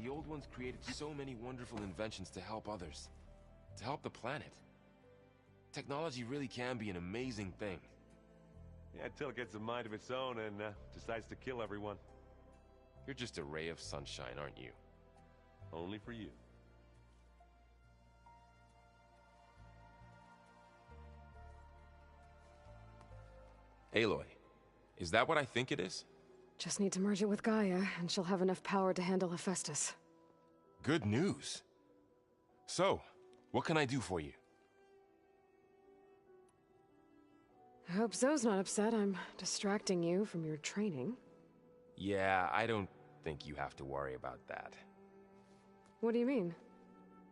The Old Ones created so many wonderful inventions to help others. To help the planet. Technology really can be an amazing thing. Yeah, until it gets a mind of its own and decides to kill everyone. You're just a ray of sunshine, aren't you? Only for you. Aloy, is that what I think it is? Just need to merge it with Gaia, and she'll have enough power to handle Hephaestus. Good news. So, what can I do for you? I hope Zoe's not upset I'm distracting you from your training. Yeah, I don't think you have to worry about that. What do you mean?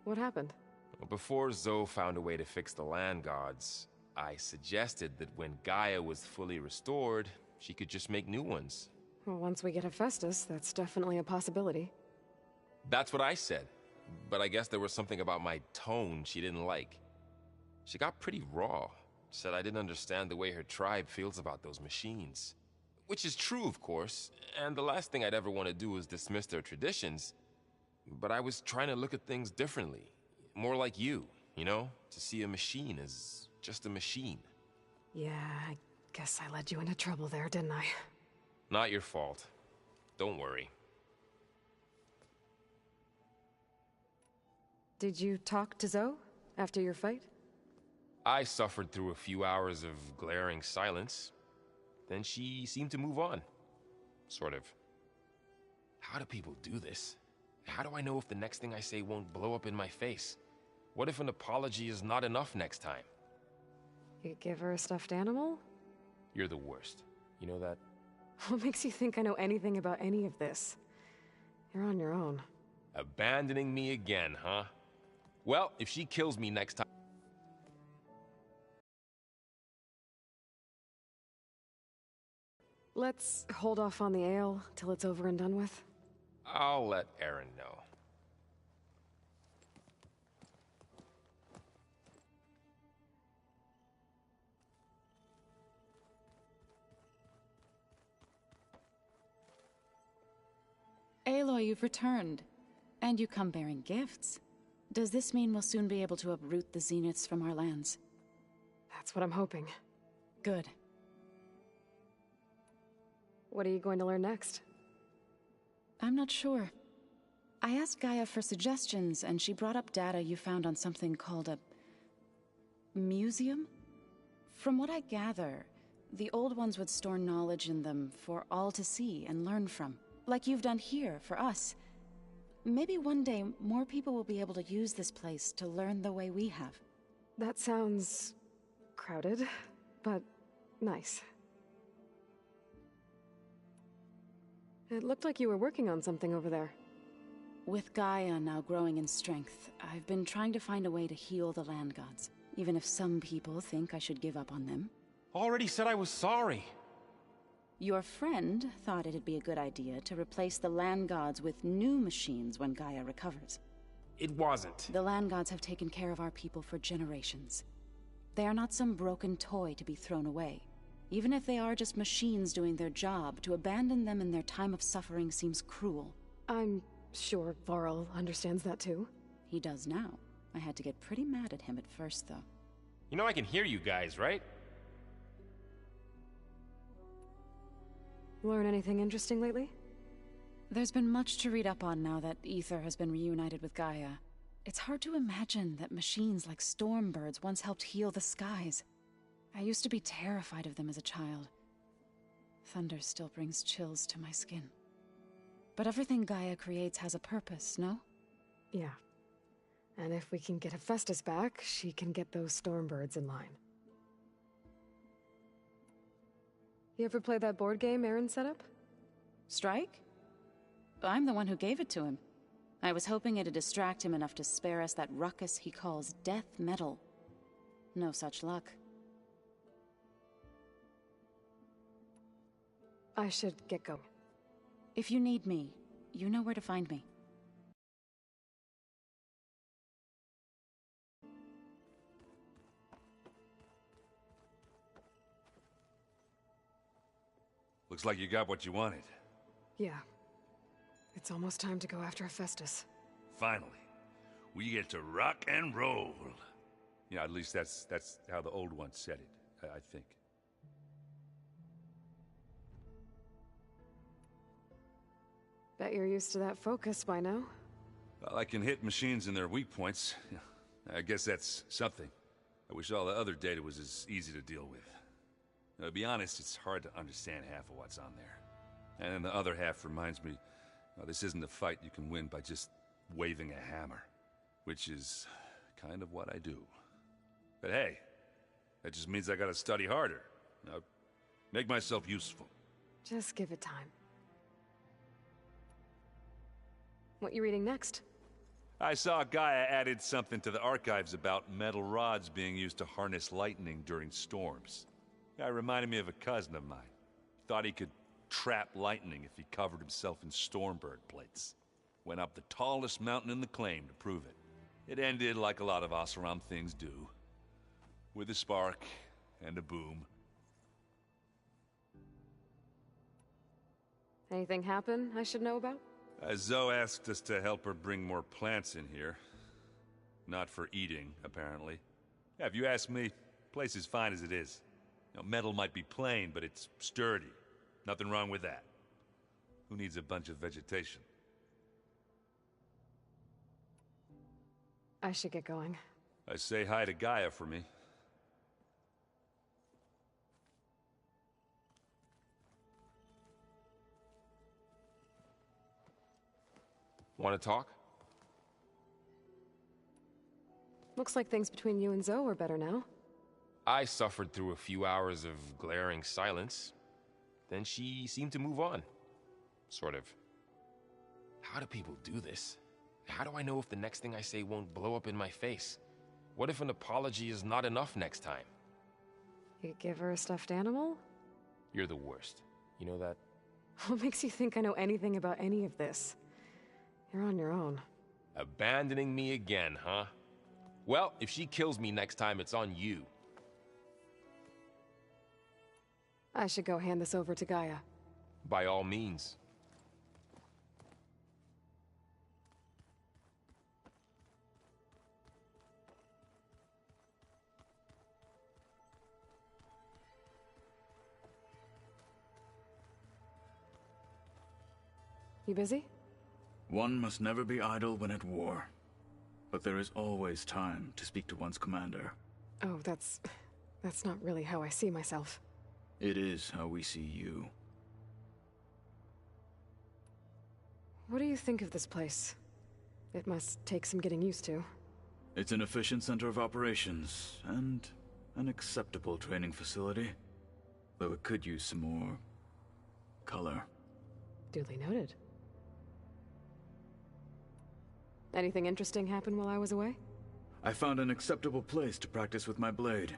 What happened? Well, before Zoe found a way to fix the land gods, I suggested that when Gaia was fully restored, she could just make new ones. Well, once we get Hephaestus, that's definitely a possibility. That's what I said, but I guess there was something about my tone she didn't like. She got pretty raw, said I didn't understand the way her tribe feels about those machines. Which is true, of course, and the last thing I'd ever want to do is dismiss their traditions. But I was trying to look at things differently. More like you know? To see a machine as just a machine. Yeah, I guess I led you into trouble there, didn't I? Not your fault. Don't worry. Did you talk to Zoe after your fight? I suffered through a few hours of glaring silence. Then she seemed to move on. Sort of. How do people do this? How do I know if the next thing I say won't blow up in my face? What if an apology is not enough next time? You give her a stuffed animal? You're the worst. You know that? What makes you think I know anything about any of this? You're on your own. Abandoning me again, huh? Well, if she kills me next time... Let's hold off on the ale till it's over and done with. I'll let Aaron know. Aloy, you've returned. And you come bearing gifts. Does this mean we'll soon be able to uproot the Zeniths from our lands? That's what I'm hoping. Good. What are you going to learn next? I'm not sure. I asked Gaia for suggestions, and she brought up data you found on something called a... museum? From what I gather, the Old Ones would store knowledge in them for all to see and learn from. Like you've done here, for us. Maybe one day, more people will be able to use this place to learn the way we have. That sounds... crowded, but nice. It looked like you were working on something over there. With Gaia now growing in strength, I've been trying to find a way to heal the land gods, even if some people think I should give up on them. Already said I was sorry. Your friend thought it'd be a good idea to replace the land gods with new machines when Gaia recovers. It wasn't. The land gods have taken care of our people for generations. They are not some broken toy to be thrown away. Even if they are just machines doing their job, to abandon them in their time of suffering seems cruel. I'm sure Varl understands that too. He does now. I had to get pretty mad at him at first, though. You know I can hear you guys, right? Learn anything interesting lately? There's been much to read up on now that Aether has been reunited with Gaia. It's hard to imagine that machines like Stormbirds once helped heal the skies. I used to be terrified of them as a child. Thunder still brings chills to my skin. But everything Gaia creates has a purpose, no? Yeah. And if we can get Hephaestus back, she can get those Stormbirds in line. You ever play that board game Aaron set up? Strike? I'm the one who gave it to him. I was hoping it'd distract him enough to spare us that ruckus he calls death metal. No such luck. I should get going. If you need me, you know where to find me. Looks like you got what you wanted. Yeah. It's almost time to go after Hephaestus. Finally, we get to rock and roll. Yeah, at least that's how the old one said it, I think. Bet you're used to that focus by now. Well, I can hit machines in their weak points. I guess that's something. I wish all the other data was as easy to deal with. To be honest, it's hard to understand half of what's on there. And then the other half reminds me, well, this isn't a fight you can win by just waving a hammer. Which is kind of what I do. But hey, that just means I gotta study harder. Now, make myself useful. Just give it time. What you reading next? I saw Gaia added something to the archives about metal rods being used to harness lightning during storms. That reminded me of a cousin of mine. Thought he could trap lightning if he covered himself in Stormbird plates. Went up the tallest mountain in the claim to prove it. It ended like a lot of Oseram things do. With a spark and a boom. Anything happen I should know about? Zoe asked us to help her bring more plants in here. Not for eating, apparently. Yeah, if you ask me, the place is fine as it is. You know, metal might be plain, but it's sturdy. Nothing wrong with that. Who needs a bunch of vegetation? I should get going. Say hi to Gaia for me. Want to talk? Looks like things between you and Zoe are better now. I suffered through a few hours of glaring silence. Then she seemed to move on. Sort of. How do people do this? How do I know if the next thing I say won't blow up in my face? What if an apology is not enough next time? You could give her a stuffed animal? You're the worst. You know that? What makes you think I know anything about any of this? You're on your own. Abandoning me again, huh? Well, if she kills me next time, it's on you. I should go hand this over to Gaia. By all means. You busy? One must never be idle when at war. But there is always time to speak to one's commander. Oh, that's not really how I see myself. It is how we see you. What do you think of this place? It must take some getting used to. It's an efficient center of operations, and an acceptable training facility. Though it could use some more color. Duly noted. Anything interesting happen while I was away? I found an acceptable place to practice with my blade.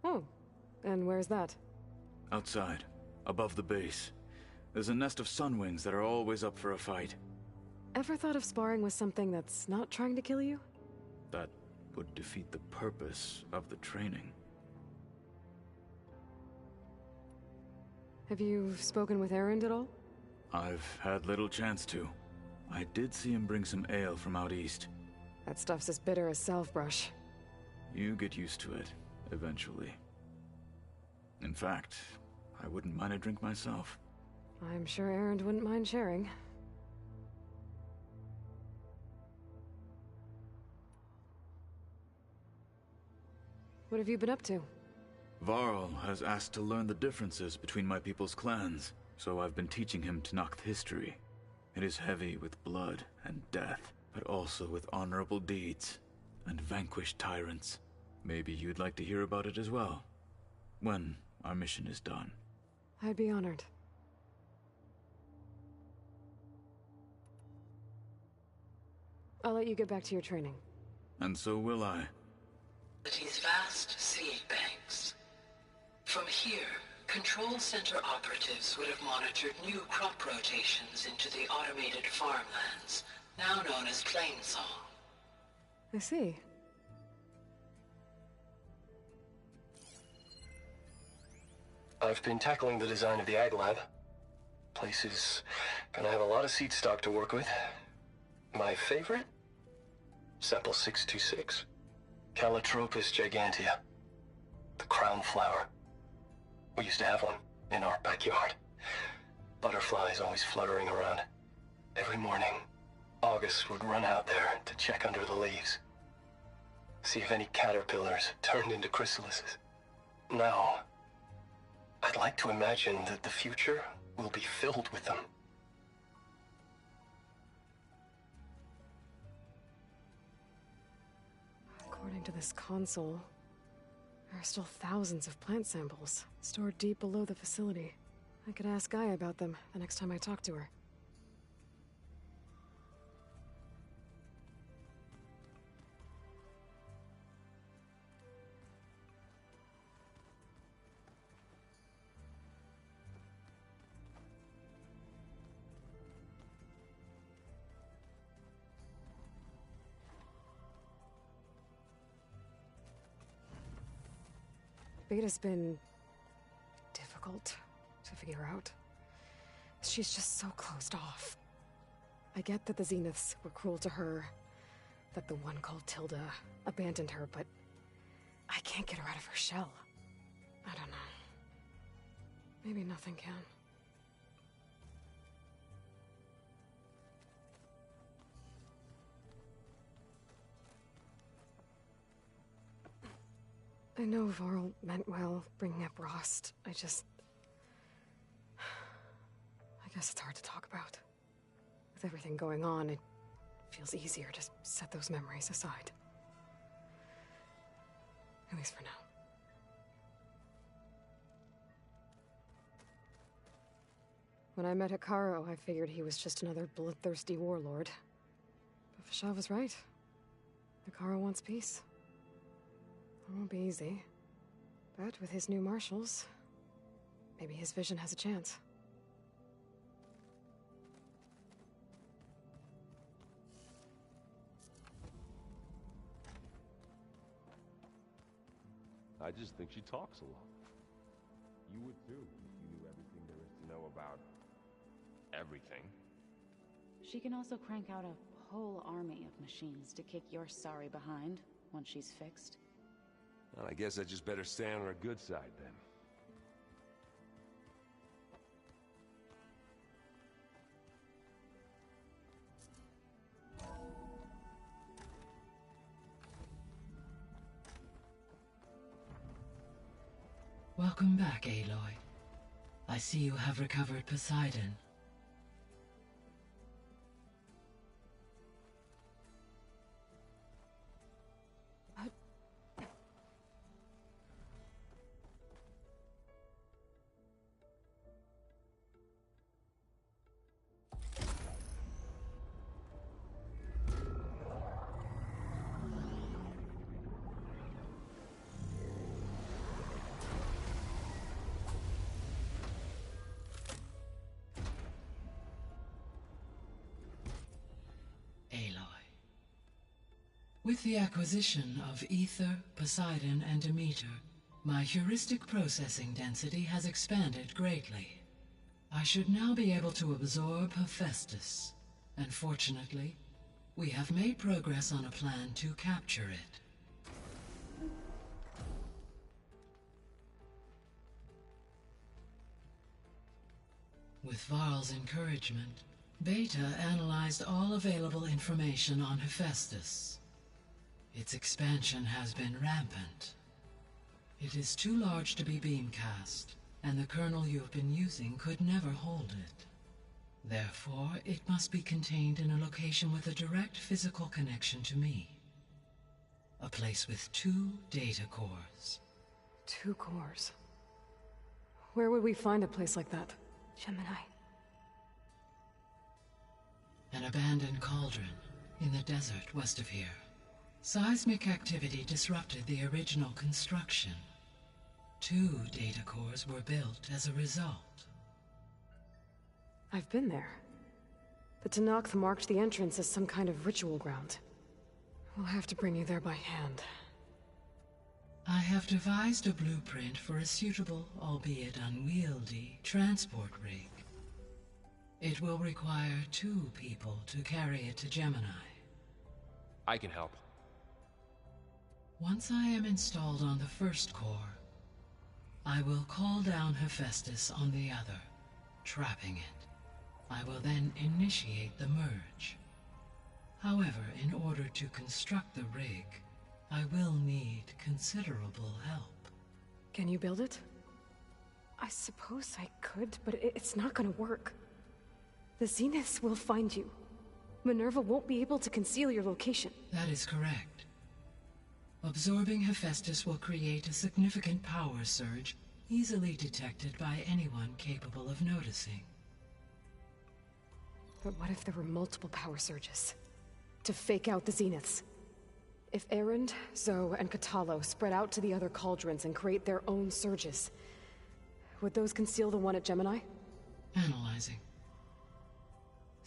Oh, and where's that? Outside, above the base. There's a nest of sunwings that are always up for a fight. Ever thought of sparring with something that's not trying to kill you? That would defeat the purpose of the training. Have you spoken with Erend at all? I've had little chance to. I did see him bring some ale from out east. That stuff's as bitter as salvebrush. You get used to it, eventually. In fact, I wouldn't mind a drink myself. I'm sure Erend wouldn't mind sharing. What have you been up to? Varl has asked to learn the differences between my people's clans, so I've been teaching him Tenakth history. It is heavy with blood and death, but also with honorable deeds and vanquished tyrants. Maybe you'd like to hear about it as well, when our mission is done. I'd be honored. I'll let you get back to your training. And so will I. City's vast seed banks. From here, Control Center operatives would have monitored new crop rotations into the automated farmlands, now known as Plainsong. I see. I've been tackling the design of the Ag Lab. Place is gonna have a lot of seed stock to work with. My favorite? Sample 626. Calotropis gigantea. The crown flower. We used to have one in our backyard. Butterflies always fluttering around. Every morning, August would run out there to check under the leaves. See if any caterpillars turned into chrysalises. Now, I'd like to imagine that the future will be filled with them. According to this console, there are still thousands of plant samples stored deep below the facility. I could ask Gaia about them the next time I talk to her. Beta's been difficult to figure out. She's just so closed off. I get that the Zeniths were cruel to her, that the one called Tilda abandoned her, but I can't get her out of her shell. I don't know. Maybe nothing can. I know Varl meant well, bringing up Rost. I guess it's hard to talk about. With everything going on, it feels easier to set those memories aside. At least for now. When I met Hekarro, I figured he was just another bloodthirsty warlord. But Fashav was right. Hekarro wants peace. It won't be easy. But with his new marshals, maybe his vision has a chance. I just think she talks a lot. You would too, if you knew everything there is to know about everything. She can also crank out a whole army of machines to kick your sorry behind once she's fixed. Well, I guess I just better stay on her good side then. Welcome back, Aloy. I see you have recovered Poseidon. With the acquisition of Ether, Poseidon, and Demeter, my heuristic processing density has expanded greatly. I should now be able to absorb Hephaestus, and fortunately, we have made progress on a plan to capture it. With Varl's encouragement, Beta analyzed all available information on Hephaestus. Its expansion has been rampant. It is too large to be beamcast, and the kernel you have been using could never hold it. Therefore, it must be contained in a location with a direct physical connection to me. A place with 2 data cores. 2 cores? Where would we find a place like that? Gemini. An abandoned cauldron in the desert west of here. Seismic activity disrupted the original construction. 2 data cores were built as a result. I've been there. The Tenakth marked the entrance as some kind of ritual ground. We'll have to bring you there by hand. I have devised a blueprint for a suitable, albeit unwieldy, transport rig. It will require 2 people to carry it to Gemini. I can help. Once I am installed on the first core, I will call down Hephaestus on the other, trapping it. I will then initiate the merge. However, in order to construct the rig, I will need considerable help. Can you build it? I suppose I could, but it's not gonna work. The Zeniths will find you. Minerva won't be able to conceal your location. That is correct. Absorbing Hephaestus will create a significant power surge, easily detected by anyone capable of noticing. But what if there were multiple power surges? To fake out the Zeniths? If Erend, Zoe, and Kotallo spread out to the other cauldrons and create their own surges, would those conceal the one at Gemini? Analyzing.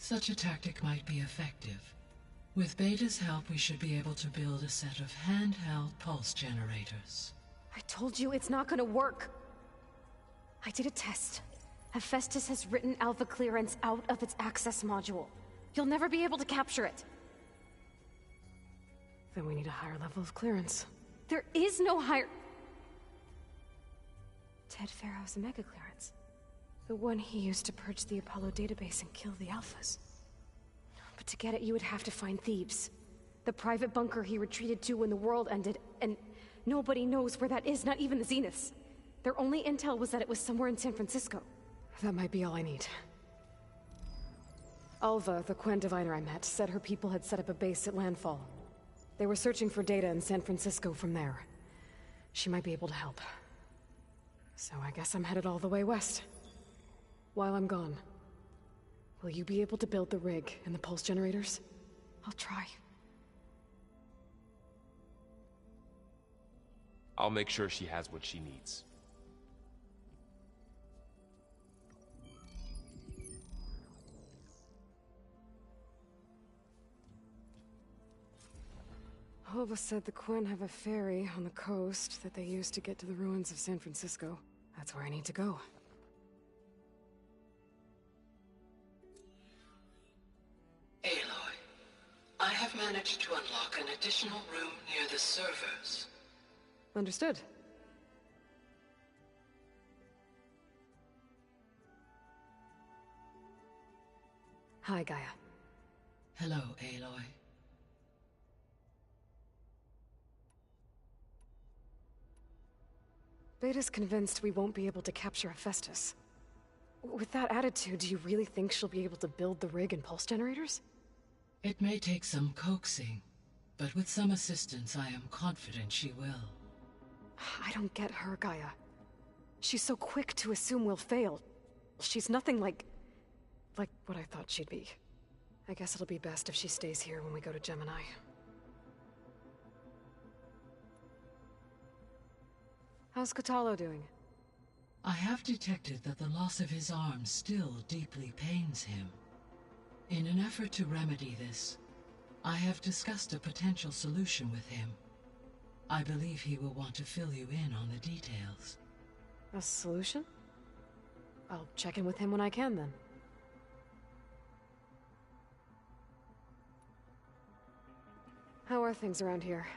Such a tactic might be effective. With Beta's help, we should be able to build a set of handheld pulse generators. I told you it's not gonna work. I did a test. Hephaestus has written Alpha clearance out of its access module. You'll never be able to capture it. Then we need a higher level of clearance. There is no higher... Ted Farrow's Mega Clearance. The one he used to purge the Apollo database and kill the Alphas. But to get it, you would have to find Thebes. The private bunker he retreated to when the world ended, and nobody knows where that is, not even the Zeniths. Their only intel was that it was somewhere in San Francisco. That might be all I need. Alva, the Quen diviner I met, said her people had set up a base at Landfall. They were searching for data in San Francisco from there. She might be able to help. So I guess I'm headed all the way west. While I'm gone, will you be able to build the rig and the pulse generators? I'll try. I'll make sure she has what she needs. Alva said the Quen have a ferry on the coast that they use to get to the ruins of San Francisco. That's where I need to go. Aloy, I have managed to unlock an additional room near the servers. Understood. Hi, Gaia. Hello, Aloy. Beta's convinced we won't be able to capture Hephaestus. With that attitude, do you really think she'll be able to build the rig and pulse generators? It may take some coaxing, but with some assistance, I am confident she will. I don't get her, Gaia. She's so quick to assume we'll fail. She's nothing like what I thought she'd be. I guess it'll be best if she stays here when we go to Gemini. How's Kotallo doing? I have detected that the loss of his arm still deeply pains him. In an effort to remedy this, I have discussed a potential solution with him. I believe he will want to fill you in on the details. A solution? I'll check in with him when I can, then. How are things around here?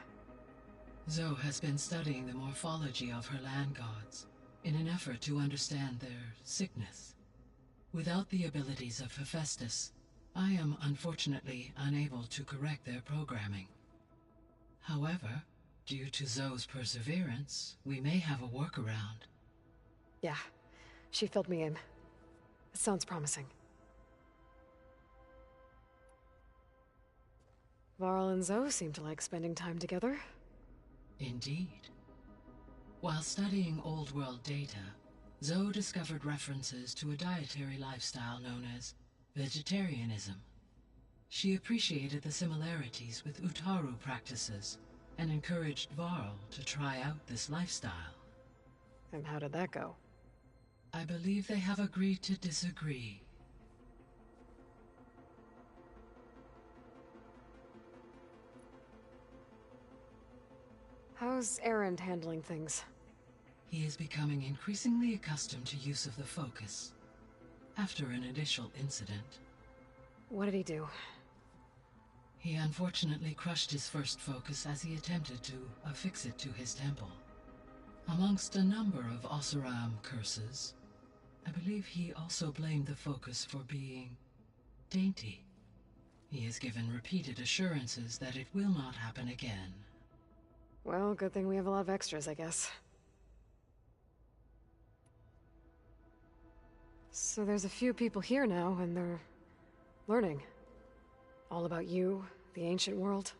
Zoe has been studying the morphology of her land gods in an effort to understand their sickness. Without the abilities of Hephaestus, I am unfortunately unable to correct their programming. However, due to Zoe's perseverance, we may have a workaround. Yeah, she filled me in. It sounds promising. Varl and Zoe seem to like spending time together. Indeed. While studying Old World data, Zoe discovered references to a dietary lifestyle known as vegetarianism. She appreciated the similarities with Utaru practices and encouraged Varl to try out this lifestyle. And how did that go? I believe they have agreed to disagree. How's Erend handling things? He is becoming increasingly accustomed to use of the focus. after an initial incident. What did he do? He unfortunately crushed his first focus as he attempted to affix it to his temple. Amongst a number of Oseram curses, I believe he also blamed the focus for being dainty. He has given repeated assurances that it will not happen again. Well, good thing we have a lot of extras, I guess. So there's a few people here now, and they're learning. All about you, the ancient world.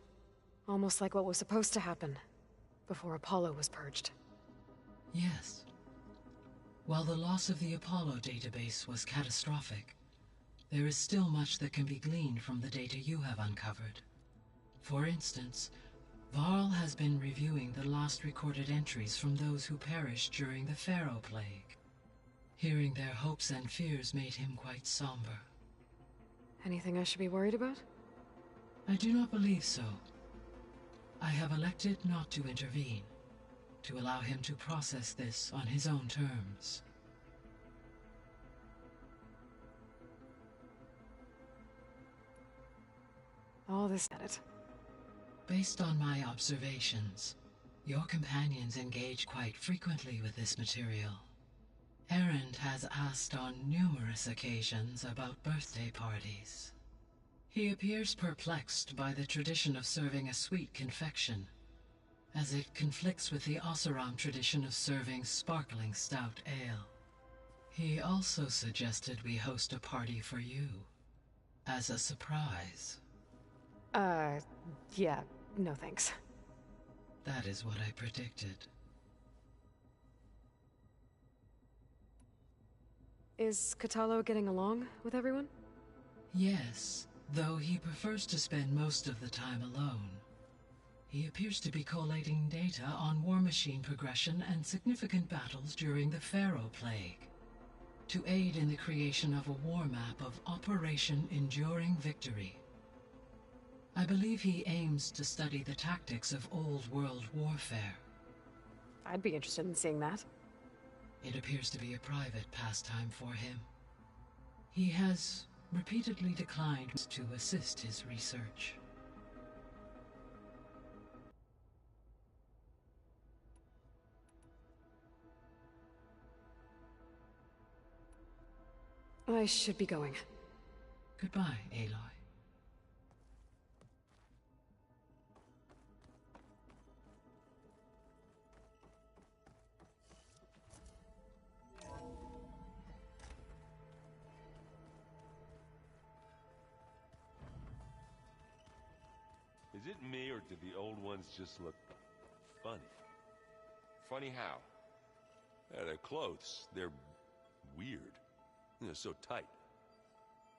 Almost like what was supposed to happen before Apollo was purged. Yes. While the loss of the Apollo database was catastrophic, there is still much that can be gleaned from the data you have uncovered. For instance, Varl has been reviewing the last recorded entries from those who perished during the Pharaoh Plague. Hearing their hopes and fears made him quite somber. Anything I should be worried about? I do not believe so. I have elected not to intervene, to allow him to process this on his own terms. All this at it. Based on my observations, your companions engage quite frequently with this material. Erend has asked on numerous occasions about birthday parties. He appears perplexed by the tradition of serving a sweet confection, as it conflicts with the Oseram tradition of serving sparkling stout ale. He also suggested we host a party for you, as a surprise. Yeah, no thanks. That is what I predicted. Is Kotallo getting along with everyone? Yes, though he prefers to spend most of the time alone. He appears to be collating data on War Machine progression and significant battles during the Pharaoh Plague, to aid in the creation of a war map of Operation Enduring Victory. I believe he aims to study the tactics of Old World warfare. I'd be interested in seeing that. It appears to be a private pastime for him. He has repeatedly declined to assist his research. I should be going. Goodbye, Aloy. Is it me, or do the old ones just look funny? Funny how? Yeah, their clothes, they're weird. They're so tight.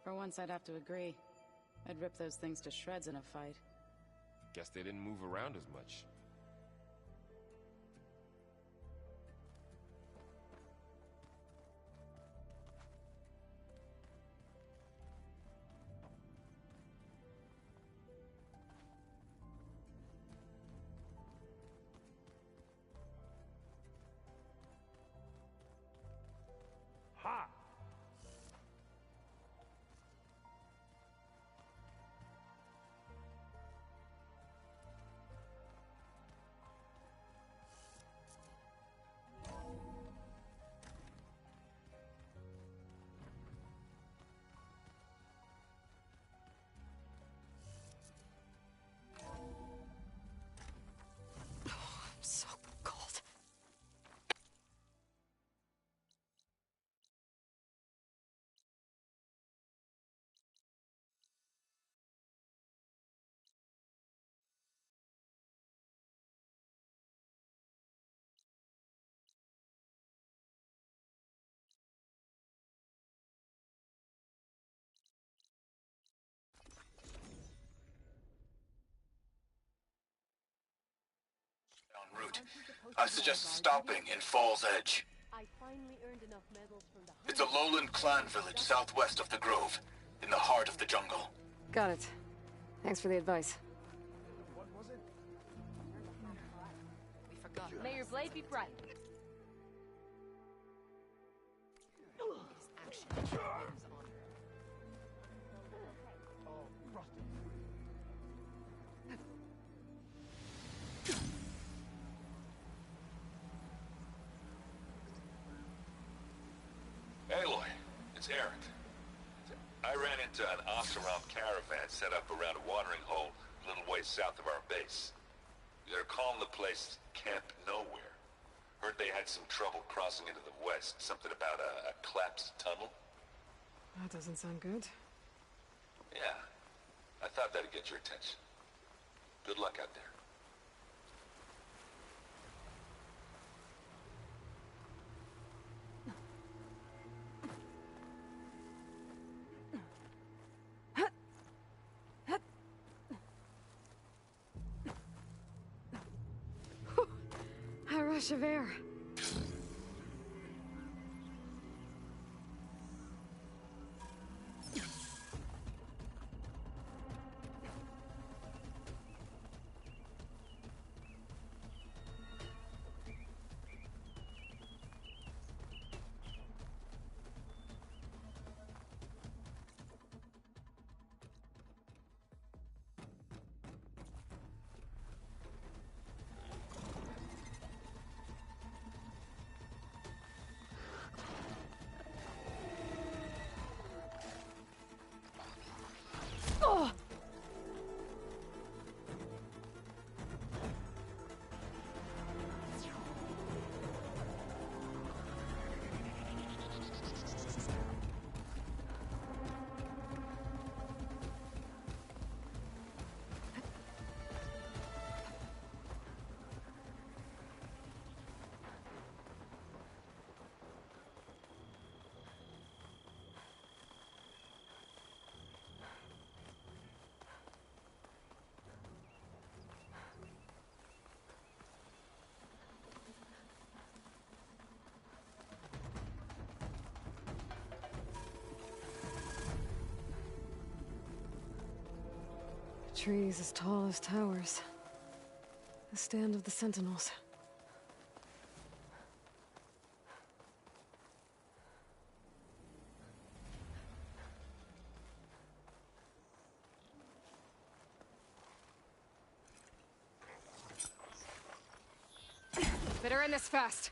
For once, I'd have to agree. I'd rip those things to shreds in a fight. Guess they didn't move around as much. Ha! I'm so cold. En route. I suggest stopping in Falls Edge. It's a lowland clan village southwest of the Grove, in the heart of the jungle. Got it. Thanks for the advice. May your blade be bright. Aloy, it's Erend. I ran into an Oseram caravan set up around a watering hole a little ways south of our base. They're calling the place Camp Nowhere. Heard they had some trouble crossing into the west. Something about a collapsed tunnel. That doesn't sound good. Yeah, I thought that'd get your attention. Good luck out there. A rush of air. Oh! Trees as tall as towers. The stand of the Sentinels. Better end this fast.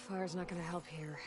Fire's not gonna help here.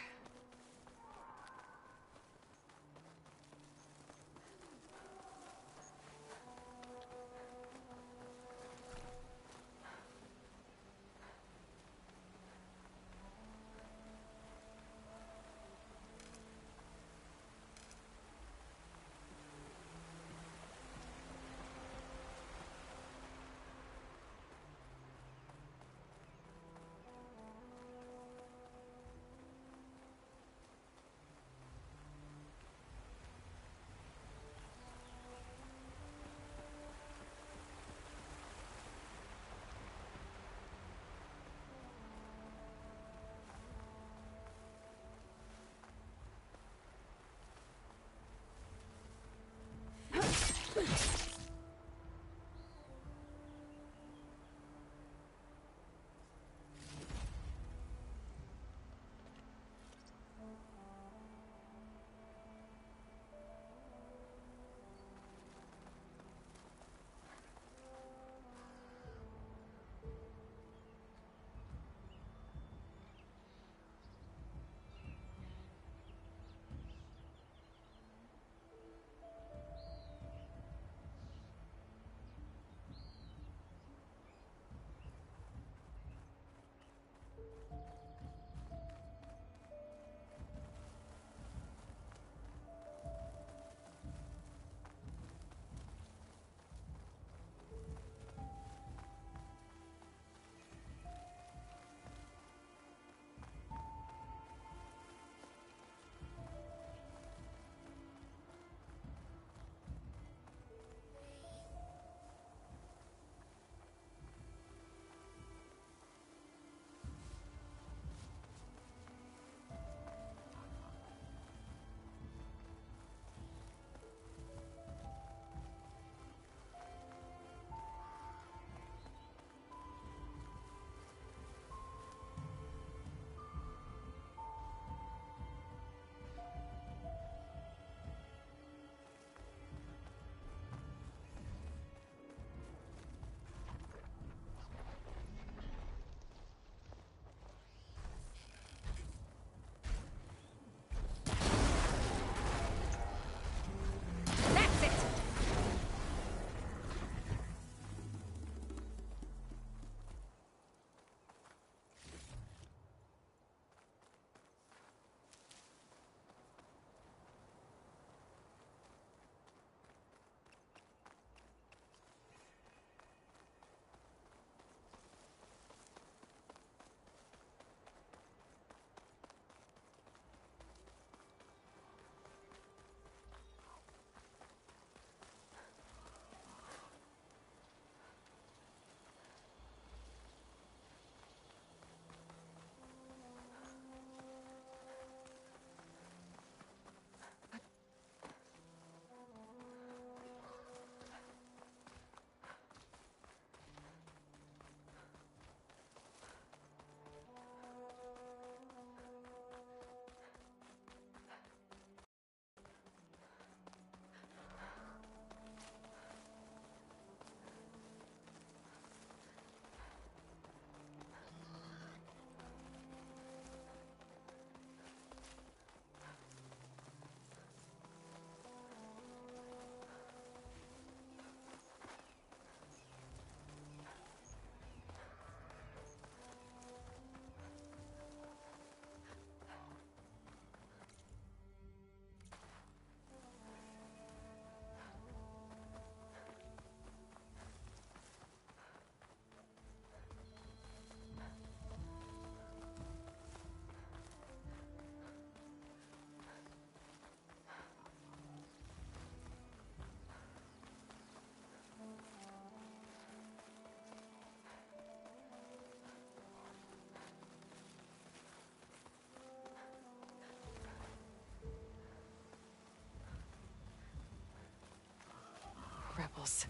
rebels.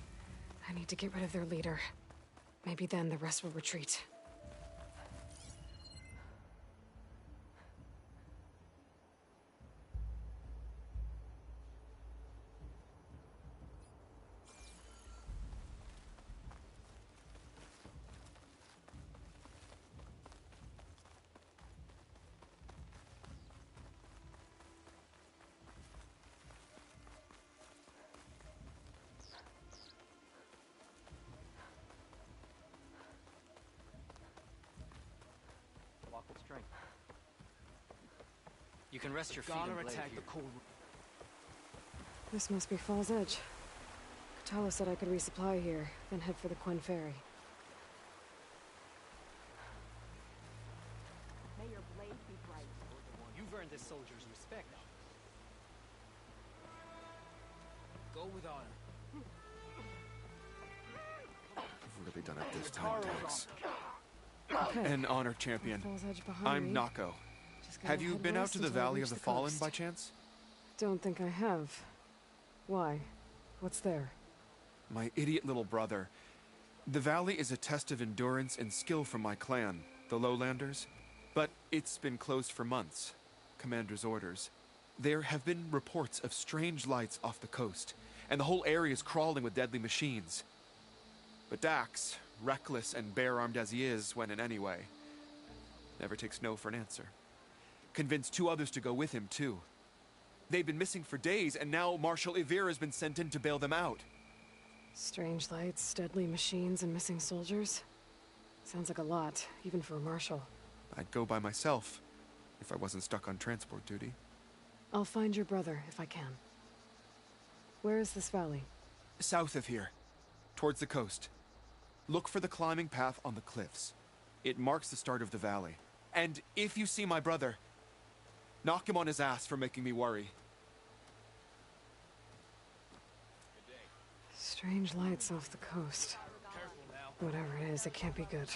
I need to get rid of their leader. Maybe then the rest will retreat. You can rest your feet and attack the cold. This must be Fall's Edge. Katala said I could resupply here, then head for the Quen Ferry. May your blade be bright. You've earned this soldier's respect. Go with honor. I've really done it this time, Tex. Okay. An honor champion. Fall's Edge behind I'm me. Nako. Just gotta Have you head been out west to the until I Valley reach of the Fallen coast. by chance? Don't think I have. Why? What's there? My idiot little brother. The valley is a test of endurance and skill from my clan, the Lowlanders. But it's been closed for months. Commander's orders. There have been reports of strange lights off the coast, and the whole area is crawling with deadly machines. But Dax, reckless and bare-armed as he is when in any way, never takes no for an answer. Convinced 2 others to go with him, too. They've been missing for days, and now Marshal Ivir has been sent in to bail them out. Strange lights, deadly machines, and missing soldiers? Sounds like a lot, even for a marshal. I'd go by myself, if I wasn't stuck on transport duty. I'll find your brother, if I can. Where is this valley? South of here, towards the coast. Look for the climbing path on the cliffs. It marks the start of the valley. And if you see my brother, knock him on his ass for making me worry. Strange lights off the coast. Whatever it is, it can't be good.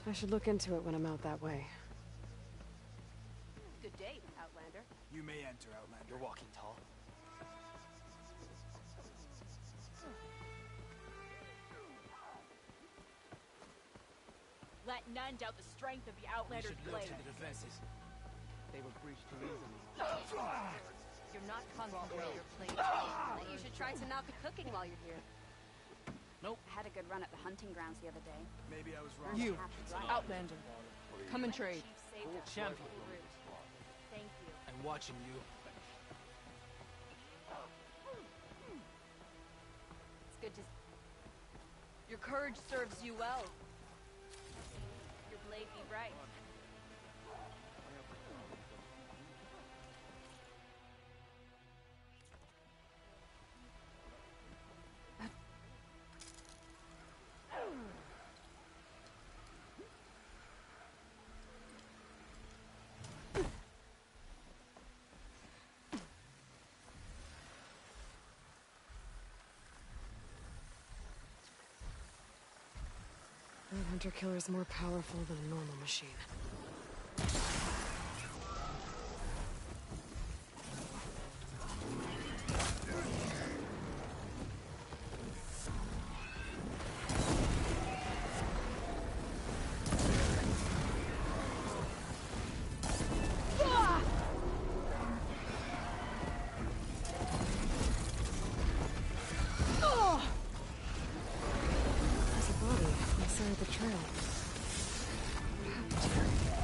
I should look into it when I'm out that way. Good day, Outlander. You may enter, Outlander. You're walking tall. Let none doubt the strength of the Outlander's We should go blade. to the defenses. They were breached too easily. You're not concentrating your blade. You should try some Naka cooking while you're here. Nope. I had a good run at the hunting grounds the other day. Maybe I was wrong. You, Right. Outlander. Come and trade. Chief saved us Champion. from the route. Thank you. And watching you. It's good to... Your courage serves you well. Your blade be bright. That hunter killer is more powerful than a normal machine. There's a body inside the trail. What happened here?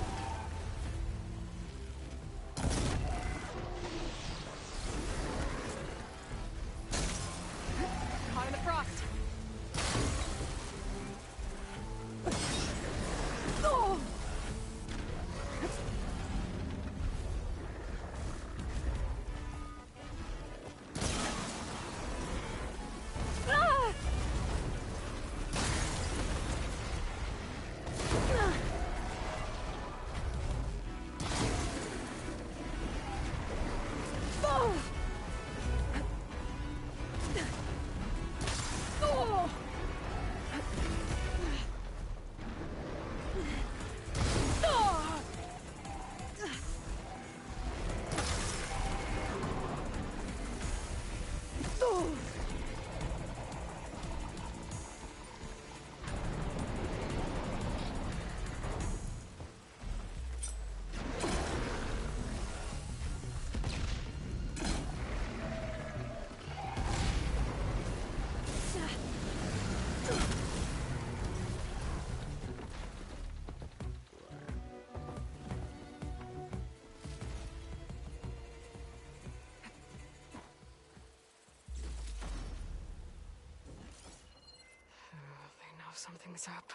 Something's up.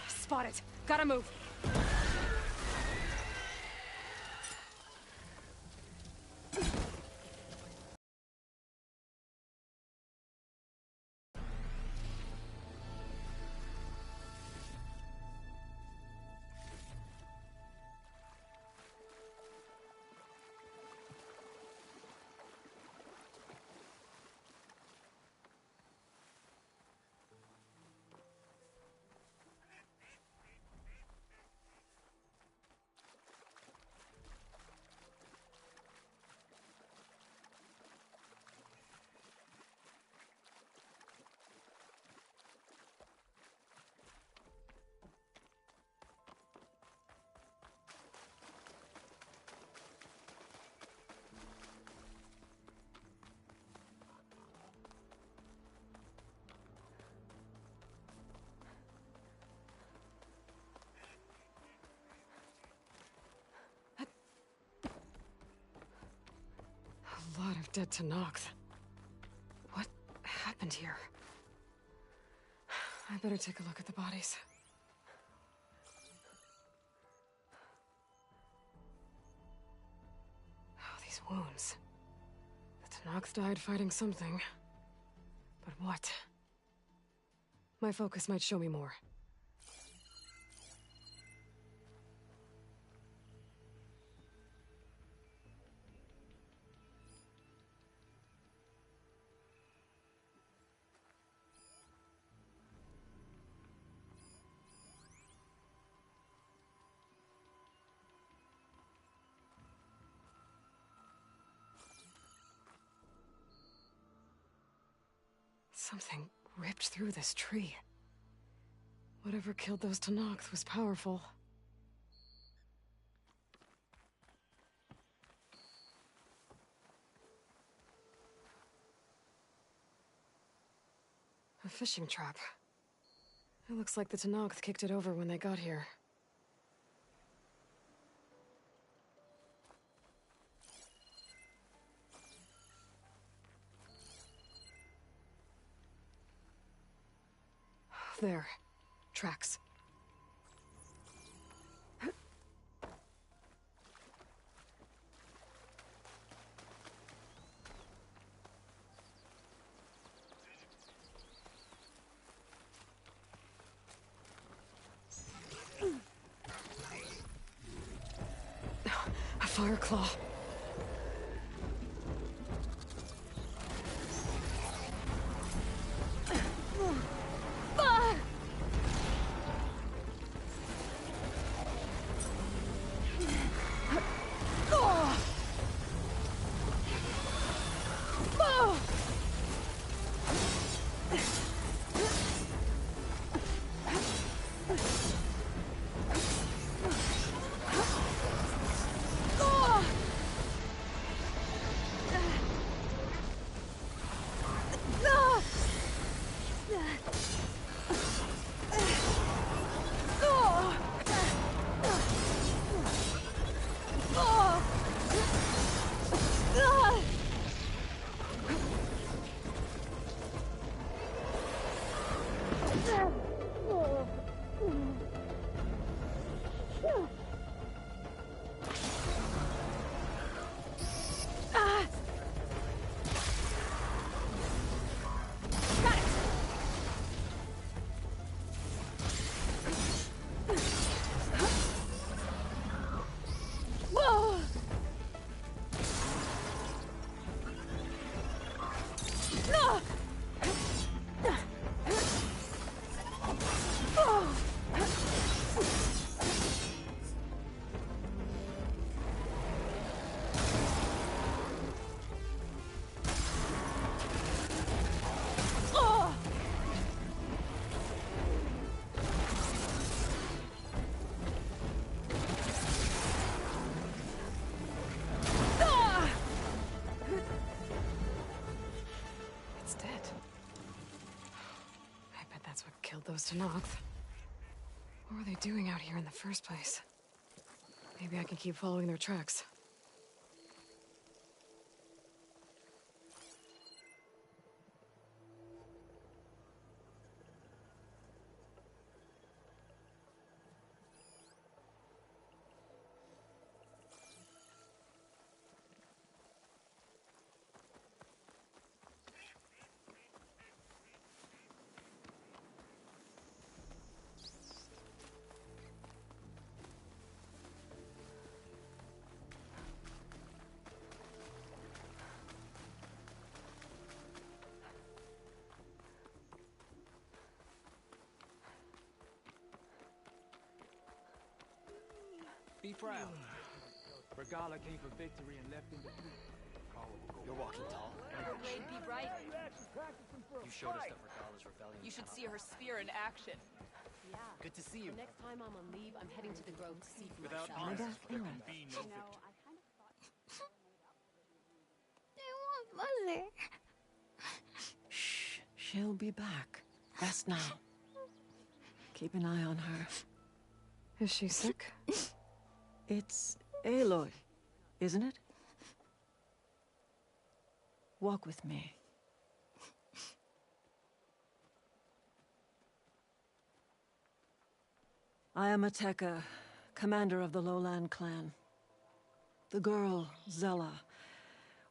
Spot it. Gotta move. A lot of dead Tenakth. What happened here? I better take a look at the bodies. Oh, these wounds. The Tenakth died fighting something. But what? My focus might show me more. Something ripped through this tree. Whatever killed those Tenakth was powerful. A fishing trap. It looks like the Tenakth kicked it over when they got here. There. Tracks. A fire claw. It's dead. I bet that's what killed those Tenakth. What were they doing out here in the first place? Maybe I can keep following their tracks. Be proud. Regala came for victory and left in defeat. You're walking tall. May her blade be bright. You showed us that Regala's rebellion. You should see her spear in action. Yeah. Good to see you. The next time I'm on leave, I'm heading to the Grove to see for Without myself. honor, there can be no victory. I want Mother. Shh. She'll be back. Rest now. Keep an eye on her. Is she sick? It's Aloy, isn't it? Walk with me. I am Ateka, commander of the Lowland clan. The girl, Zella,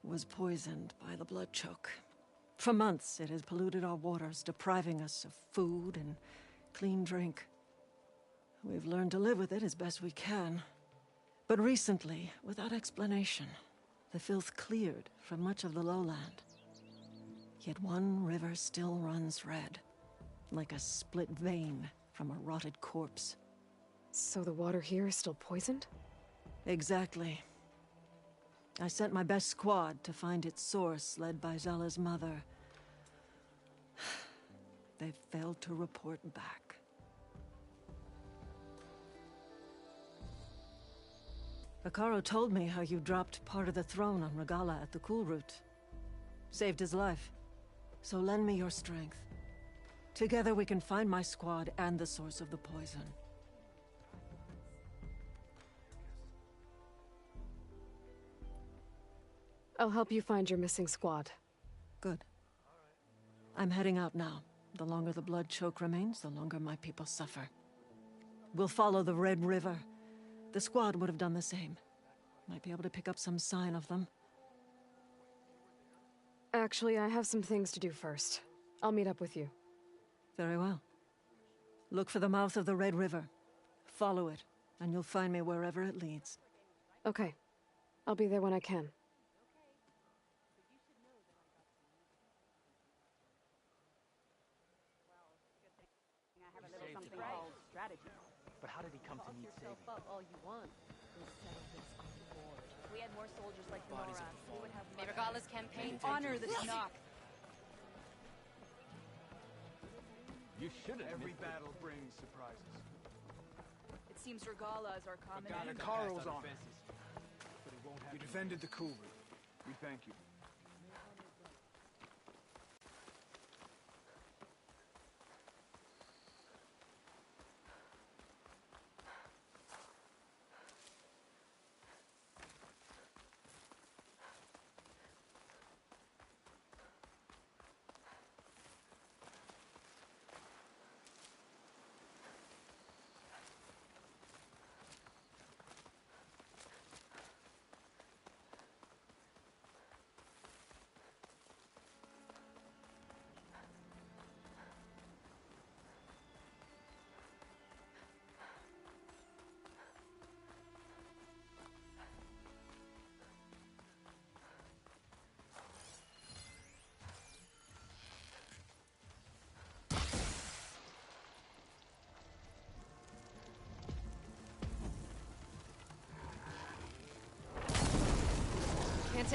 was poisoned by the blood choke. For months, it has polluted our waters, depriving us of food and clean drink. We've learned to live with it as best we can. But recently, without explanation, the filth cleared from much of the lowland. Yet one river still runs red, like a split vein from a rotted corpse. So the water here is still poisoned? Exactly. I sent my best squad to find its source, led by Zella's mother. They've failed to report back. Hekarro told me how you dropped part of the throne on Regala at the Cool Route. Saved his life. So lend me your strength. Together we can find my squad and the source of the poison. I'll help you find your missing squad. Good. I'm heading out now. The longer the blood choke remains, the longer my people suffer. We'll follow the Red River. The squad would have done the same. Might be able to pick up some sign of them. Actually, I have some things to do first. I'll meet up with you. Very well. Look for the mouth of the Red River. Follow it, and you'll find me wherever it leads. Okay. I'll be there when I can. But how did he come to need saving? All you want. We'll settle this on the board. If we had more soldiers like Bodies Nora, of the we would have May Regala's campaign honor the Tenakth. You shouldn't. Every battle brings surprises. It seems Regala is our common enemy. Hekarro's on. You defended the Cool Route. We thank you.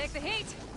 Take the heat!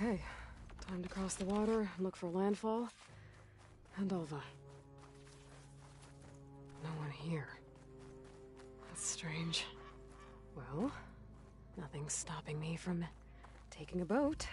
Okay, time to cross the water and look for landfall. And Ulva. No one here. That's strange. Well, nothing's stopping me from taking a boat.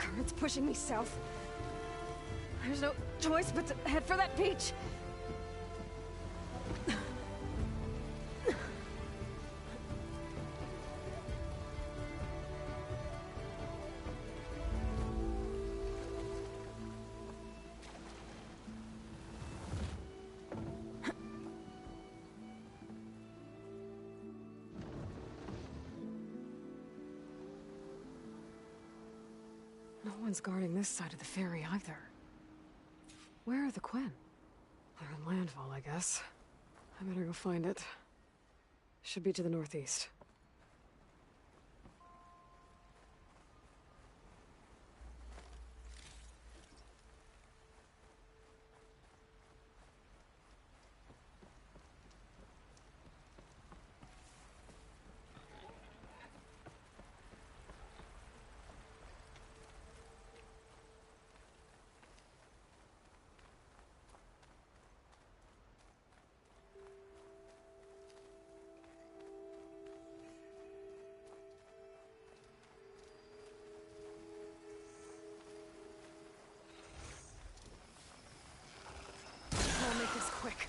current's pushing me south. There's no choice but to head for that beach. No one's guarding this side of the ferry either. Where are the Quen? They're in landfall, I guess. I better go find it. Should be to the northeast. I'll make this quick.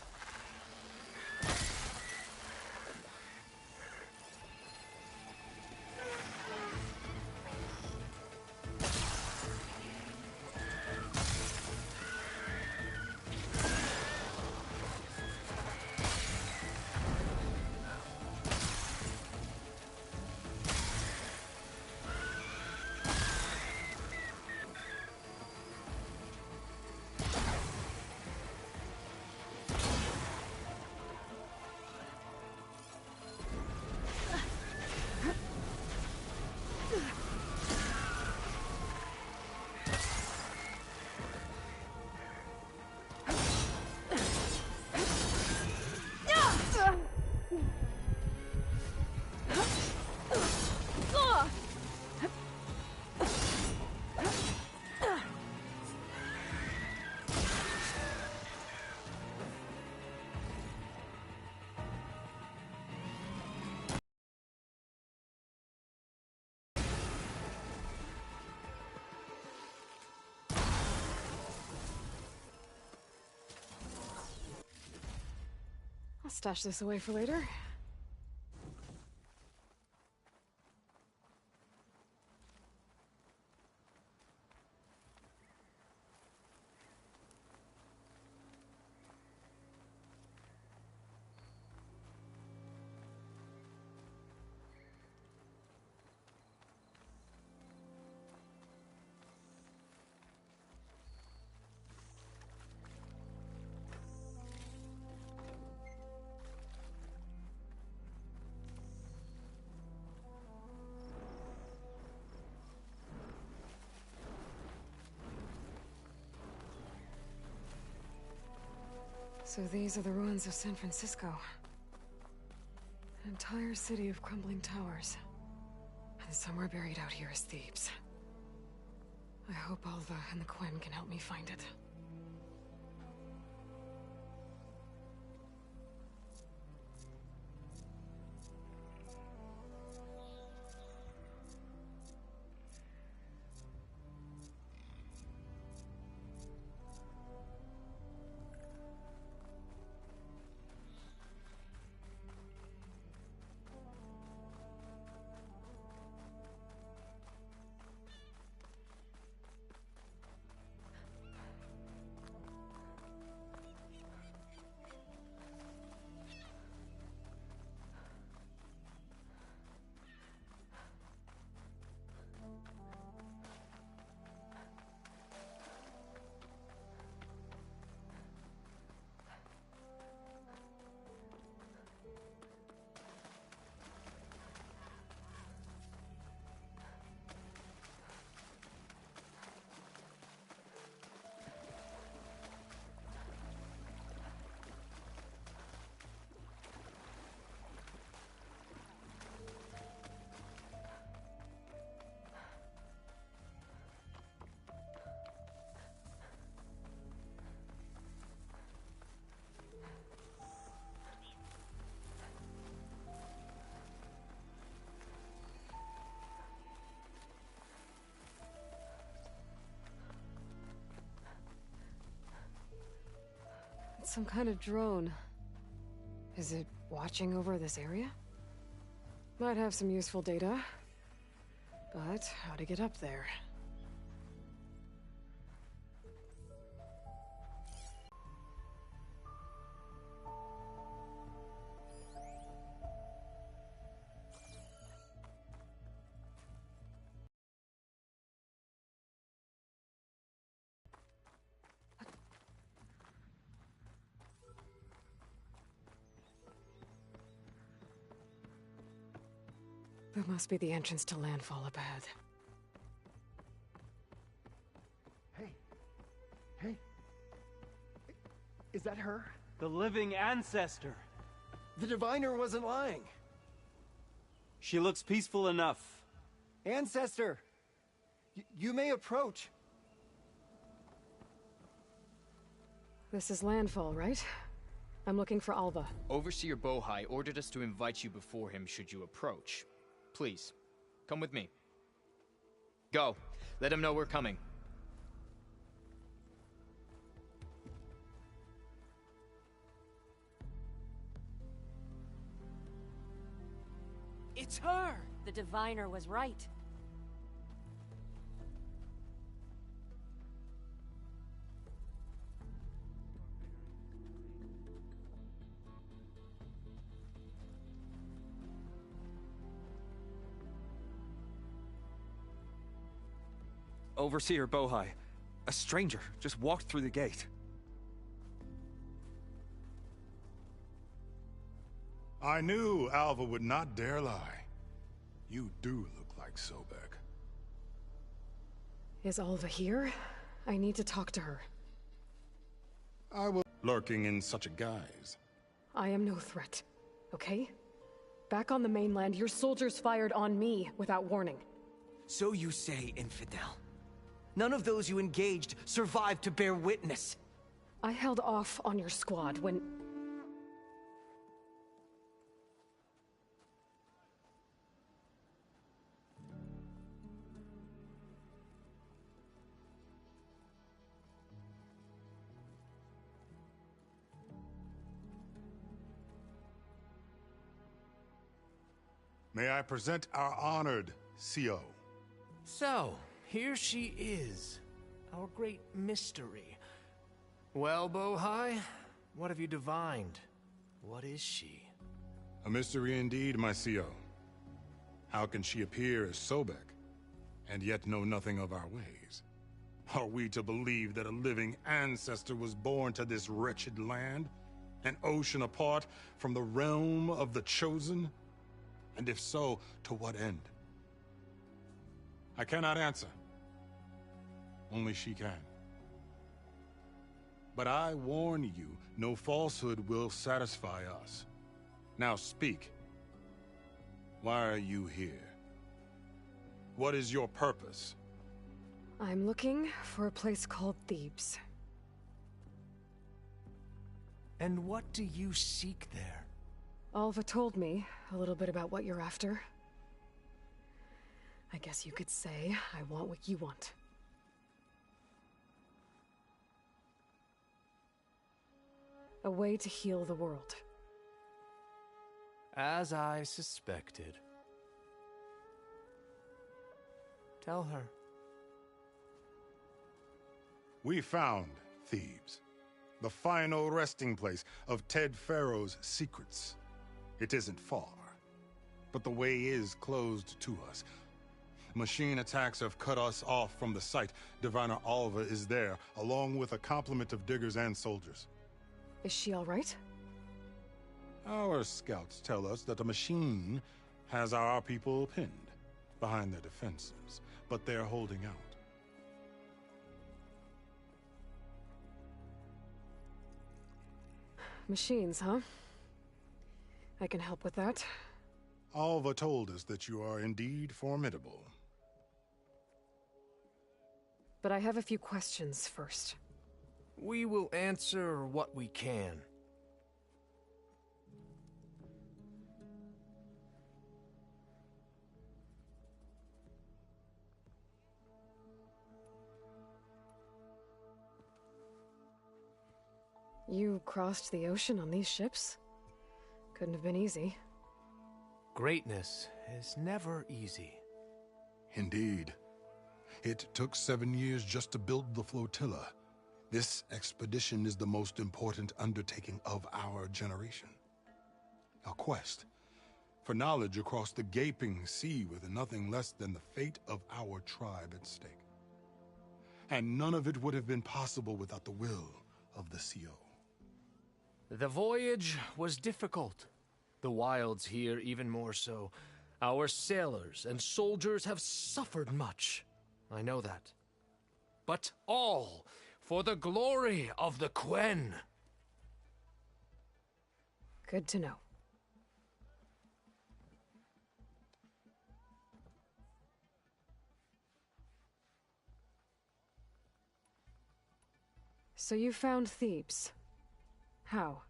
I'll stash this away for later. So these are the ruins of San Francisco. An entire city of crumbling towers. And somewhere buried out here is Thebes. I hope Alva and the Quen can help me find it. some kind of drone. Is it watching over this area? Might have some useful data. But how to get up there? That must be the entrance to Landfall up ahead. Hey. Is that her? The living ancestor. The diviner wasn't lying. She looks peaceful enough. Ancestor! You may approach. This is Landfall, right? I'm looking for Alva. Overseer Bohai ordered us to invite you before him should you approach. Please, come with me. Go. Let him know we're coming. It's her! The diviner was right. Overseer Bohai. A stranger just walked through the gate. I knew Alva would not dare lie. You do look like Sobek. Is Alva here? I need to talk to her. I will lurking in such a guise. I am no threat, okay? Back on the mainland, your soldiers fired on me without warning. So you say, Infidel. None of those you engaged survived to bear witness. I held off on your squad when... May I present our honored CO. So, here she is, our great mystery. Well, Bohai, what have you divined? What is she? A mystery indeed, my CO. How can she appear as Sobek, and yet know nothing of our ways? Are we to believe that a living ancestor was born to this wretched land, an ocean apart from the realm of the Chosen? And if so, to what end? I cannot answer. Only she can. But I warn you, no falsehood will satisfy us. Now speak. Why are you here? What is your purpose? I'm looking for a place called Thebes. And what do you seek there? Alva told me a little bit about what you're after. I guess you could say I want what you want. A way to heal the world. As I suspected. Tell her. We found Thebes, the final resting place of Ted Pharaoh's secrets. It isn't far, but the way is closed to us. Machine attacks have cut us off from the site. Diviner Alva is there, along with a complement of diggers and soldiers. Is she all right? Our scouts tell us that a machine has our people pinned behind their defenses, but they're holding out. Machines, huh? I can help with that. Alva told us that you are indeed formidable. But I have a few questions first. We will answer what we can. You crossed the ocean on these ships? Couldn't have been easy. Greatness is never easy. Indeed. It took 7 years just to build the flotilla. This expedition is the most important undertaking of our generation. A quest for knowledge across the gaping sea with nothing less than the fate of our tribe at stake. And none of it would have been possible without the will of the CO. The voyage was difficult. The wilds here even more so. Our sailors and soldiers have suffered much. I know that. But all for the glory of the Quen. Good to know. So you found Thebes. How?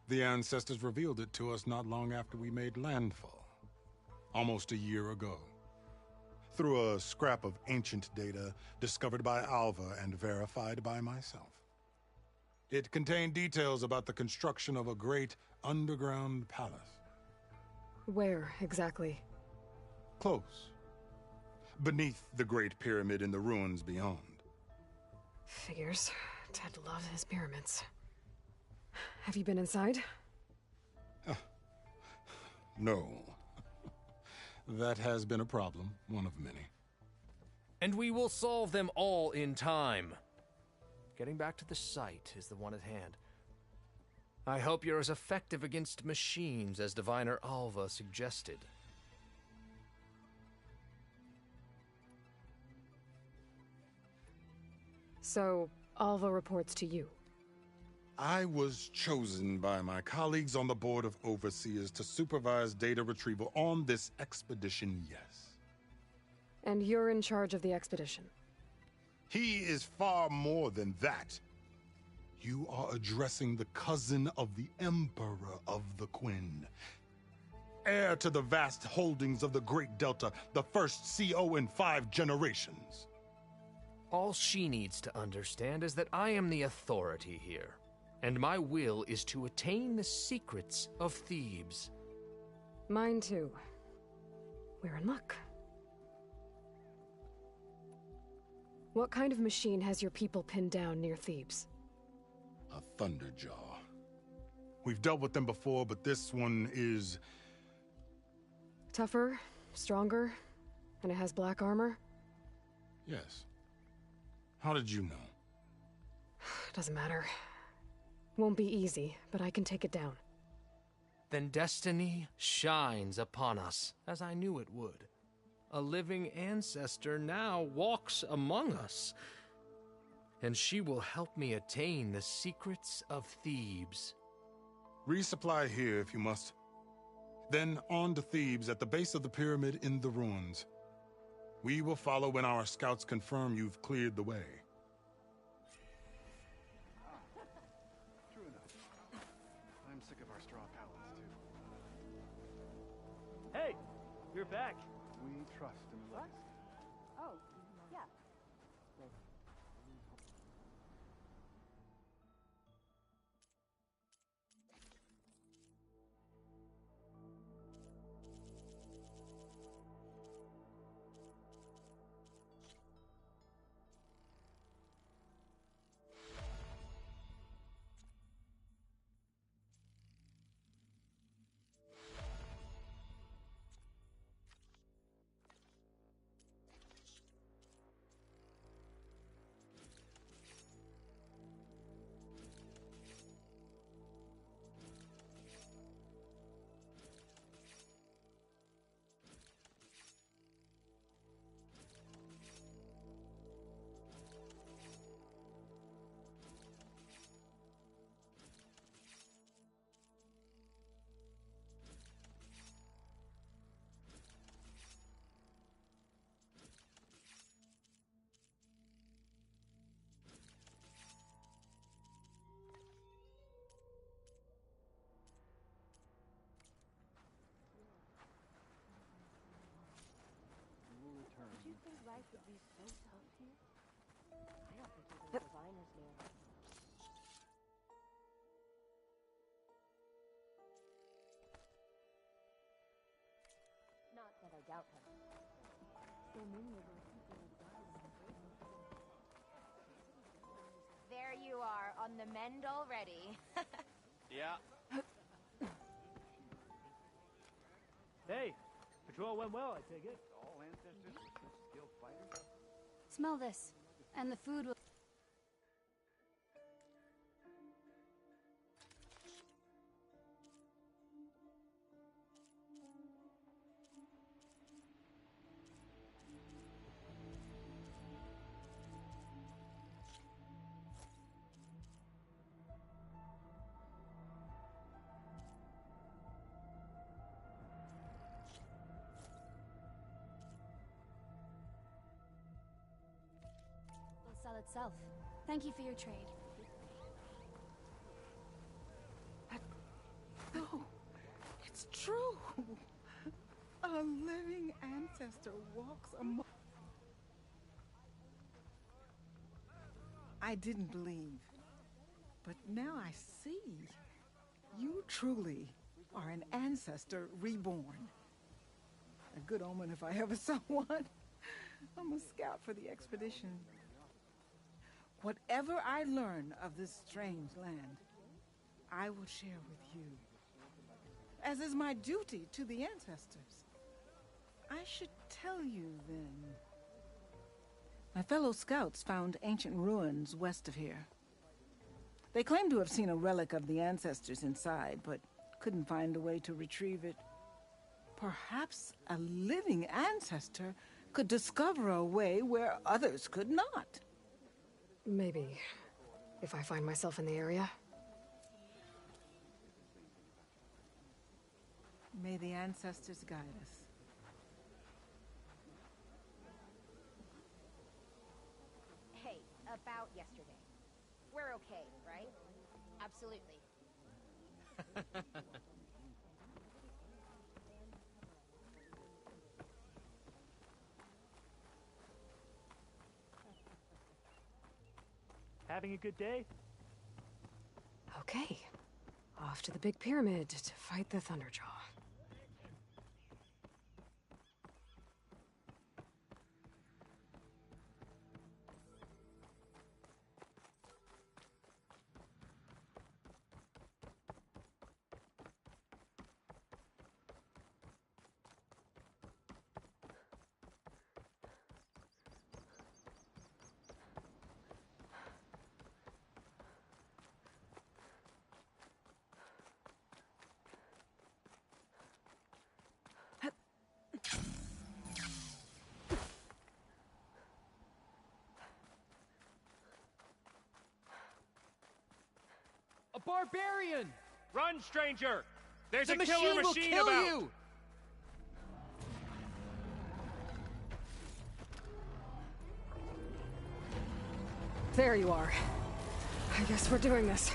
The ancestors revealed it to us not long after we made landfall. Almost a year ago. Through a scrap of ancient data discovered by Alva and verified by myself. It contained details about the construction of a great underground palace. Where, exactly? Close. Beneath the Great Pyramid in the ruins beyond. Figures. Ted loves his pyramids. Have you been inside? No. That has been a problem, one of many. And we will solve them all in time. Getting back to the site is the one at hand. I hope you're as effective against machines as Diviner Alva suggested. So, Alva reports to you? I was chosen by my colleagues on the Board of Overseers to supervise data retrieval on this expedition, yes. And you're in charge of the expedition? He is far more than that. You are addressing the cousin of the Emperor of the Quen. Heir to the vast holdings of the Great Delta, the first CO in 5 generations. All she needs to understand is that I am the authority here. And my will is to attain the secrets of Thebes. Mine too. We're in luck. What kind of machine has your people pinned down near Thebes? A Thunderjaw. We've dealt with them before, but this one is... Tougher, stronger, and it has black armor? Yes. How did you know? Doesn't matter. Won't be easy, but I can take it down. Then destiny shines upon us, as I knew it would. A living ancestor now walks among us. And she will help me attain the secrets of Thebes. Resupply here if you must. Then on to Thebes at the base of the pyramid in the ruins. We will follow when our scouts confirm you've cleared the way. I'm sick of our straw palace, too. Hey, you're back. We trust in the legacy. Oh, yeah. Did you think life would be so tough here? I don't think even the diviners knew. doubt him. So many of our people have died. There you are, on the mend already. Yeah. Hey, patrol went well, I take it. All ancestors were such skilled fighters. Smell this, and the food will... sell itself. Thank you for your trade. No, it's true. A living ancestor walks among... I didn't believe, but now I see. You truly are an ancestor reborn. A good omen if I ever saw one. I'm a scout for the expedition. Whatever I learn of this strange land, I will share with you, as is my duty to the ancestors. I should tell you, then. My fellow scouts found ancient ruins west of here. They claim to have seen a relic of the ancestors inside, but couldn't find a way to retrieve it. Perhaps a living ancestor could discover a way where others could not. Maybe, if I find myself in the area. May the ancestors guide us. Hey, about yesterday. We're okay, right? Absolutely. Having a good day? Okay. Off to the big pyramid to fight the Thunderjaw. A barbarian! Run, stranger! There's The a killer machine will machine kill about! you! There you are. I guess we're doing this.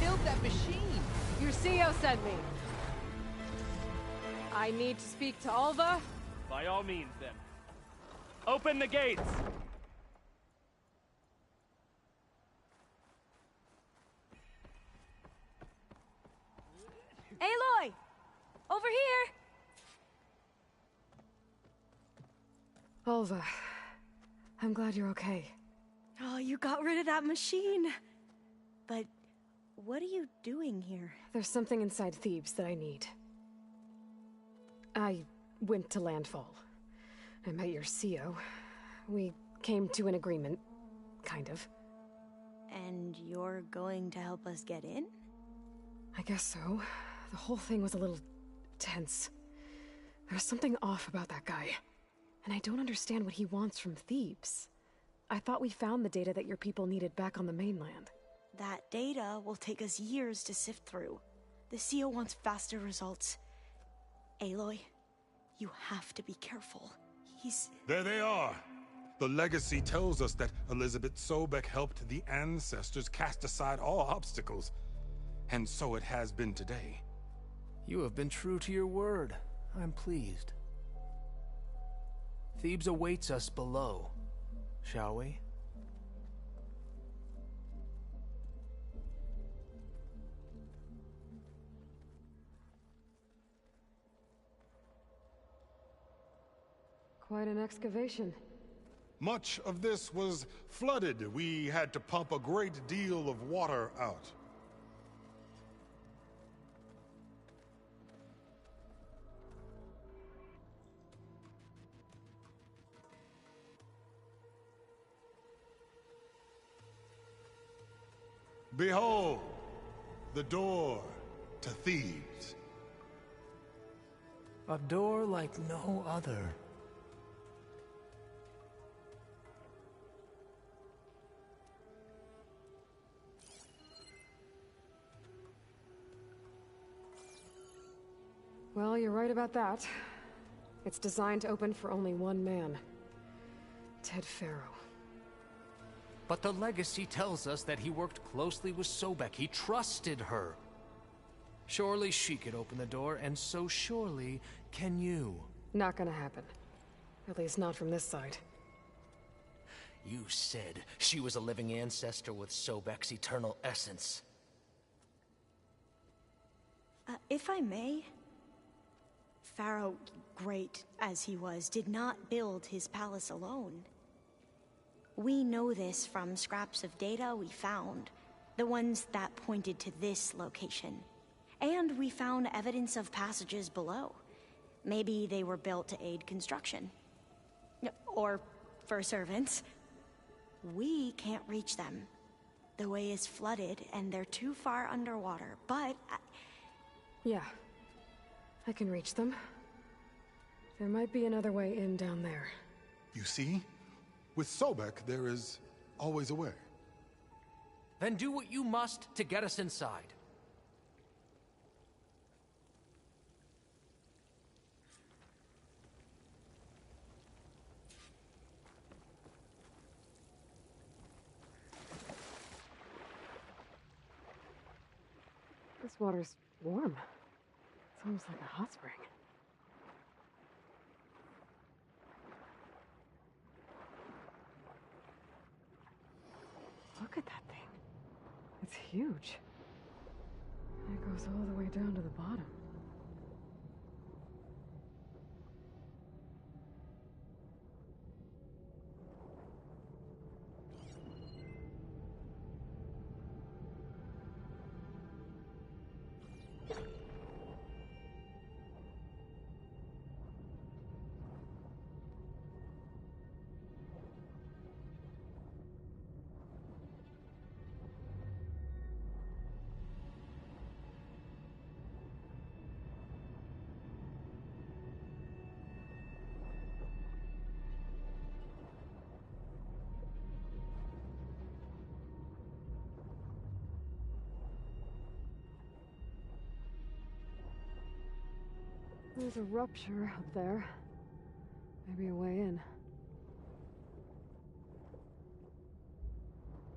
Killed that machine! Your CEO sent me. I need to speak to Alva. By all means, then. Open the gates! Aloy! Over here! Alva, I'm glad you're okay. Oh, you got rid of that machine. But what are you doing here? There's something inside Thebes that I need. I went to Landfall. I met your CEO. We came to an agreement, kind of. And you're going to help us get in? I guess so. The whole thing was a little tense. There's something off about that guy. And I don't understand what he wants from Thebes. I thought we found the data that your people needed back on the mainland. That data will take us years to sift through. The CEO wants faster results. Aloy, you have to be careful. He's... There they are! The legacy tells us that Elizabeth Sobek helped the ancestors cast aside all obstacles. And so it has been today. You have been true to your word. I'm pleased. Thebes awaits us below, shall we? Quite an excavation. Much of this was flooded. We had to pump a great deal of water out. Behold, the door to Thebes. A door like no other. Well, you're right about that. It's designed to open for only one man. Ted Faro. But the legacy tells us that he worked closely with Sobek. He trusted her. Surely she could open the door, and so surely can you. Not gonna happen. At least not from this side. You said she was a living ancestor with Sobek's eternal essence. If I may, Pharaoh, great as he was, did not build his palace alone. We know this from scraps of data we found, the ones that pointed to this location. And we found evidence of passages below. Maybe they were built to aid construction. Or for servants. We can't reach them. The way is flooded, and they're too far underwater, but... Yeah. I can reach them. There might be another way in down there. You see? With Sobek, there is always a way. Then do what you must to get us inside. This water's warm. It's almost like a hot spring. Look at that thing. It's huge. And it goes all the way down to the bottom. There's a rupture up there. Maybe a way in.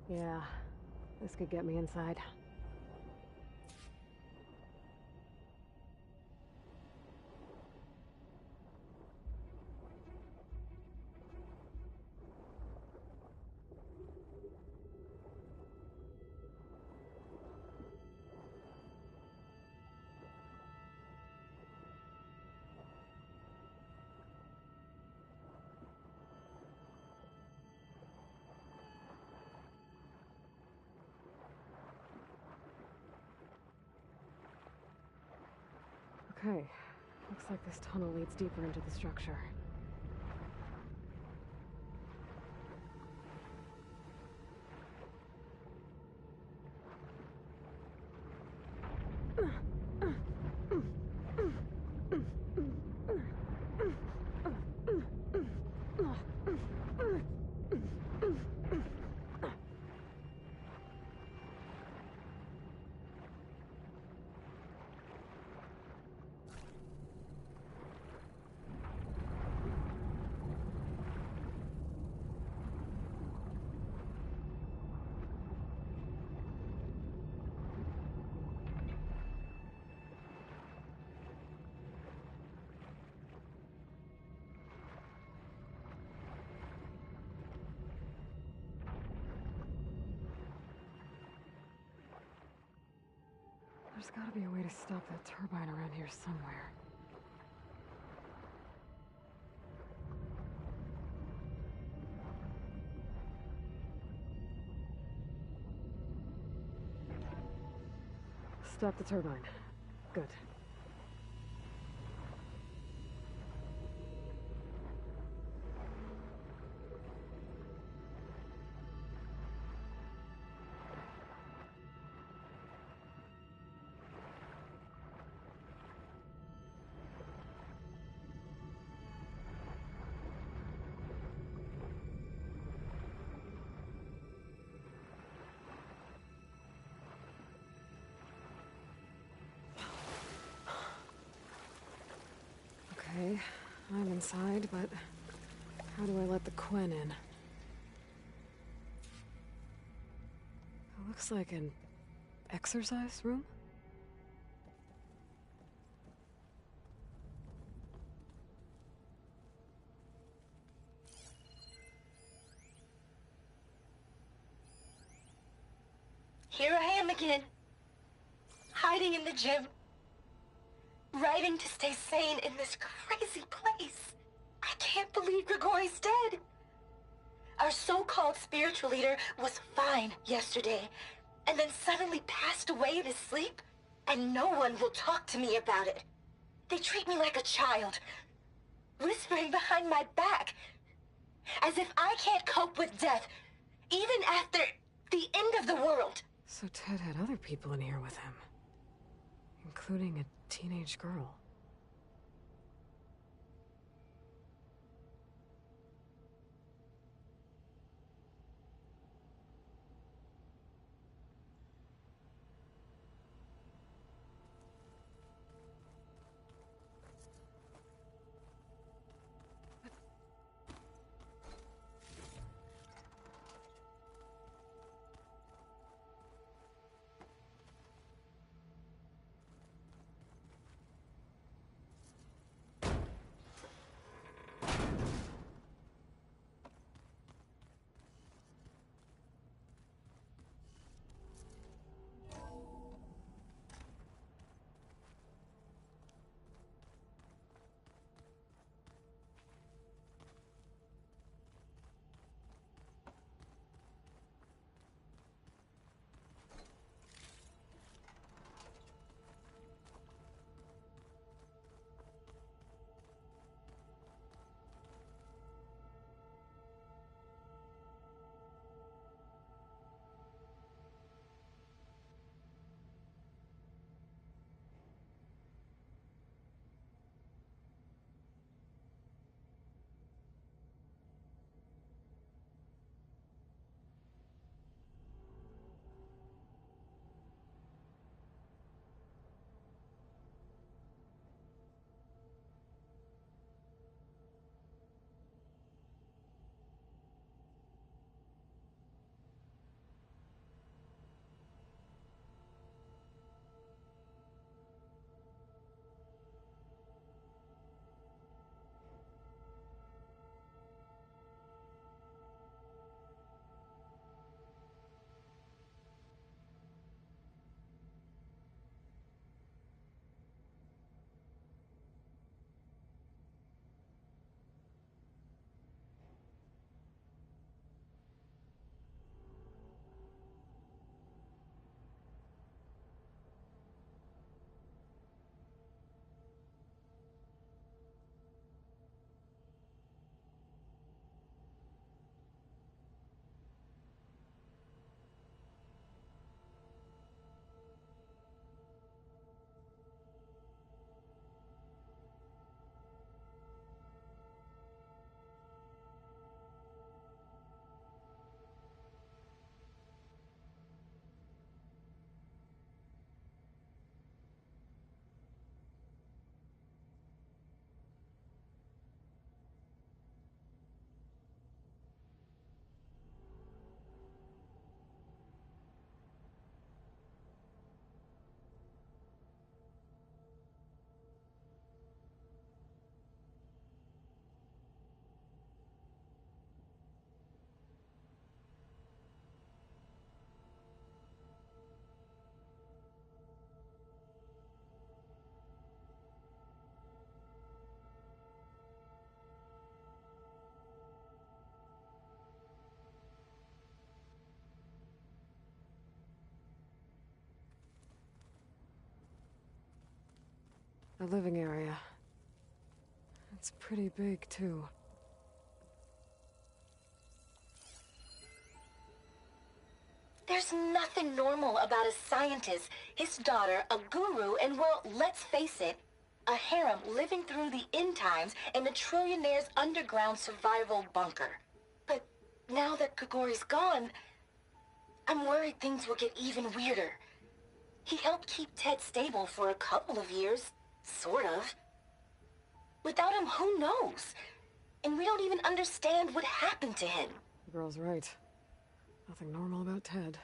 Yeah, this could get me inside. Okay, looks like this tunnel leads deeper into the structure. There's gotta be a way to stop that turbine around here somewhere. Stop the turbine. Good. Okay, I'm inside, but how do I let the Quen in? It looks like an exercise room? Here I am again, hiding in the gym, writing to stay sane in this crazy place. I can't believe Grigori's dead. Our so-called spiritual leader was fine yesterday, and then suddenly passed away in his sleep, and no one will talk to me about it. They treat me like a child, whispering behind my back, as if I can't cope with death, even after the end of the world. So Ted had other people in here with him, including a teenage girl. The living area. It's pretty big, too. There's nothing normal about a scientist, his daughter, a guru, and well, let's face it, a harem living through the end times in a trillionaire's underground survival bunker. But now that Grigori's gone, I'm worried things will get even weirder. He helped keep Ted stable for a couple of years, sort of. Without him, who knows? And we don't even understand what happened to him. The girl's right. Nothing normal about Ted.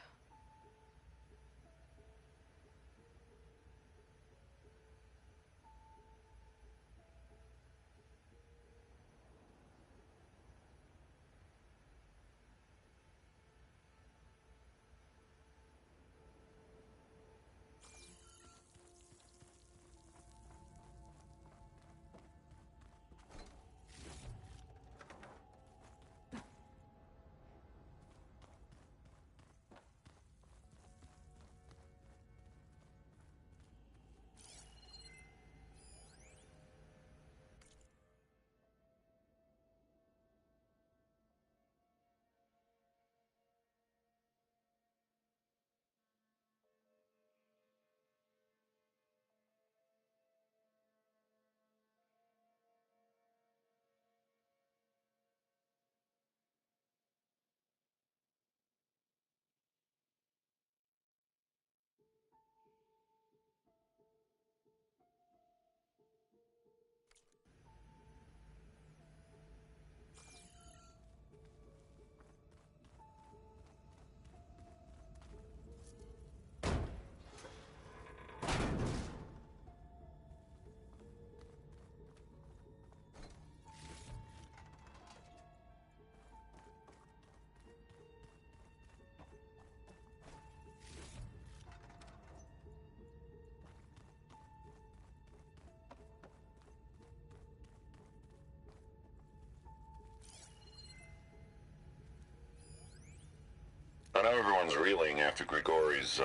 I know everyone's reeling after Grigori's,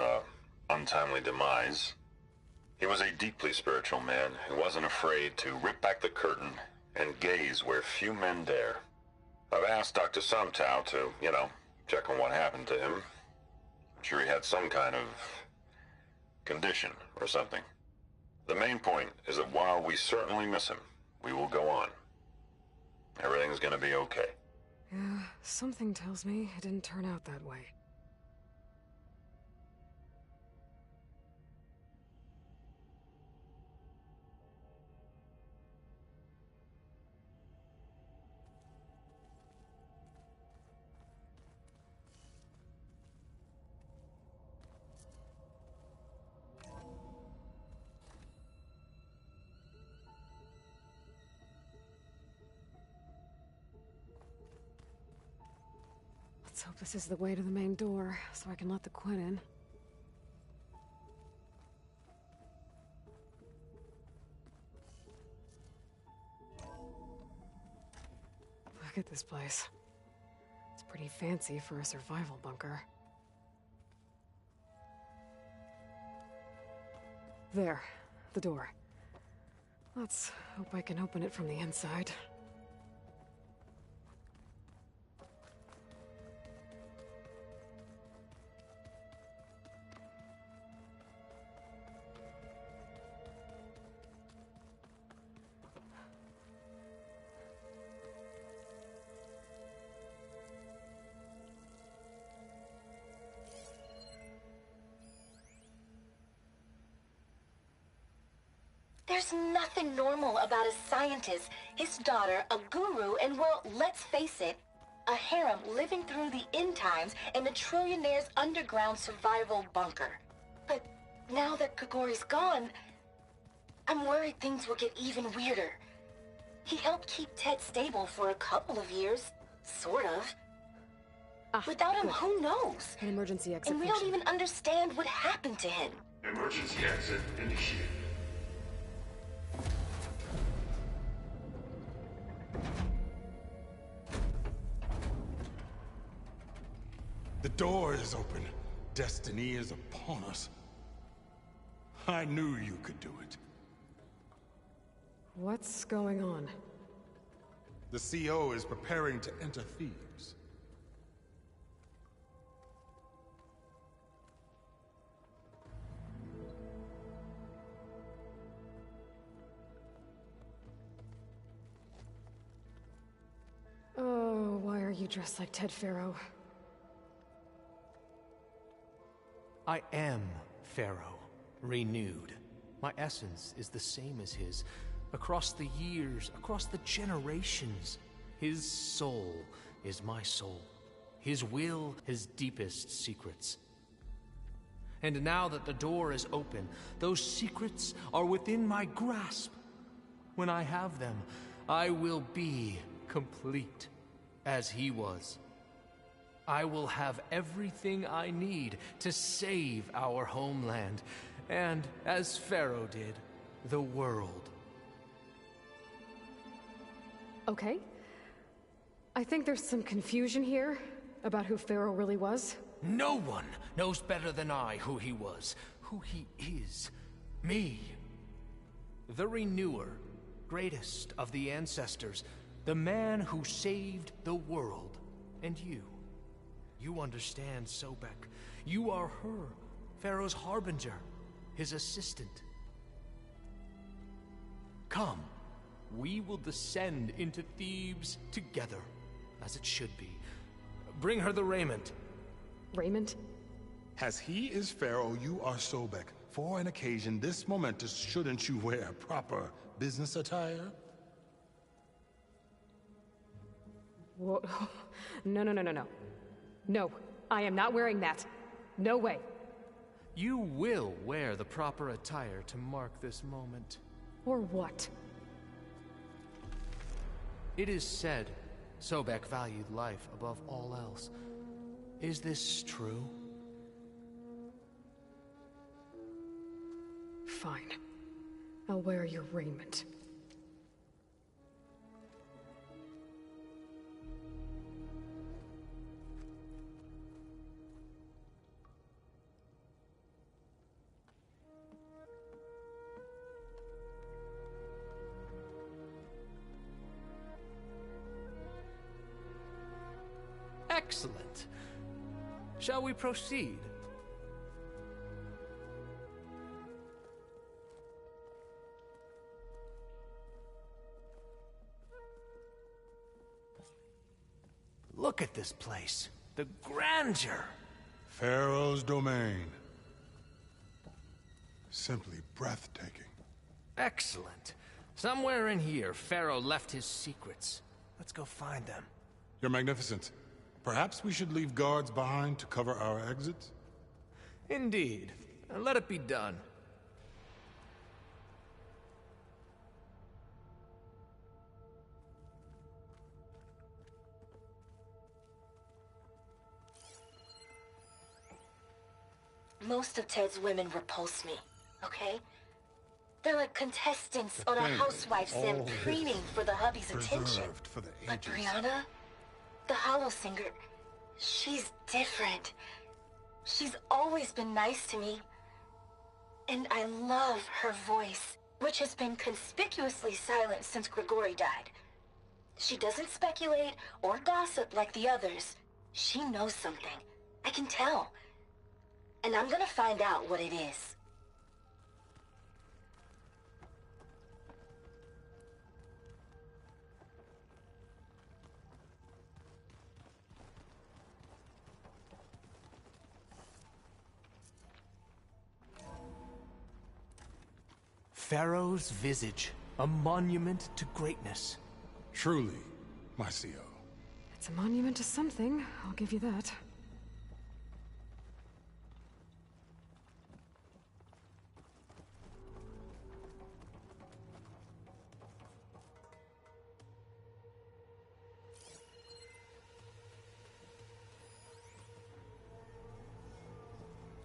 untimely demise. He was a deeply spiritual man who wasn't afraid to rip back the curtain and gaze where few men dare. I've asked Dr. Sumtow to, check on what happened to him. I'm sure he had some kind of condition or something. The main point is that while we certainly miss him, we will go on. Everything's gonna be okay. Yeah, something tells me it didn't turn out that way. Let's hope this is the way to the main door, so I can let the Quinn in. Look at this place. It's pretty fancy for a survival bunker. There, the door. Let's hope I can open it from the inside. There's nothing normal about a scientist, his daughter, a guru, and well, let's face it, a harem living through the end times in a trillionaire's underground survival bunker. But now that Grigori's gone, I'm worried things will get even weirder. He helped keep Ted stable for a couple of years, sort of. Without him, who knows? An emergency exit And we don't even understand what happened to him. Emergency exit initiated. The door is open. Destiny is upon us. I knew you could do it. What's going on? The CO is preparing to enter Thebes. Oh, why are you dressed like Ted Faro? I am Pharaoh, renewed. My essence is the same as his. Across the years, across the generations, his soul is my soul. His will, his deepest secrets. And now that the door is open, those secrets are within my grasp. When I have them, I will be complete, as he was. I will have everything I need to save our homeland, and, as Pharaoh did, the world. Okay. I think there's some confusion here about who Pharaoh really was. No one knows better than I who he was, who he is. Me. The Renewer, greatest of the ancestors, the man who saved the world. And you. You understand, Sobek. You are her, Pharaoh's harbinger, his assistant. Come, we will descend into Thebes together, as it should be. Bring her the raiment. Raiment? As he is Pharaoh, you are Sobek. For an occasion this momentous, shouldn't you wear proper business attire? Whoa. No. No, I am not wearing that. No way. You will wear the proper attire to mark this moment. Or what? It is said Sobek valued life above all else. Is this true? Fine. I'll wear your raiment. Excellent. Shall we proceed? Look at this place. The grandeur. Pharaoh's domain. Simply breathtaking. Excellent. Somewhere in here, Pharaoh left his secrets. Let's go find them. Your Magnificence. Perhaps we should leave guards behind to cover our exits? Indeed. Let it be done. Most of Ted's women repulse me, okay? They're like contestants on a housewife sim preening for the hubby's attention. For the But Brianna, the Hollow Singer, she's different. She's always been nice to me. And I love her voice, which has been conspicuously silent since Grigori died. She doesn't speculate or gossip like the others. She knows something. I can tell. And I'm gonna find out what it is. Pharaoh's visage, a monument to greatness. Truly, my CO. It's a monument to something, I'll give you that.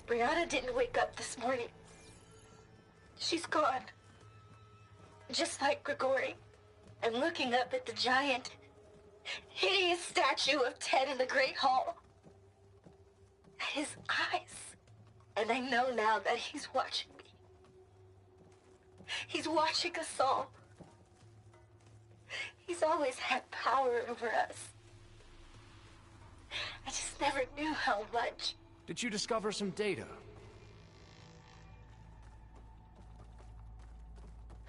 Brianna didn't wake up this morning. She's gone. Just like Grigori. I'm looking up at the giant, hideous statue of Ted in the Great Hall. At his eyes. And I know now that he's watching me. He's watching us all. He's always had power over us. I just never knew how much. Did you discover some data?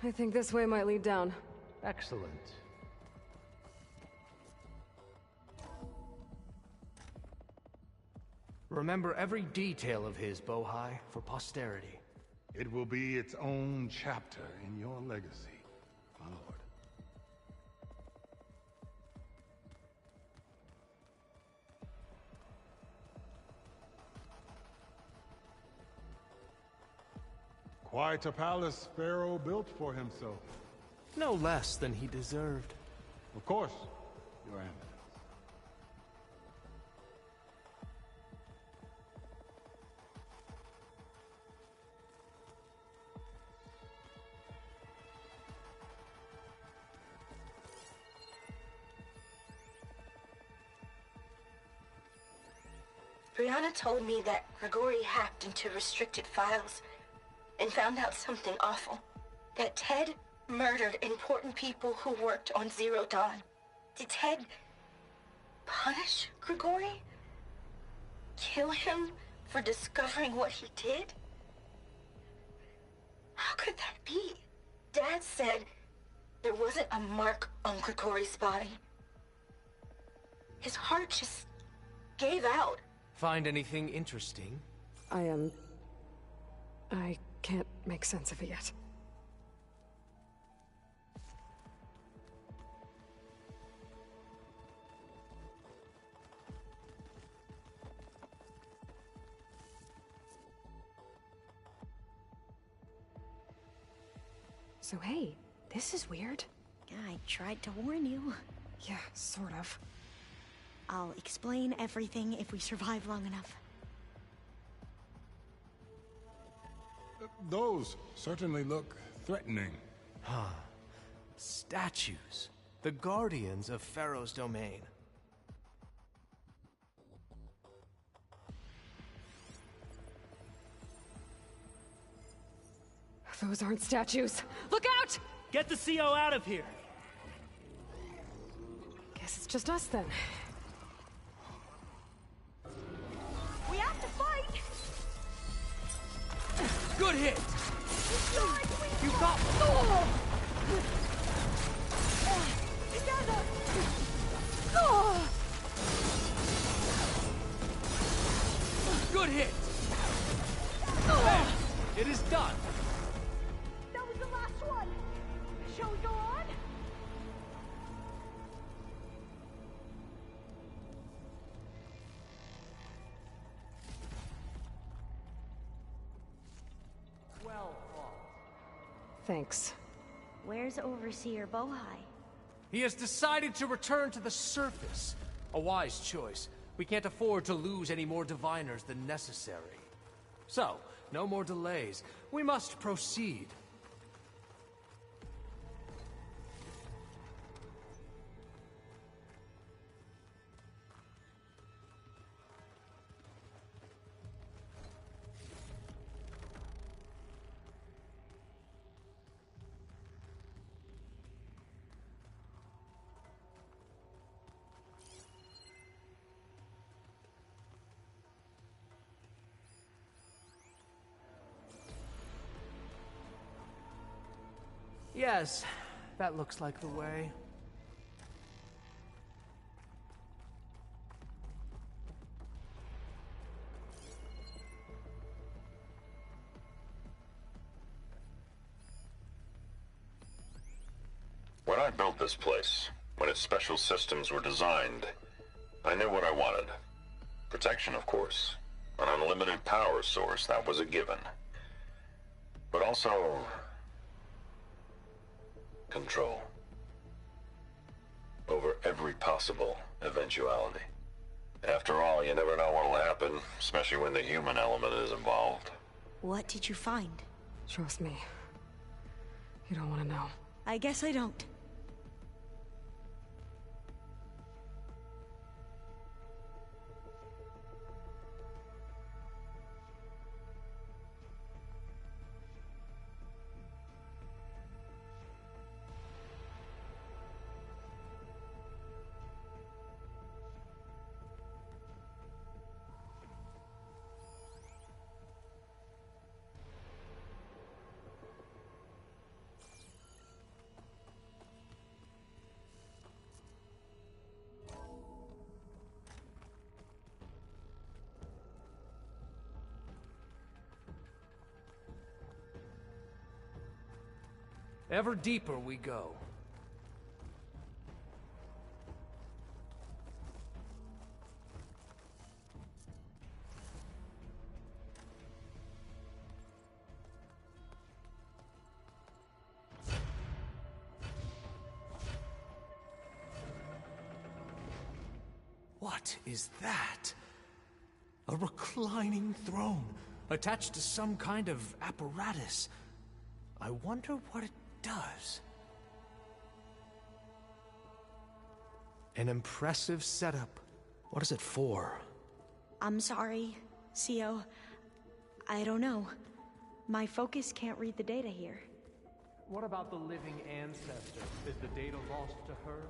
I think this way might lead down. Excellent. Remember every detail of his, Bohai, for posterity. It will be its own chapter in your legacy, my lord. Quite a palace Pharaoh built for himself. No less than he deserved. Of course, Your Eminence. Brianna told me that Grigori hacked into restricted files and found out something awful. That Ted murdered important people who worked on Zero Dawn. Did Ted punish Grigori? Kill him for discovering what he did? How could that be? Dad said there wasn't a mark on Grigori's body. His heart just gave out. Find anything interesting? I can't make sense of it yet. So hey, this is weird. I tried to warn you. Yeah, sort of. I'll explain everything if we survive long enough. Those certainly look threatening. Huh. Statues. The guardians of Pharaoh's domain. Those aren't statues. Look out! Get the CO out of here! Guess it's just us then. We have to fight! Good hit! You got me! Together! Good hit! It is done! That was the last one! Shall we go on? Well fought. Thanks. Where's Overseer Bohai? He has decided to return to the surface. A wise choice. We can't afford to lose any more diviners than necessary. So, no more delays. We must proceed. Yes, that looks like the way. When I built this place, when its special systems were designed, I knew what I wanted. Protection, of course. An unlimited power source, that was a given. But also control over every possible eventuality. After all, you never know what'll happen, especially when the human element is involved. What did you find? Trust me. You don't want to know. I guess I don't. Ever deeper we go. What is that? A reclining throne, attached to some kind of apparatus. I wonder what it does. An impressive setup. What is it for? I'm sorry, Sio. I don't know. My focus can't read the data here. What about the living ancestor? Is the data lost to her?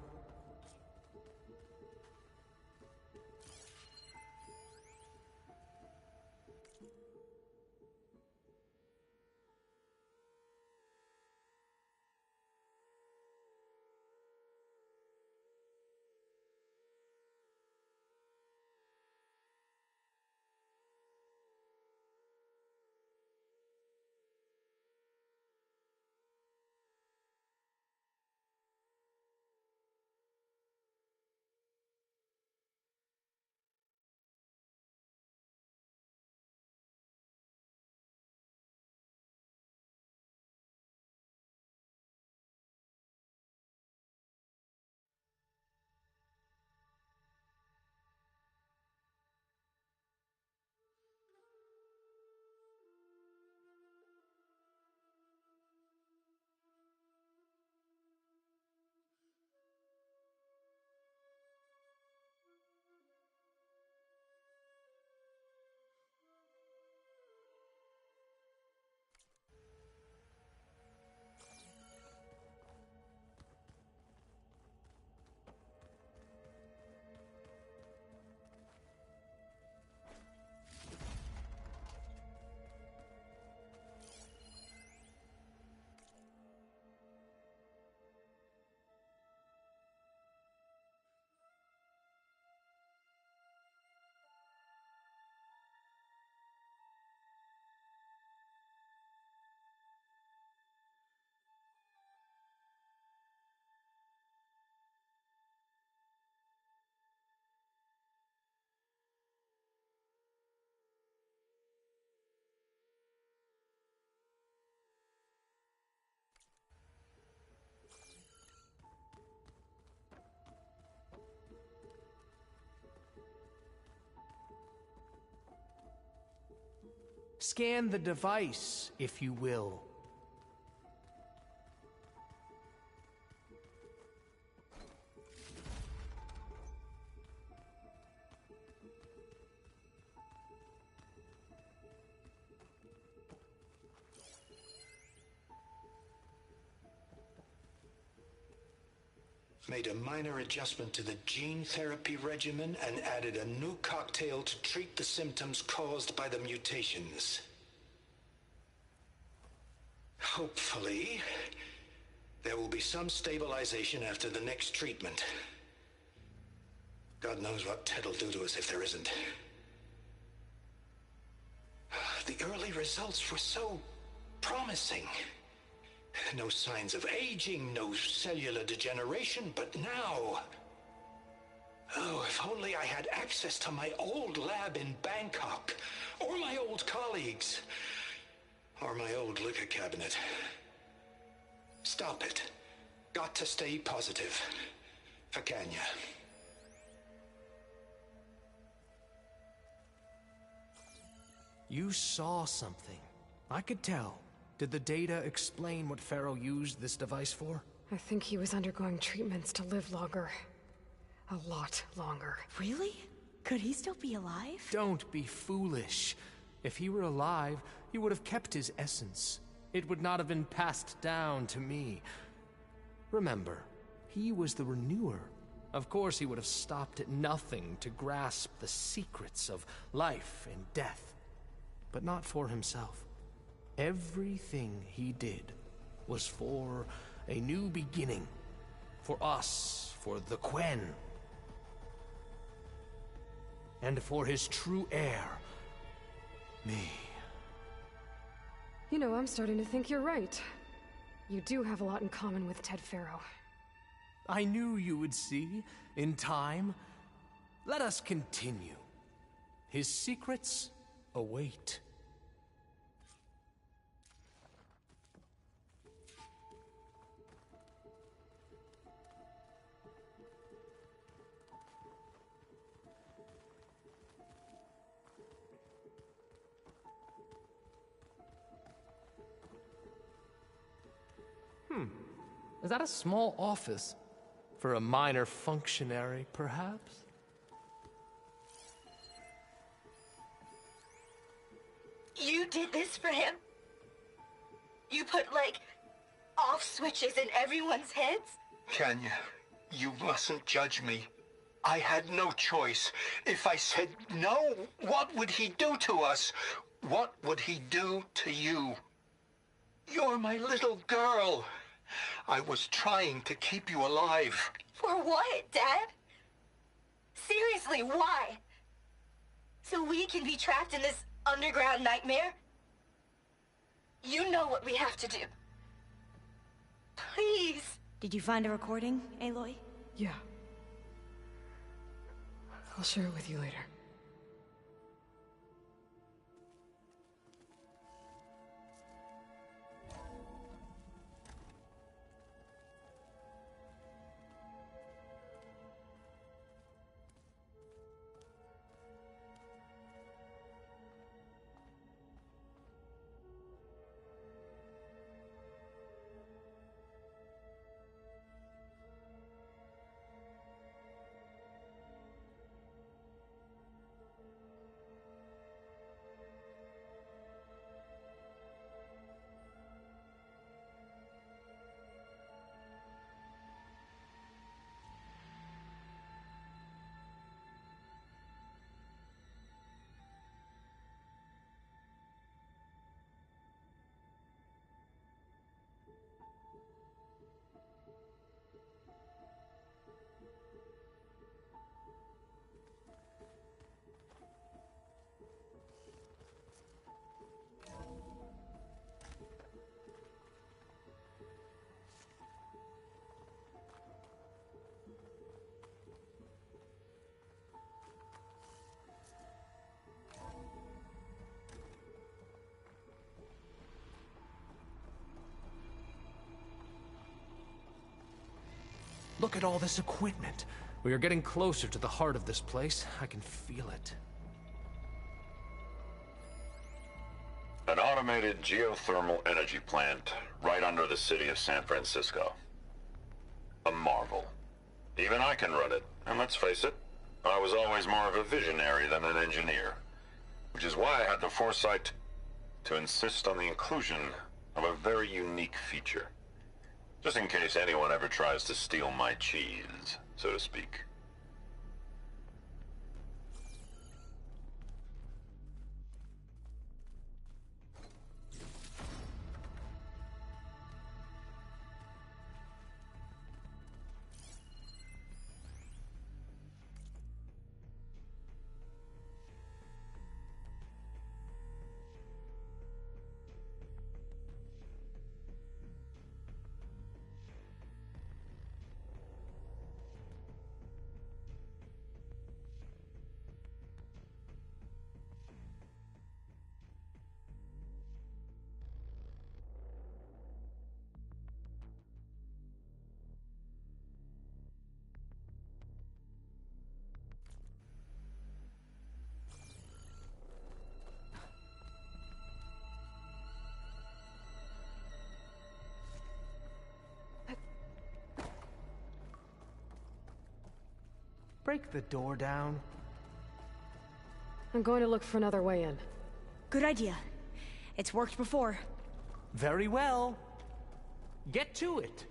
Scan the device, if you will. Made a minor adjustment to the gene therapy regimen and added a new cocktail to treat the symptoms caused by the mutations. Hopefully, there will be some stabilization after the next treatment. God knows what Ted'll do to us if there isn't. The early results were so promising. No signs of aging, no cellular degeneration, but now... Oh, if only I had access to my old lab in Bangkok, or my old colleagues, or my old liquor cabinet. Stop it. Got to stay positive. For Kanya. You saw something. I could tell. Did the data explain what Pharaoh used this device for? I think he was undergoing treatments to live longer. A lot longer. Really? Could he still be alive? Don't be foolish. If he were alive, he would have kept his essence. It would not have been passed down to me. Remember, he was the renewer. Of course he would have stopped at nothing to grasp the secrets of life and death. But not for himself. Everything he did was for a new beginning. For us, for the Quen. And for his true heir, me. You know, I'm starting to think you're right. You do have a lot in common with Ted Faro. I knew you would see, in time. Let us continue. His secrets await. Is that a small office? For a minor functionary, perhaps? You did this for him? You put, like, off switches in everyone's heads? Kenya, you mustn't judge me. I had no choice. If I said no, what would he do to us? What would he do to you? You're my little girl. I was trying to keep you alive. For what, Dad? Seriously, why? So we can be trapped in this underground nightmare? You know what we have to do. Please. Did you find a recording, Aloy? Yeah. I'll share it with you later. Look at all this equipment. We are getting closer to the heart of this place. I can feel it. An automated geothermal energy plant right under the city of San Francisco. A marvel. Even I can run it, and let's face it, I was always more of a visionary than an engineer. Which is why I had the foresight to insist on the inclusion of a very unique feature. Just in case anyone ever tries to steal my cheese, so to speak. Break the door down. I'm going to look for another way in. Good idea. It's worked before. Very well. Get to it.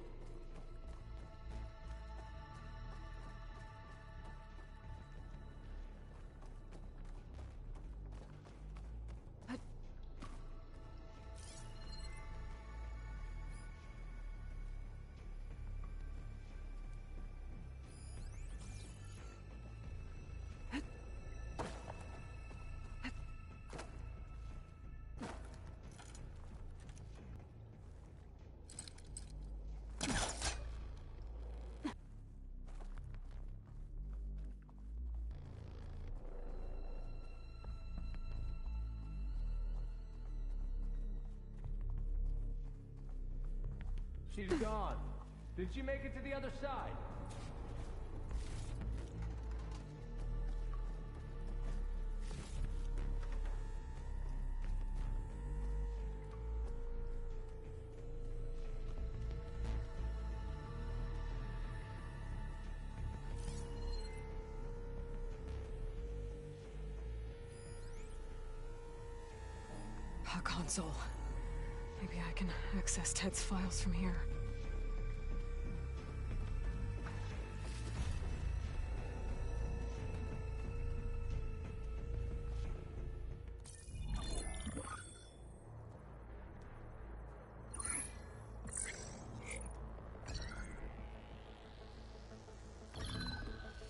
She's gone. Did she make it to the other side? A console. Maybe I can access Ted's files from here.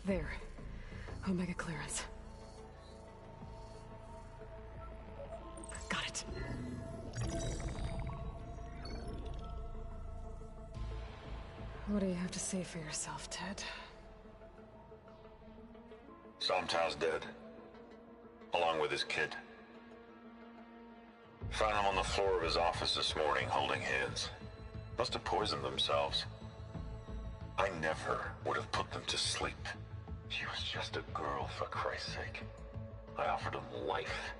There. Omega clearance. Got it. What do you have to say for yourself, Ted? Somtow's dead. Along with his kid. Found him on the floor of his office this morning, holding hands. Must have poisoned themselves. I never would have put them to sleep. She was just a girl, for Christ's sake. I offered them life.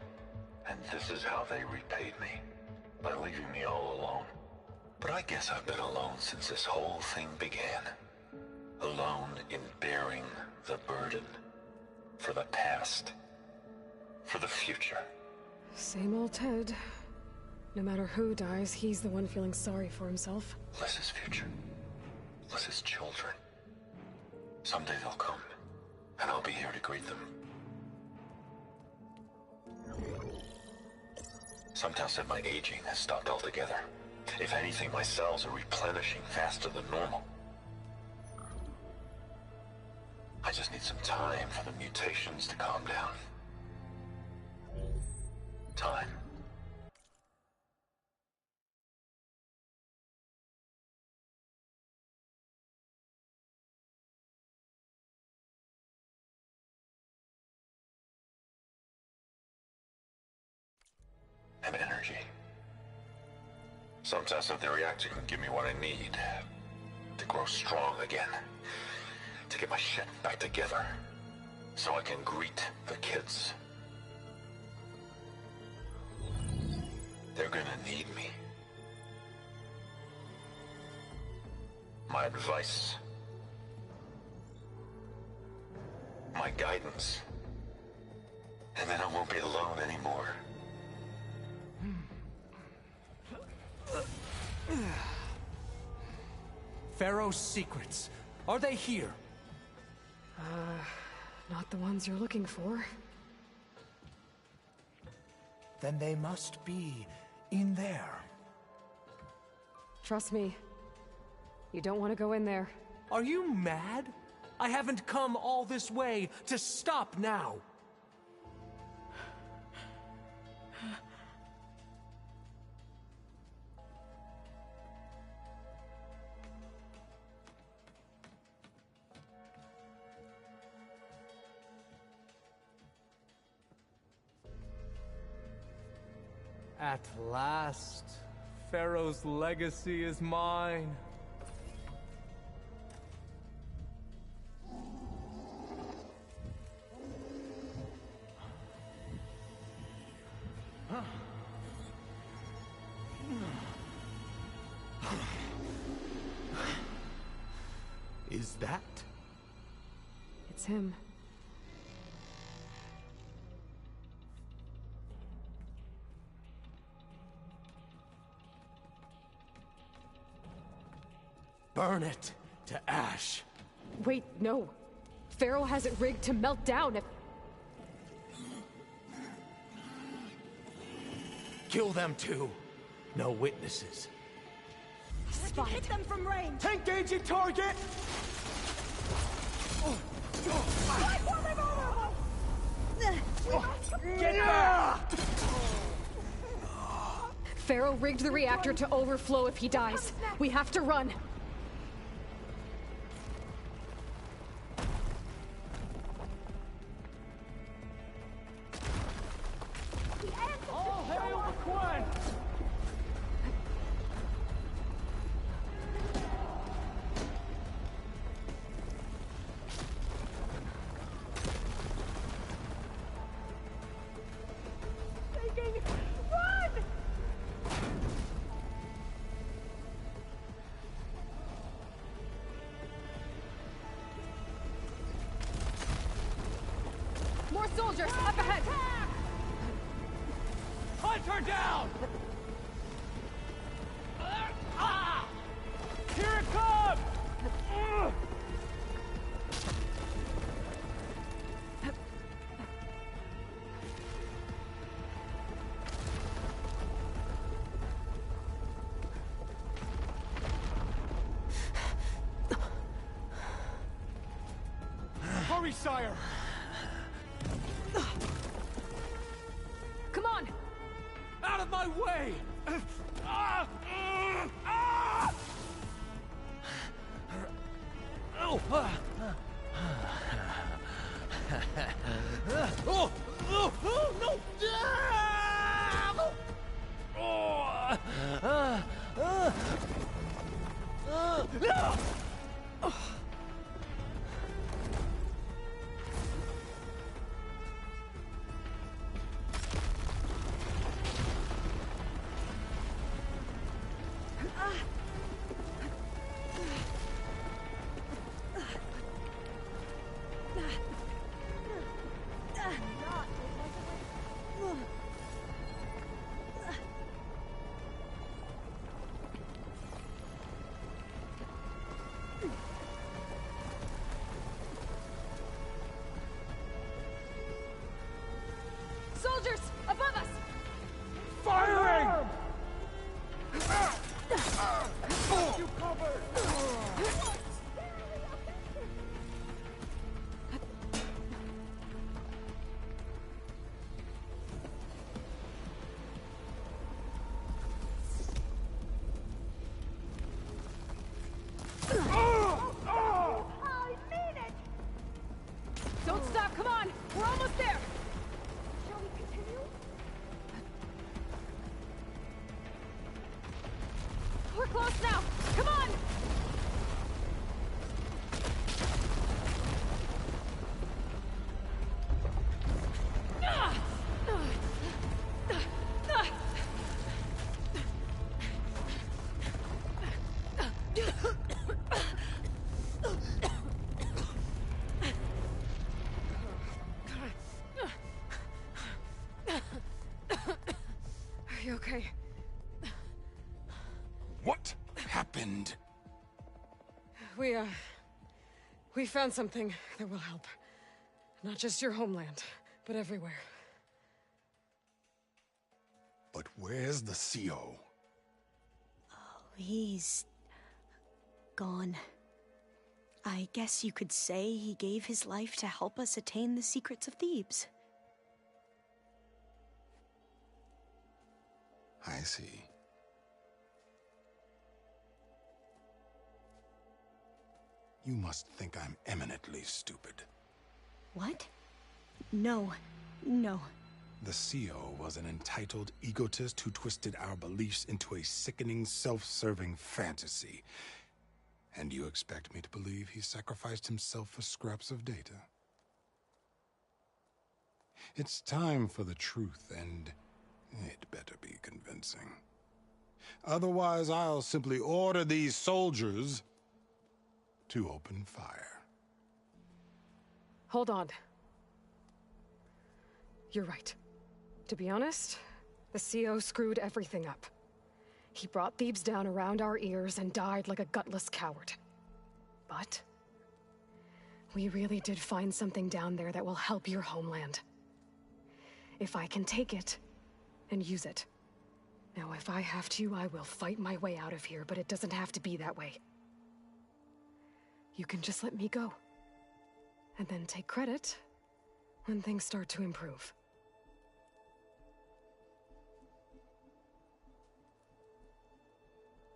And this is how they repaid me. By leaving me all alone. But I guess I've been alone since this whole thing began. Alone in bearing the burden. For the past. For the future. Same old Ted. No matter who dies, he's the one feeling sorry for himself. Less his future. Less his children. Someday they'll come. And I'll be here to greet them. Somtow said my aging has stopped altogether. If anything, my cells are replenishing faster than normal. I just need some time for the mutations to calm down. Time. And energy. Somtow said the reactor can give me what I need to grow strong again. To get my shit back together. So I can greet the kids. They're gonna need me. My advice. My guidance. And then I won't be alone anymore. Pharaoh's secrets. Are they here? Not the ones you're looking for. Then they must be in there. Trust me. You don't want to go in there. Are you mad? I haven't come all this way to stop now. At last, Pharaoh's legacy is mine. Is that? It's him. Burn it to ash. Wait, no. Pharaoh has it rigged to melt down if... Kill them too. No witnesses. Spot. Hit them from range. Engaging target! Get back! Pharaoh rigged the reactor to overflow if he dies. We have to run. All hail the Quen! Soldiers, up ahead! Hunt her down! Here it comes! Hurry, sire! Come on! Out of my way! Soldiers, above us! Firing! You covered! Don't stop, come on! We're almost there! Shall we continue? We're close now! Come on! Are you okay? What happened? We found something that will help. Not just your homeland, but everywhere. But where's the CO? He's gone. I guess you could say he gave his life to help us attain the secrets of Thebes. I see. You must think I'm eminently stupid. What? No. No. The CO was an entitled egotist who twisted our beliefs into a sickening, self-serving fantasy. And you expect me to believe he sacrificed himself for scraps of data? It's time for the truth, and it better be convincing. Otherwise, I'll simply order these soldiers to open fire. Hold on. You're right. To be honest, the CO screwed everything up. He brought Thebes down around our ears and died like a gutless coward. But we really did find something down there that will help your homeland. If I can take it and use it. Now, if I have to, I will fight my way out of here, but it doesn't have to be that way. You can just let me go. And then take credit when things start to improve.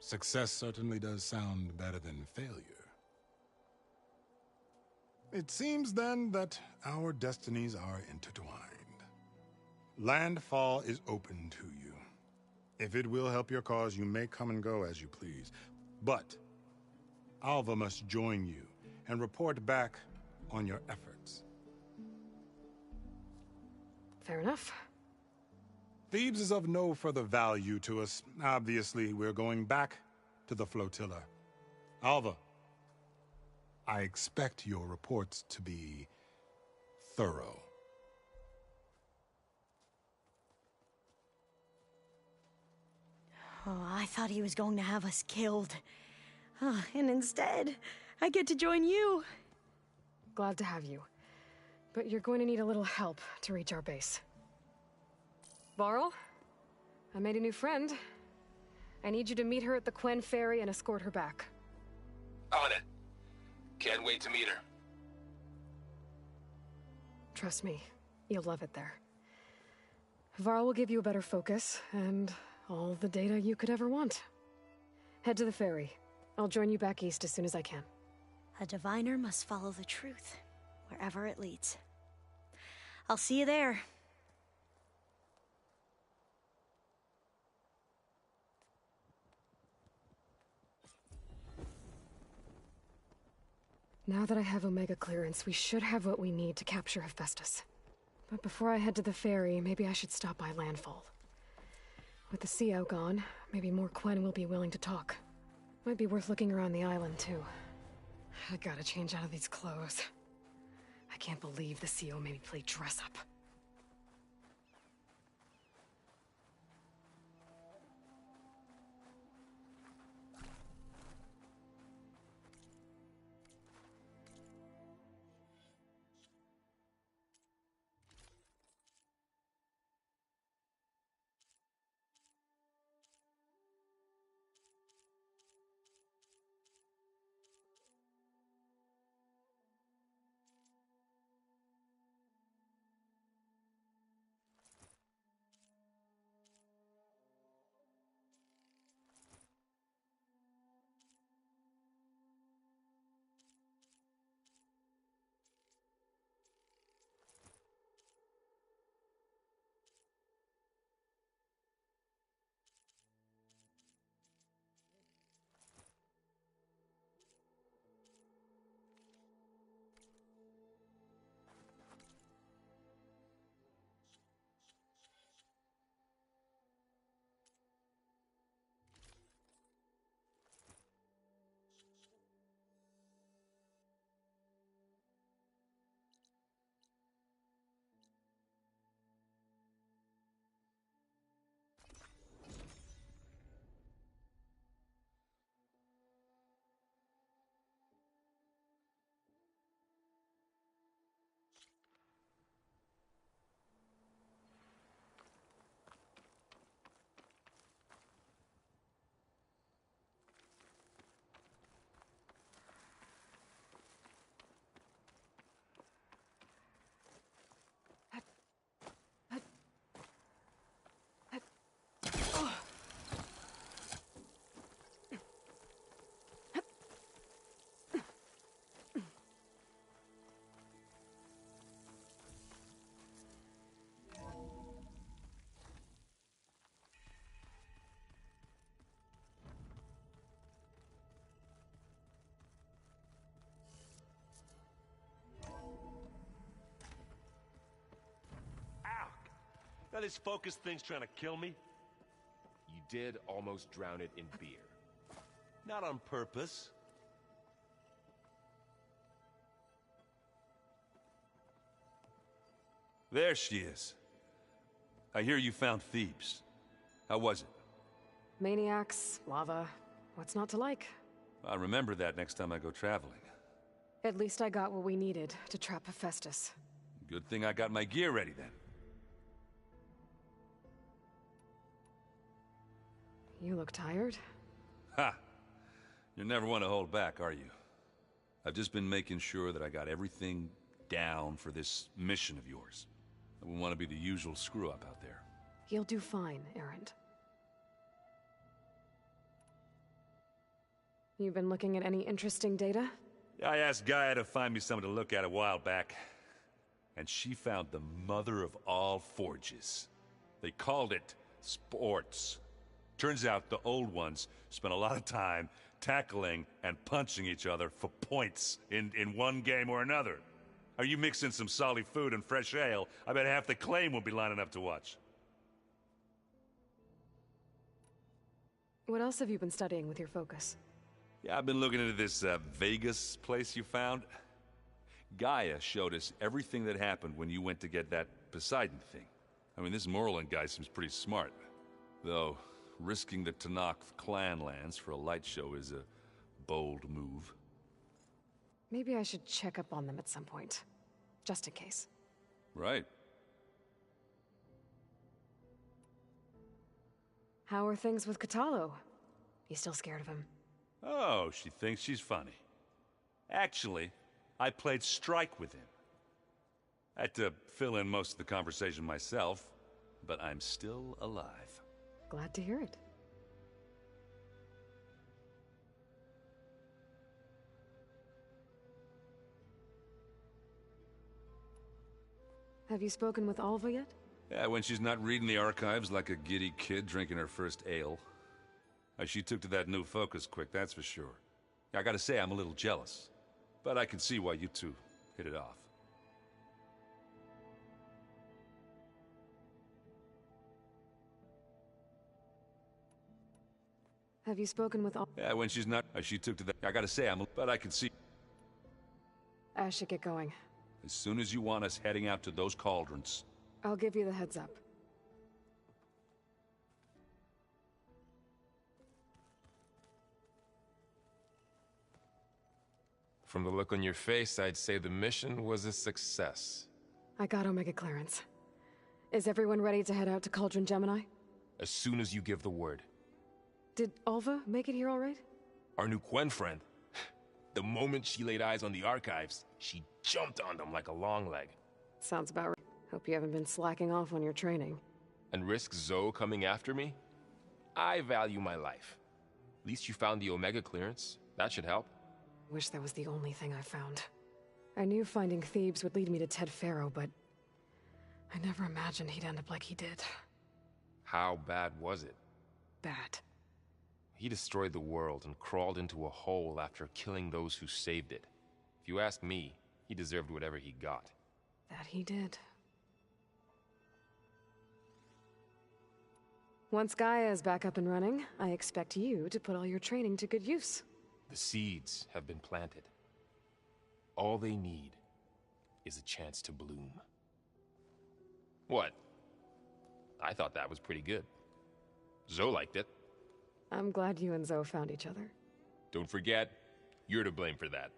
Success certainly does sound better than failure. It seems then that our destinies are intertwined. Landfall is open to you. If it will help your cause, you may come and go as you please. But Alva must join you and report back on your efforts. Fair enough. Thebes is of no further value to us. Obviously, we're going back to the flotilla. Alva, I expect your reports to be thorough. Oh, I thought he was going to have us killed. And instead, I get to join you. Glad to have you. But you're going to need a little help to reach our base. Varl, I made a new friend. I need you to meet her at the Quen Ferry and escort her back. On it. Can't wait to meet her. Trust me, you'll love it there. Varl will give you a better focus, and all the data you could ever want. Head to the ferry. I'll join you back east as soon as I can. A diviner must follow the truth, wherever it leads. I'll see you there. Now that I have Omega clearance, we should have what we need to capture Hephaestus. But before I head to the ferry, maybe I should stop by Landfall. With the CO gone, maybe more Quen will be willing to talk. Might be worth looking around the island, too. I gotta change out of these clothes. I can't believe the CO made me play dress-up. Now this focus thing's trying to kill me? You did almost drown it in beer. Not on purpose. There she is. I hear you found Thebes. How was it? Maniacs, lava, what's not to like? I'll remember that next time I go traveling. At least I got what we needed to trap Hephaestus. Good thing I got my gear ready then. You look tired. Ha! You never want to hold back, are you? I've just been making sure that I got everything down for this mission of yours. I wouldn't want to be the usual screw-up out there. You'll do fine, Erend. You've been looking at any interesting data? I asked Gaia to find me something to look at a while back, and she found the mother of all forges. They called it sports. Turns out the old ones spent a lot of time tackling and punching each other for points in one game or another. Are you mixing some solid food and fresh ale? I bet half the claim will be lining up to watch. What else have you been studying with your focus? Yeah, I've been looking into this Vegas place you found. Gaia showed us everything that happened when you went to get that Poseidon thing. I mean, this Morlund guy seems pretty smart. Though, risking the Tenakth clan lands for a light show is a bold move. Maybe I should check up on them at some point. Just in case. Right. How are things with Kotallo? You still scared of him? Oh, she thinks she's funny. Actually, I played strike with him. I had to fill in most of the conversation myself, but I'm still alive. Glad to hear it. Have you spoken with Alva yet? Yeah, when she's not reading the archives like a giddy kid drinking her first ale. She took to that new focus quick, that's for sure. I gotta say, I'm a little jealous. But I can see why you two hit it off. Have you spoken with Alva? Yeah, when she's not... she took to that... I gotta say, but I can see... I should get going. As soon as you want us heading out to those cauldrons. I'll give you the heads up. From the look on your face, I'd say the mission was a success. I got Omega clearance. Is everyone ready to head out to Cauldron Gemini? As soon as you give the word. Did Alva make it here all right? Our new Quen friend. The moment she laid eyes on the archives, she jumped on them like a long leg. Sounds about right. Hope you haven't been slacking off on your training. And risk Zoe coming after me? I value my life. At least you found the Omega clearance. That should help. Wish that was the only thing I found. I knew finding Thebes would lead me to Ted Faro, but I never imagined he'd end up like he did. How bad was it? Bad. He destroyed the world and crawled into a hole after killing those who saved it. If you ask me, he deserved whatever he got. That he did. Once Gaia is back up and running, I expect you to put all your training to good use. The seeds have been planted. All they need is a chance to bloom. What? I thought that was pretty good. Zoe liked it. I'm glad you and Zoe found each other. Don't forget, you're to blame for that.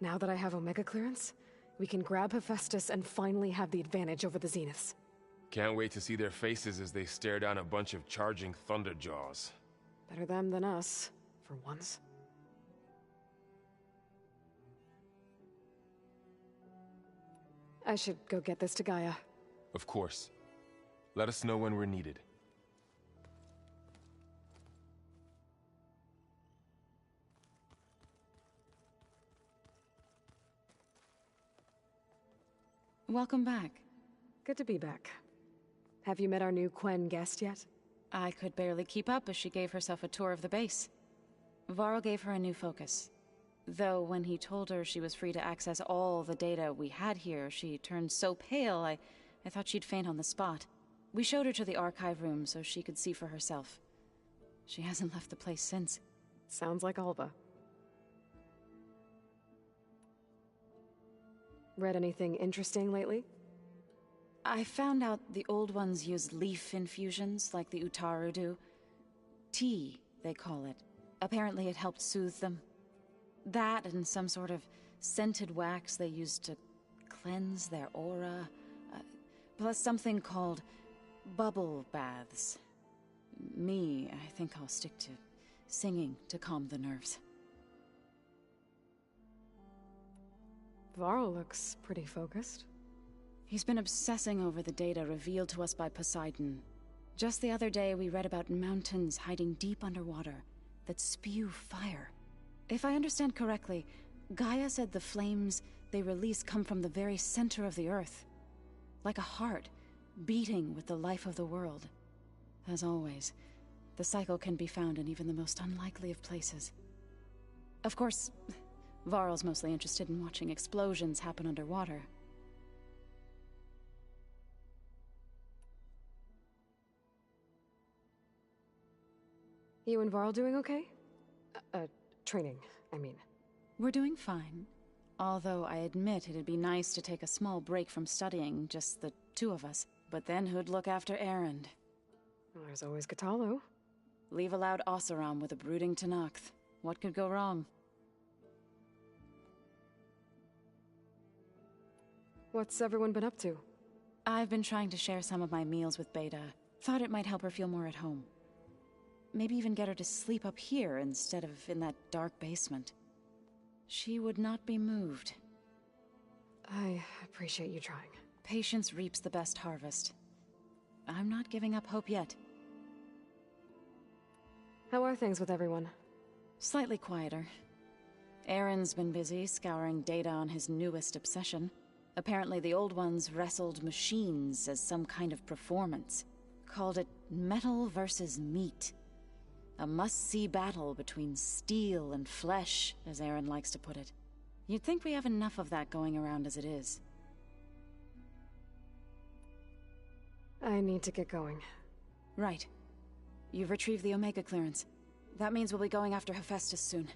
Now that I have Omega clearance, we can grab Hephaestus and finally have the advantage over the Zeniths. Can't wait to see their faces as they stare down a bunch of charging Thunderjaws. Better them than us, for once. I should go get this to Gaia. Of course. Let us know when we're needed. Welcome back. Good to be back. Have you met our new Quen guest yet? I could barely keep up as she gave herself a tour of the base. Varl gave her a new focus. Though when he told her she was free to access all the data we had here, she turned so pale I thought she'd faint on the spot. We showed her to the archive room so she could see for herself. She hasn't left the place since. Sounds like Alva. Read anything interesting lately? I found out the old ones used leaf infusions like the Utaru do. Tea, they call it. Apparently it helped soothe them. That and some sort of scented wax they used to cleanse their aura. Plus something called bubble baths. Me, I think I'll stick to singing to calm the nerves. Varl looks pretty focused. He's been obsessing over the data revealed to us by Poseidon. Just the other day, we read about mountains hiding deep underwater that spew fire. If I understand correctly, Gaia said the flames they release come from the very center of the Earth. Like a heart, beating with the life of the world. As always, the cycle can be found in even the most unlikely of places. Of course, Varl's mostly interested in watching explosions happen underwater. You and Varl doing okay? Training, I mean. We're doing fine. Although I admit it'd be nice to take a small break from studying, just the two of us. But then who'd look after Erend? Well, there's always Kotallo. Leave a loud Oseram with a brooding Tenakth. What could go wrong? What's everyone been up to? I've been trying to share some of my meals with Beta. Thought it might help her feel more at home. Maybe even get her to sleep up here instead of in that dark basement. She would not be moved. I appreciate you trying. Patience reaps the best harvest. I'm not giving up hope yet. How are things with everyone? Slightly quieter. Aaron's been busy scouring data on his newest obsession. Apparently the old ones wrestled machines as some kind of performance. Called it metal versus meat. A must-see battle between steel and flesh, as Aaron likes to put it. You'd think we have enough of that going around as it is. I need to get going. Right. You've retrieved the Omega clearance. That means we'll be going after Hephaestus soon.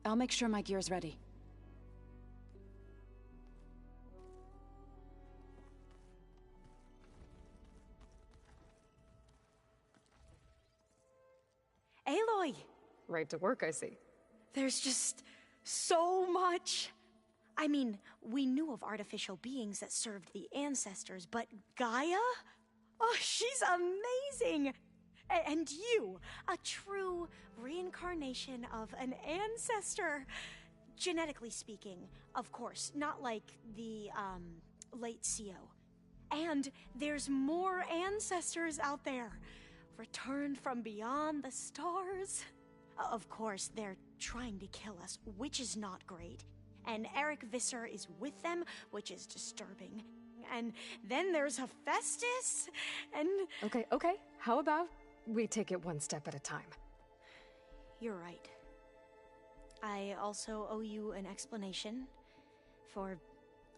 I'll make sure my gear's ready. Aloy! Right to work, I see. There's just so much. I mean, we knew of artificial beings that served the ancestors, but Gaia? Oh, she's amazing! And you, a true reincarnation of an ancestor. Genetically speaking, of course, not like the, late CO. And there's more ancestors out there, returned from beyond the stars. Of course, they're trying to kill us, which is not great. And Eric Visser is with them, which is disturbing. And then there's Hephaestus, and... Okay. How about we take it one step at a time? You're right. I also owe you an explanation for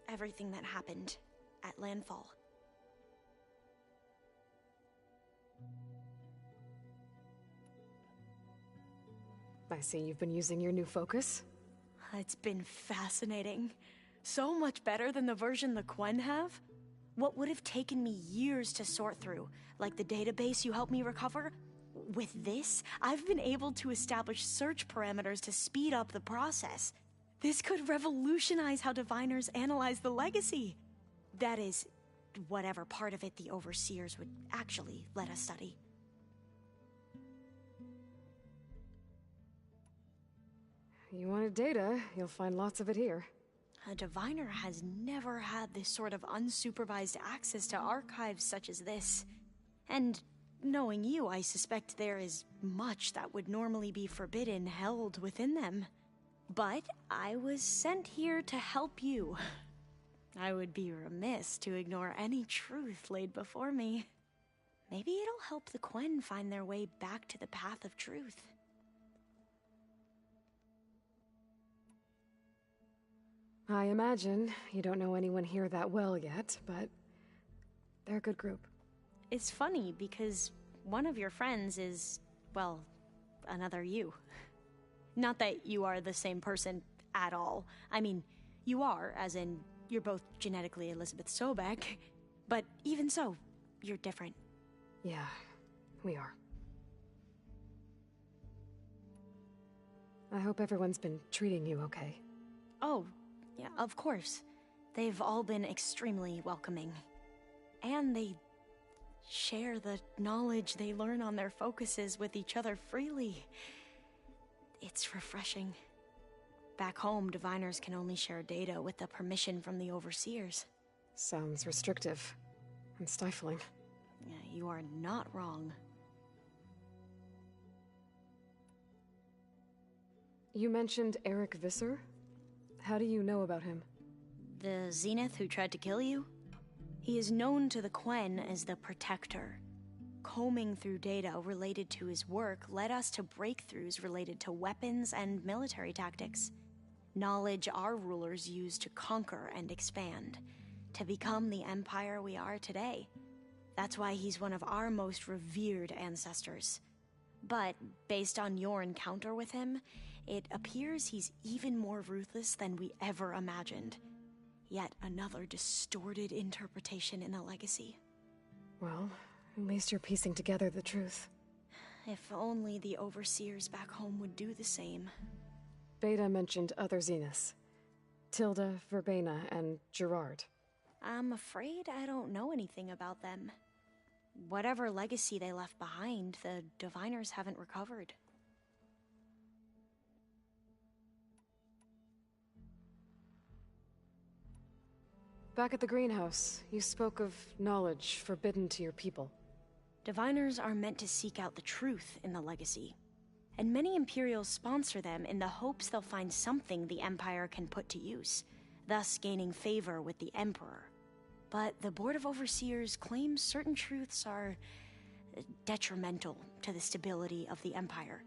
everything that happened at Landfall. I see you've been using your new focus. It's been fascinating. So much better than the version the Quen have. What would have taken me years to sort through, like the database you helped me recover, with this, I've been able to establish search parameters to speed up the process. This could revolutionize how diviners analyze the legacy. That is, whatever part of it the Overseers would actually let us study. You wanted data, you'll find lots of it here. A diviner has never had this sort of unsupervised access to archives such as this. And knowing you, I suspect there is much that would normally be forbidden held within them. But I was sent here to help you. I would be remiss to ignore any truth laid before me. Maybe it'll help the Quen find their way back to the path of truth. I imagine you don't know anyone here that well yet, but they're a good group. It's funny because one of your friends is, well, another you. Not that you are the same person at all. I mean, you are, as in, you're both genetically Elizabeth Sobek, but even so, you're different. Yeah, we are. I hope everyone's been treating you okay. Oh, yeah, of course. They've all been extremely welcoming. And they share the knowledge they learn on their focuses with each other freely. It's refreshing. Back home, diviners can only share data with the permission from the Overseers. Sounds restrictive and stifling. Yeah, you are not wrong. You mentioned Eric Visser? How do you know about him? The Zenith who tried to kill you? He is known to the Quen as the Protector. Combing through data related to his work led us to breakthroughs related to weapons and military tactics. Knowledge our rulers used to conquer and expand, to become the empire we are today. That's why he's one of our most revered ancestors. But based on your encounter with him, it appears he's even more ruthless than we ever imagined. Yet another distorted interpretation in the legacy. Well, at least you're piecing together the truth. If only the overseers back home would do the same. Beta mentioned other Zeniths. Tilda, Verbena, and Gerard. I'm afraid I don't know anything about them. Whatever legacy they left behind, the Diviners haven't recovered. Back at the greenhouse, you spoke of knowledge forbidden to your people. Diviners are meant to seek out the truth in the legacy, and many Imperials sponsor them in the hopes they'll find something the Empire can put to use, thus gaining favor with the Emperor. But the Board of Overseers claims certain truths are detrimental to the stability of the Empire,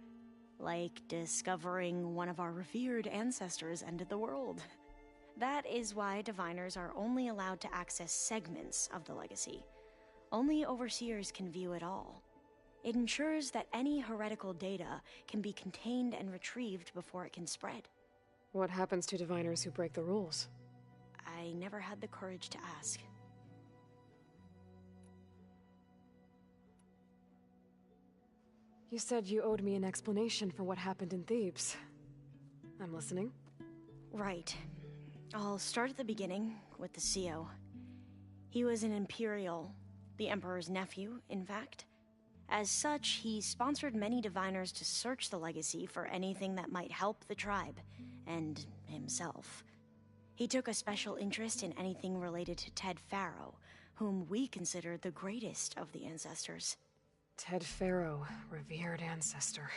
like discovering one of our revered ancestors ended the world. That is why Diviners are only allowed to access segments of the legacy. Only Overseers can view it all. It ensures that any heretical data can be contained and retrieved before it can spread. What happens to Diviners who break the rules? I never had the courage to ask. You said you owed me an explanation for what happened in Thebes. I'm listening. Right. I'll start at the beginning, with the CEO. He was an Imperial, the Emperor's nephew, in fact. As such, he sponsored many Diviners to search the legacy for anything that might help the tribe, and himself. He took a special interest in anything related to Ted Faro, whom we consider the greatest of the ancestors. Ted Faro, revered ancestor.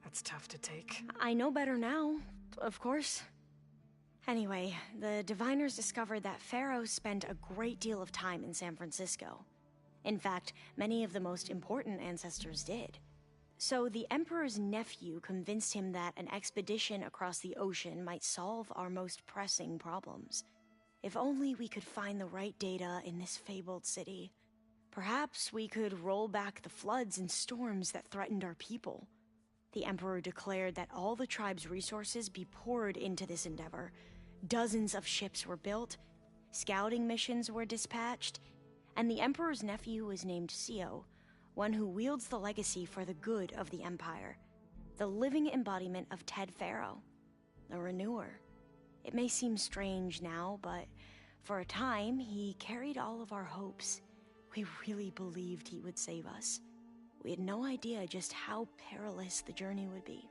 That's tough to take. I know better now, of course. Anyway, the Diviners discovered that Faro spent a great deal of time in San Francisco. In fact, many of the most important ancestors did. So the Emperor's nephew convinced him that an expedition across the ocean might solve our most pressing problems. If only we could find the right data in this fabled city. Perhaps we could roll back the floods and storms that threatened our people. The Emperor declared that all the tribe's resources be poured into this endeavor. Dozens of ships were built, scouting missions were dispatched, and the Emperor's nephew was named CEO, one who wields the legacy for the good of the Empire, the living embodiment of Ted Faro, the Renewer. It may seem strange now, but for a time, he carried all of our hopes. We really believed he would save us. We had no idea just how perilous the journey would be.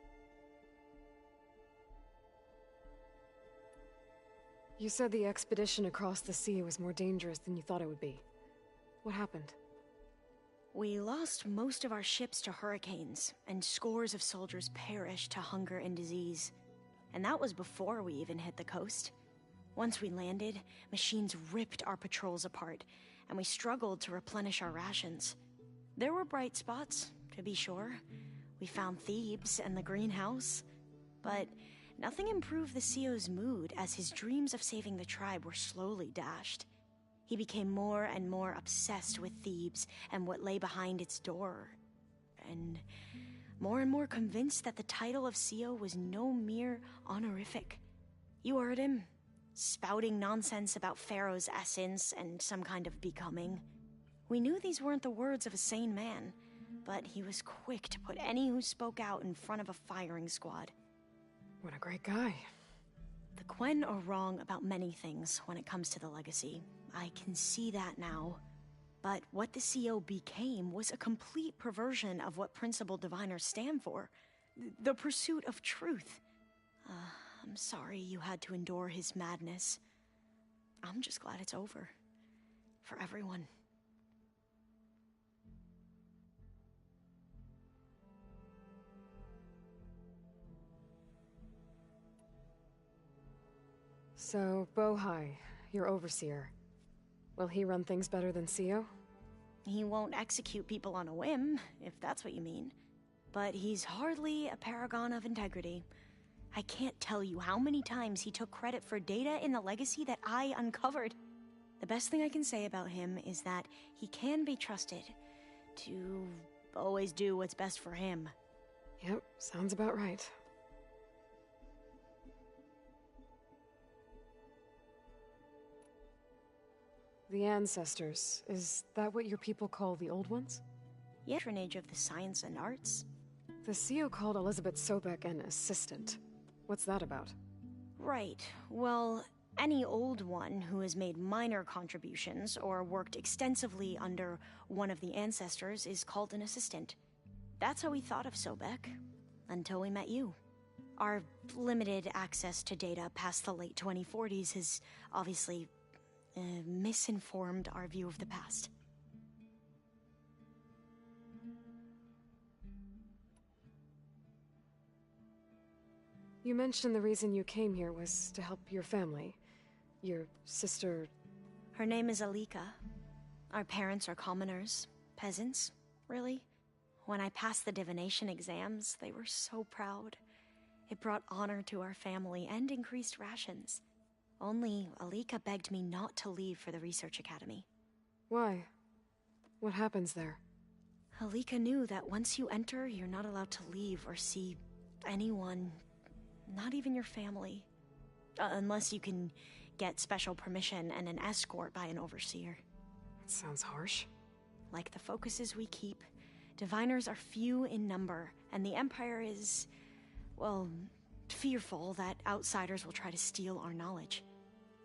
You said the expedition across the sea was more dangerous than you thought it would be. What happened? We lost most of our ships to hurricanes, and scores of soldiers perished to hunger and disease. And that was before we even hit the coast. Once we landed, machines ripped our patrols apart, and we struggled to replenish our rations. There were bright spots, to be sure. We found Thebes and the greenhouse, but nothing improved the CEO's mood as his dreams of saving the tribe were slowly dashed. He became more and more obsessed with Thebes and what lay behind its door, and more convinced that the title of CEO was no mere honorific. You heard him, spouting nonsense about Pharaoh's essence and some kind of becoming. We knew these weren't the words of a sane man, but he was quick to put any who spoke out in front of a firing squad. What a great guy. The Quen are wrong about many things when it comes to the legacy. I can see that now. But what the CEO became was a complete perversion of what Principal Diviners stand for. The pursuit of truth. I'm sorry you had to endure his madness. I'm just glad it's over. For everyone. So, Bohai, your overseer. Will he run things better than CEO? He won't execute people on a whim, if that's what you mean. But he's hardly a paragon of integrity. I can't tell you how many times he took credit for data in the legacy that I uncovered. The best thing I can say about him is that he can be trusted to always do what's best for him. Yep, sounds about right. The Ancestors. Is that what your people call the Old Ones? Yeah, patronage of the science and arts. The CEO called Elizabeth Sobek an assistant. What's that about? Right. Well, any Old One who has made minor contributions or worked extensively under one of the Ancestors is called an assistant. That's how we thought of Sobek, until we met you. Our limited access to data past the late 2040s has obviously misinformed our view of the past. You mentioned the reason you came here was to help your family. Your sister... Her name is Alika. Our parents are commoners. Peasants, really. When I passed the divination exams, they were so proud. It brought honor to our family and increased rations. Only Alika begged me not to leave for the research academy. Why? What happens there? Alika knew that once you enter, you're not allowed to leave or see anyone, not even your family. Unless you can get special permission and an escort by an overseer. That sounds harsh. Like the focuses we keep, diviners are few in number, and the Empire is, well, fearful that outsiders will try to steal our knowledge.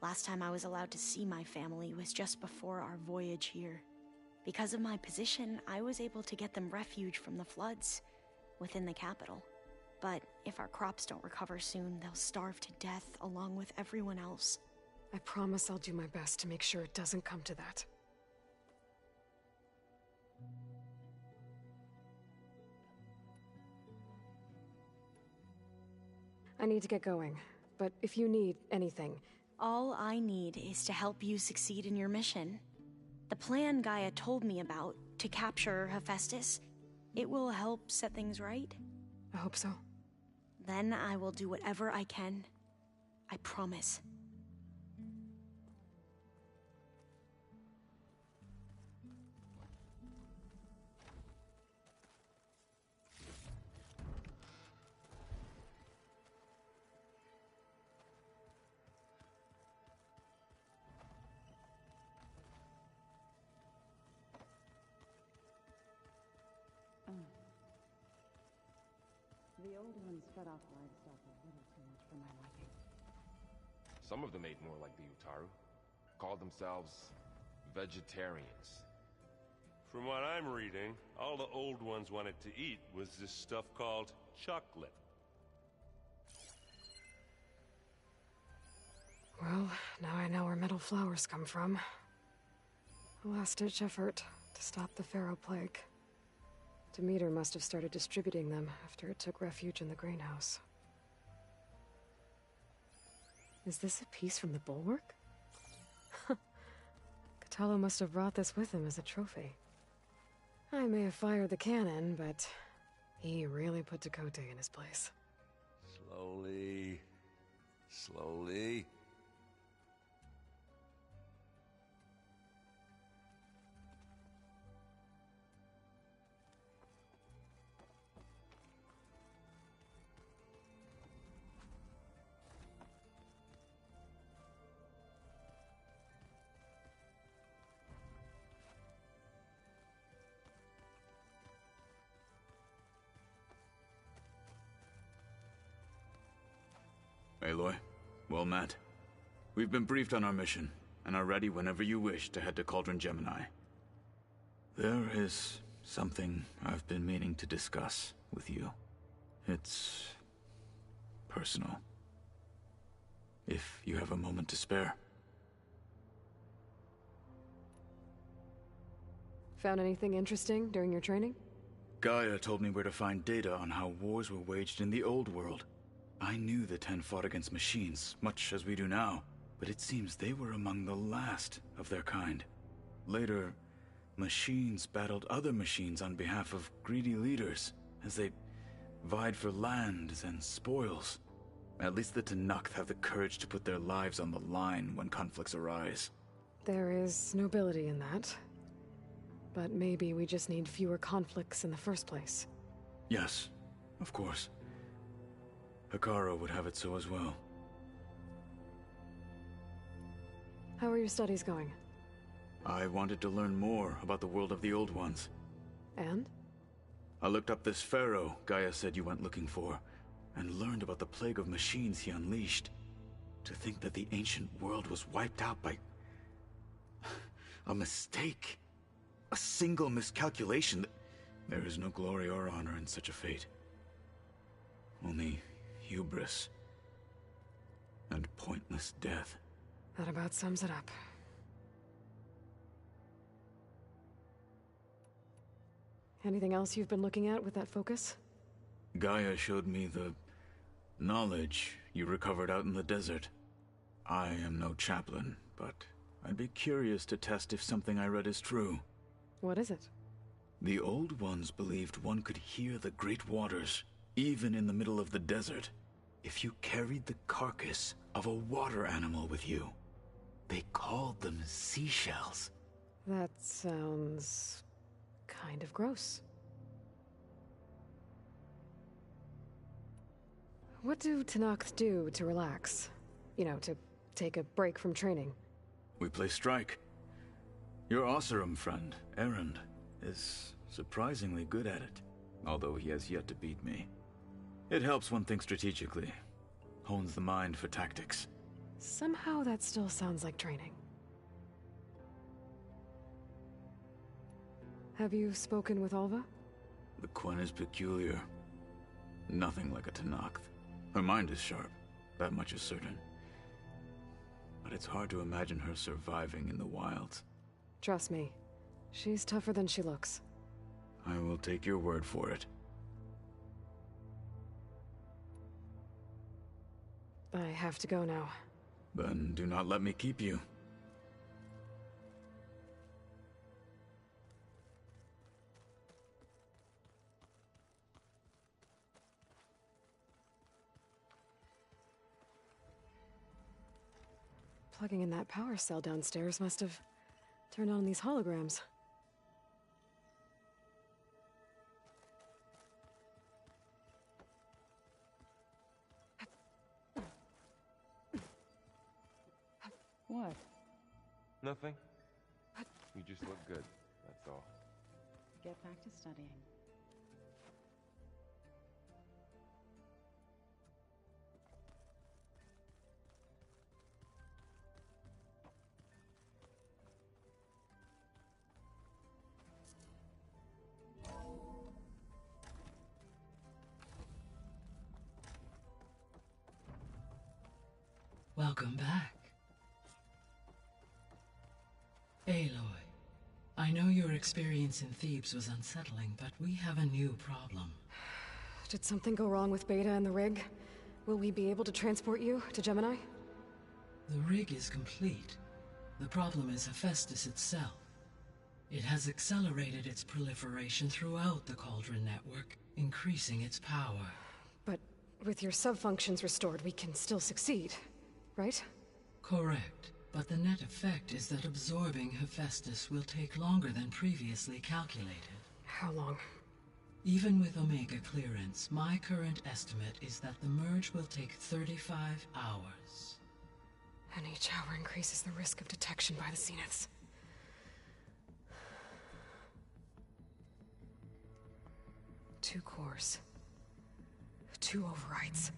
Last time I was allowed to see my family was just before our voyage here. Because of my position, I was able to get them refuge from the floods within the capital. But if our crops don't recover soon, they'll starve to death along with everyone else. I promise I'll do my best to make sure it doesn't come to that. I need to get going, but if you need anything... All I need is to help you succeed in your mission. The plan Gaia told me about, to capture Hephaestus, it will help set things right. I hope so. Then I will do whatever I can. I promise. The old ones fed off livestock a little too much for my liking. Some of them ate more like the Utaru. Called themselves vegetarians. From what I'm reading, all the old ones wanted to eat was this stuff called chocolate. Well, now I know where metal flowers come from. A last-ditch effort to stop the Pharaoh Plague. Demeter must have started distributing them after it took refuge in the greenhouse. Is this a piece from the bulwark? Kotallo must have brought this with him as a trophy. I may have fired the cannon, but he really put Tekotteh in his place. Slowly. Slowly. Aloy, well met. We've been briefed on our mission, and are ready whenever you wish to head to Cauldron Gemini. There is something I've been meaning to discuss with you. It's personal. If you have a moment to spare. Found anything interesting during your training? Gaia told me where to find data on how wars were waged in the old world. I knew the Ten fought against machines, much as we do now, but it seems they were among the last of their kind. Later, machines battled other machines on behalf of greedy leaders, as they vied for lands and spoils. At least the Tenakth have the courage to put their lives on the line when conflicts arise. There is nobility in that. But maybe we just need fewer conflicts in the first place. Yes, of course. Hekarro would have it so as well. How are your studies going? I wanted to learn more about the world of the Old Ones. And? I looked up this pharaoh Gaia said you went looking for, and learned about the plague of machines he unleashed. To think that the ancient world was wiped out by a mistake. A single miscalculation. There is no glory or honor in such a fate. Only hubris and pointless death. That about sums it up. Anything else you've been looking at with that focus? Gaia showed me the knowledge you recovered out in the desert. I am no chaplain, but I'd be curious to test if something I read is true. What is it? The Old Ones believed one could hear the great waters, even in the middle of the desert, if you carried the carcass of a water animal with you. They called them seashells. That sounds kind of gross. What do Tenakth do to relax? You know, to take a break from training? We play strike. Your Oseram friend, Erend, is surprisingly good at it, although he has yet to beat me. It helps one think strategically, hones the mind for tactics. Somehow that still sounds like training. Have you spoken with Alva? The Quen is peculiar. Nothing like a Tenakth. Her mind is sharp, that much is certain. But it's hard to imagine her surviving in the wilds. Trust me, she's tougher than she looks. I will take your word for it. I have to go now. Then do not let me keep you. Plugging in that power cell downstairs must have turned on these holograms. What? Nothing. You just look good, that's all. Get back to studying. Welcome back. Aloy, I know your experience in Thebes was unsettling, but we have a new problem. Did something go wrong with Beta and the rig? Will we be able to transport you to Gemini? The rig is complete. The problem is Hephaestus itself. It has accelerated its proliferation throughout the Cauldron network, increasing its power. But with your sub-functions restored, we can still succeed, right? Correct. But the net effect is that absorbing Hephaestus will take longer than previously calculated. How long? Even with Omega clearance, my current estimate is that the merge will take 35 hours. And each hour increases the risk of detection by the Zeniths. Two cores. Two overrides.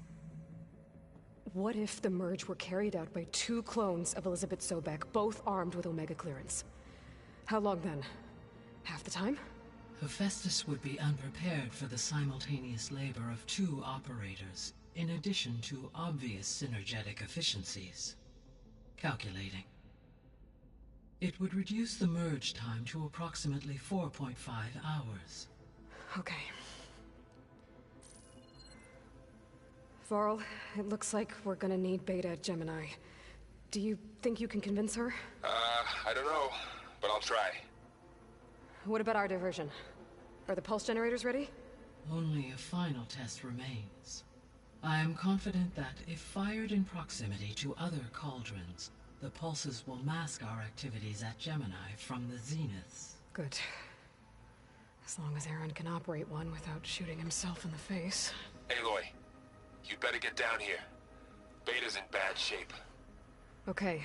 What if the merge were carried out by two clones of Elizabeth Sobek, both armed with Omega clearance? How long then? Half the time? Hephaestus would be unprepared for the simultaneous labor of two operators, in addition to obvious synergetic efficiencies. Calculating. It would reduce the merge time to approximately 4.5 hours. Okay. Varl, it looks like we're gonna need Beta at Gemini. Do you think you can convince her? I don't know, but I'll try. What about our diversion? Are the pulse generators ready? Only a final test remains. I am confident that if fired in proximity to other cauldrons, the pulses will mask our activities at Gemini from the Zeniths. Good. As long as Aaron can operate one without shooting himself in the face. Aloy, you better get down here. Beta's in bad shape. Okay.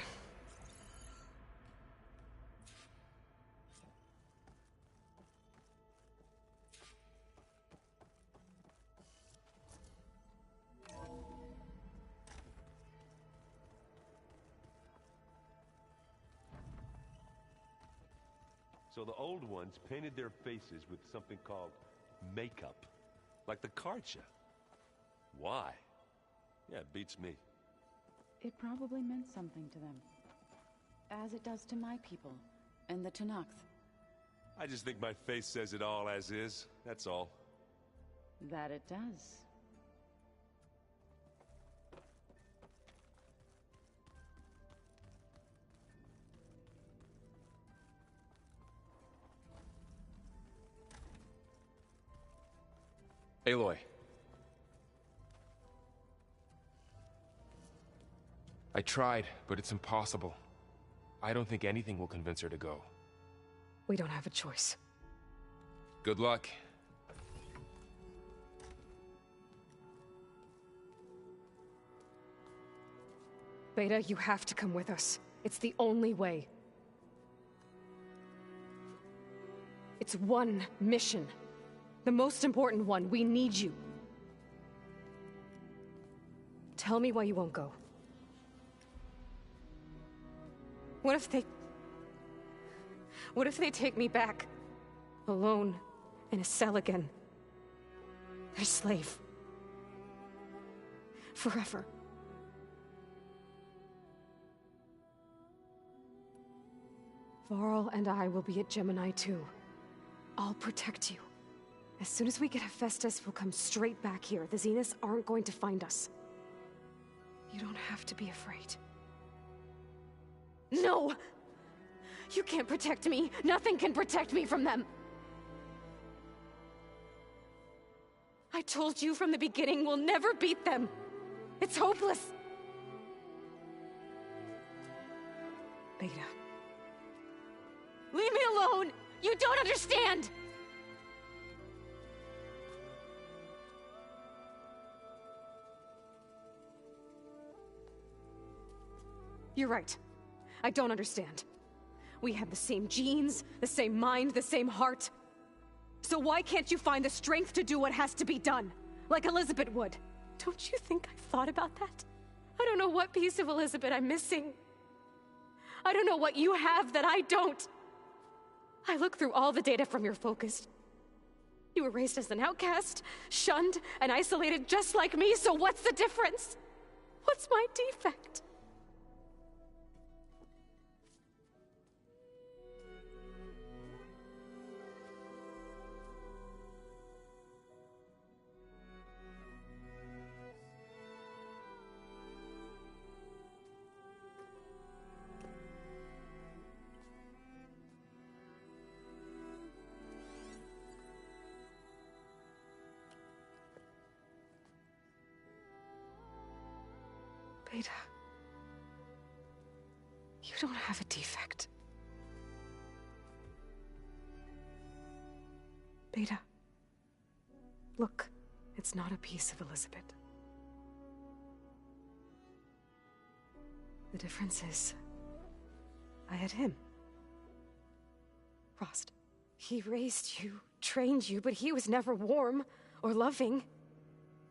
So the old ones painted their faces with something called makeup. Like the Karcha. Why? Yeah, it beats me. It probably meant something to them. As it does to my people, and the Tenakth. I just think my face says it all as is, that's all. That it does. Aloy. I tried, but it's impossible. I don't think anything will convince her to go. We don't have a choice. Good luck. Beta, you have to come with us. It's the only way. It's one mission. The most important one. We need you. Tell me why you won't go. What if they take me back? Alone, in a cell again. Their slave. Forever. Varl and I will be at Gemini too. I'll protect you. As soon as we get Hephaestus, we'll come straight back here. The Zeniths aren't going to find us. You don't have to be afraid. No! You can't protect me. Nothing can protect me from them. I told you from the beginning, we'll never beat them. It's hopeless. Beta. Leave me alone! You don't understand! You're right. I don't understand. We have the same genes, the same mind, the same heart. So why can't you find the strength to do what has to be done? Like Elizabeth would. Don't you think I've thought about that? I don't know what piece of Elizabeth I'm missing. I don't know what you have that I don't. I look through all the data from your focus. You were raised as an outcast, shunned, and isolated just like me, so what's the difference? What's my defect? Beta, you don't have a defect. Beta, look, it's not a piece of Elizabeth. The difference is, I had him. Rost. He raised you, trained you, but he was never warm or loving.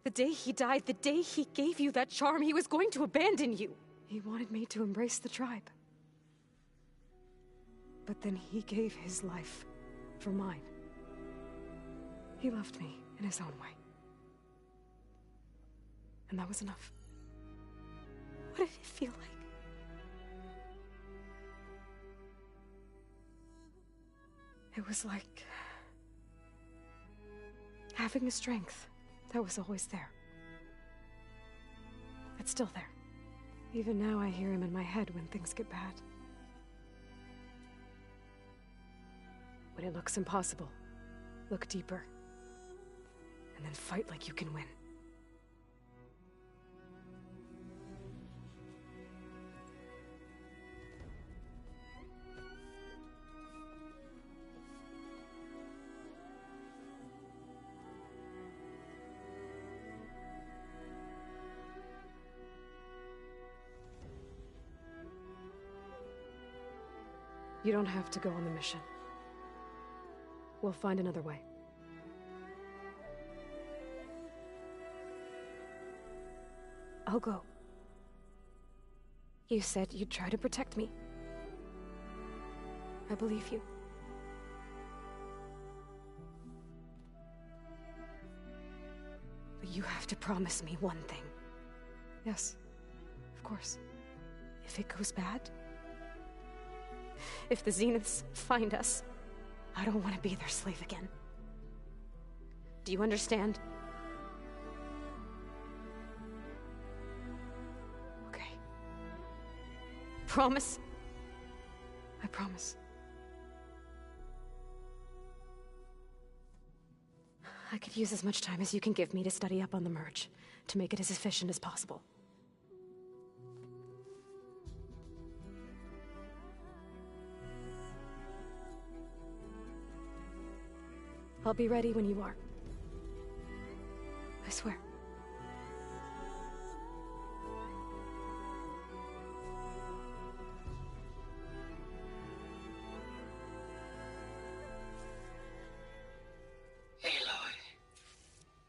The day he died, the day he gave you that charm, he was going to abandon you. He wanted me to embrace the tribe. But then he gave his life for mine. He loved me in his own way. And that was enough. What did it feel like? It was like having a strength that was always there. It's still there. Even now I hear him in my head when things get bad. When it looks impossible, look deeper. And then fight like you can win. You don't have to go on the mission. We'll find another way. I'll go. You said you'd try to protect me. I believe you. You have to promise me one thing. Yes, of course. If it goes bad, if the Zeniths find us, I don't want to be their slave again. Do you understand? Okay. Promise? I promise. I could use as much time as you can give me to study up on the merge, to make it as efficient as possible. I'll be ready when you are. I swear.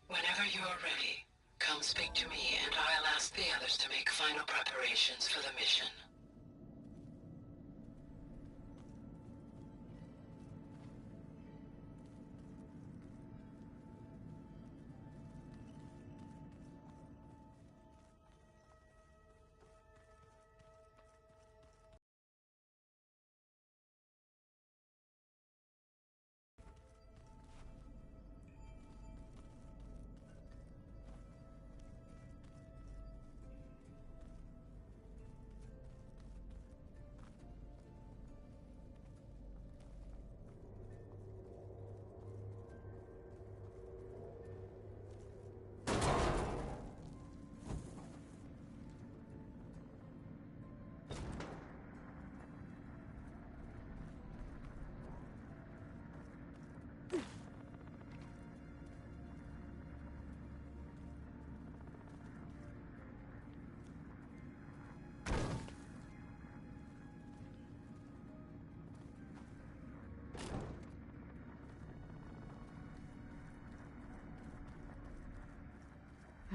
Whenever you're ready, come speak to me and I'll ask the others to make final preparations for the mission.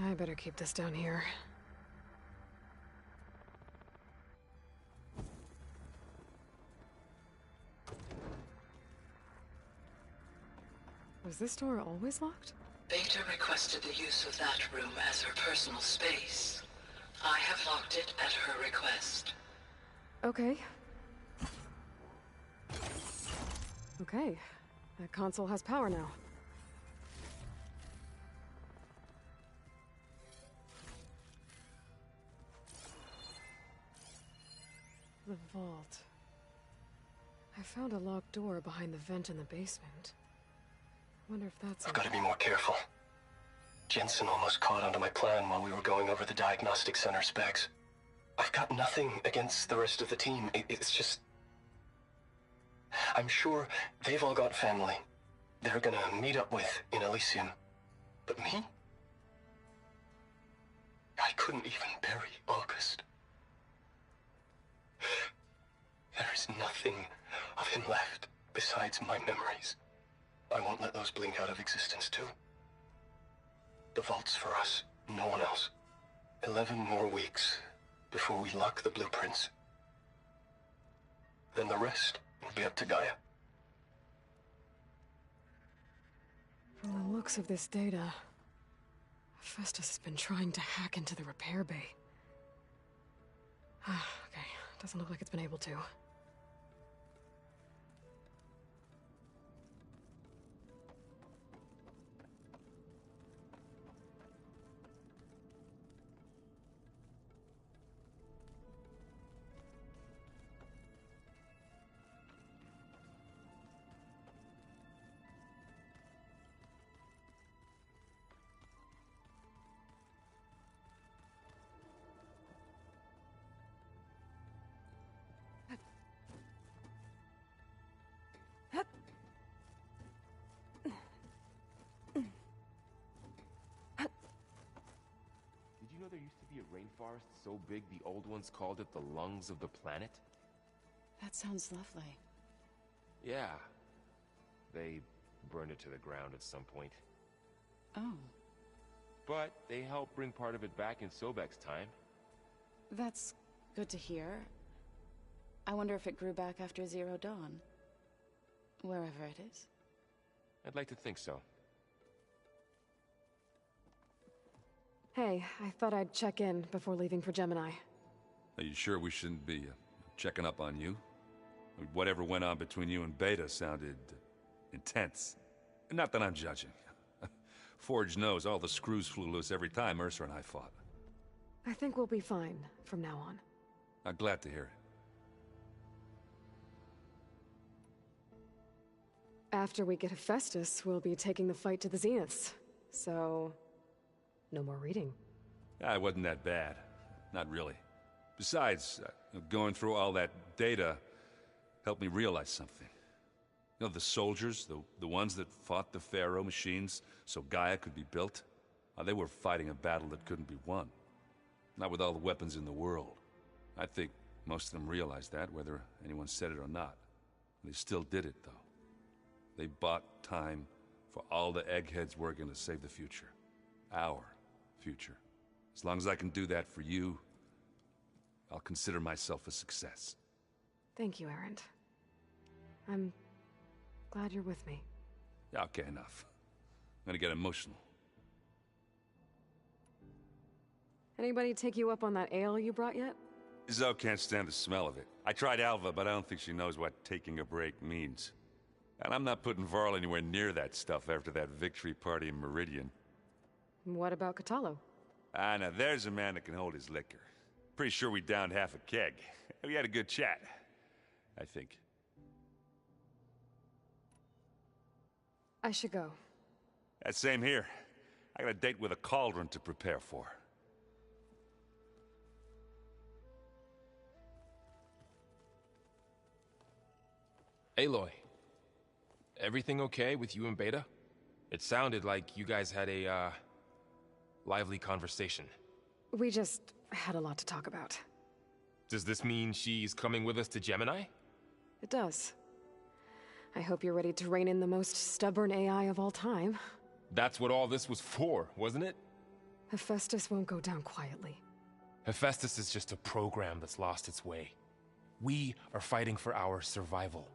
I better keep this down here. Was this door always locked? Beta requested the use of that room as her personal space. I have locked it at her request. Okay. Okay. That console has power now. The vault. I found a locked door behind the vent in the basement. Wonder if that's... I've got to be more careful. Jensen almost caught onto my plan while we were going over the diagnostic center specs. I've got nothing against the rest of the team. It's just... I'm sure they've all got family they're gonna meet up with in Elysium. But me? I couldn't even bury August. There is nothing of him left besides my memories. I won't let those blink out of existence too. The vault's for us, no one else. 11 more weeks before we lock the blueprints. Then the rest will be up to Gaia. From the looks of this data, Festus has been trying to hack into the repair bay. Okay, doesn't look like it's been able to. Did you know there used to be a rainforest so big the old ones called it the lungs of the planet? That sounds lovely. Yeah. They burned it to the ground at some point. Oh. But they helped bring part of it back in Sobek's time. That's good to hear. I wonder if it grew back after Zero Dawn. Wherever it is. I'd like to think so. Hey, I thought I'd check in before leaving for Gemini. Are you sure we shouldn't be checking up on you? Whatever went on between you and Beta sounded intense. Not that I'm judging. Forge knows all the screws flew loose every time Mercer and I fought. I think we'll be fine from now on. I'm glad to hear it. After we get Hephaestus, we'll be taking the fight to the Zeniths. So, no more reading. It wasn't that bad. Not really. Besides, going through all that data helped me realize something. You know, the soldiers, the ones that fought the Pharaoh machines so Gaia could be built, they were fighting a battle that couldn't be won. Not with all the weapons in the world. I think most of them realized that, whether anyone said it or not. They still did it, though. They bought time for all the eggheads working to save the future. Our future. As long as I can do that for you, I'll consider myself a success. Thank you, Erend. I'm glad you're with me. Okay, enough. I'm gonna get emotional. Anybody take you up on that ale you brought yet? Zoe can't stand the smell of it. I tried Alva, but I don't think she knows what taking a break means. And I'm not putting Varl anywhere near that stuff after that victory party in Meridian. What about Kotallo? Now there's a man that can hold his liquor. Pretty sure we downed half a keg. We had a good chat, I think. I should go. Same here. I got a date with a cauldron to prepare for. Aloy, everything okay with you and Beta? It sounded like you guys had a, lively conversation. We just had a lot to talk about. Does this mean she's coming with us to Gemini? It does. I hope you're ready to rein in the most stubborn AI of all time. That's what all this was for, wasn't it? Hephaestus won't go down quietly. Hephaestus is just a program that's lost its way. We are fighting for our survival.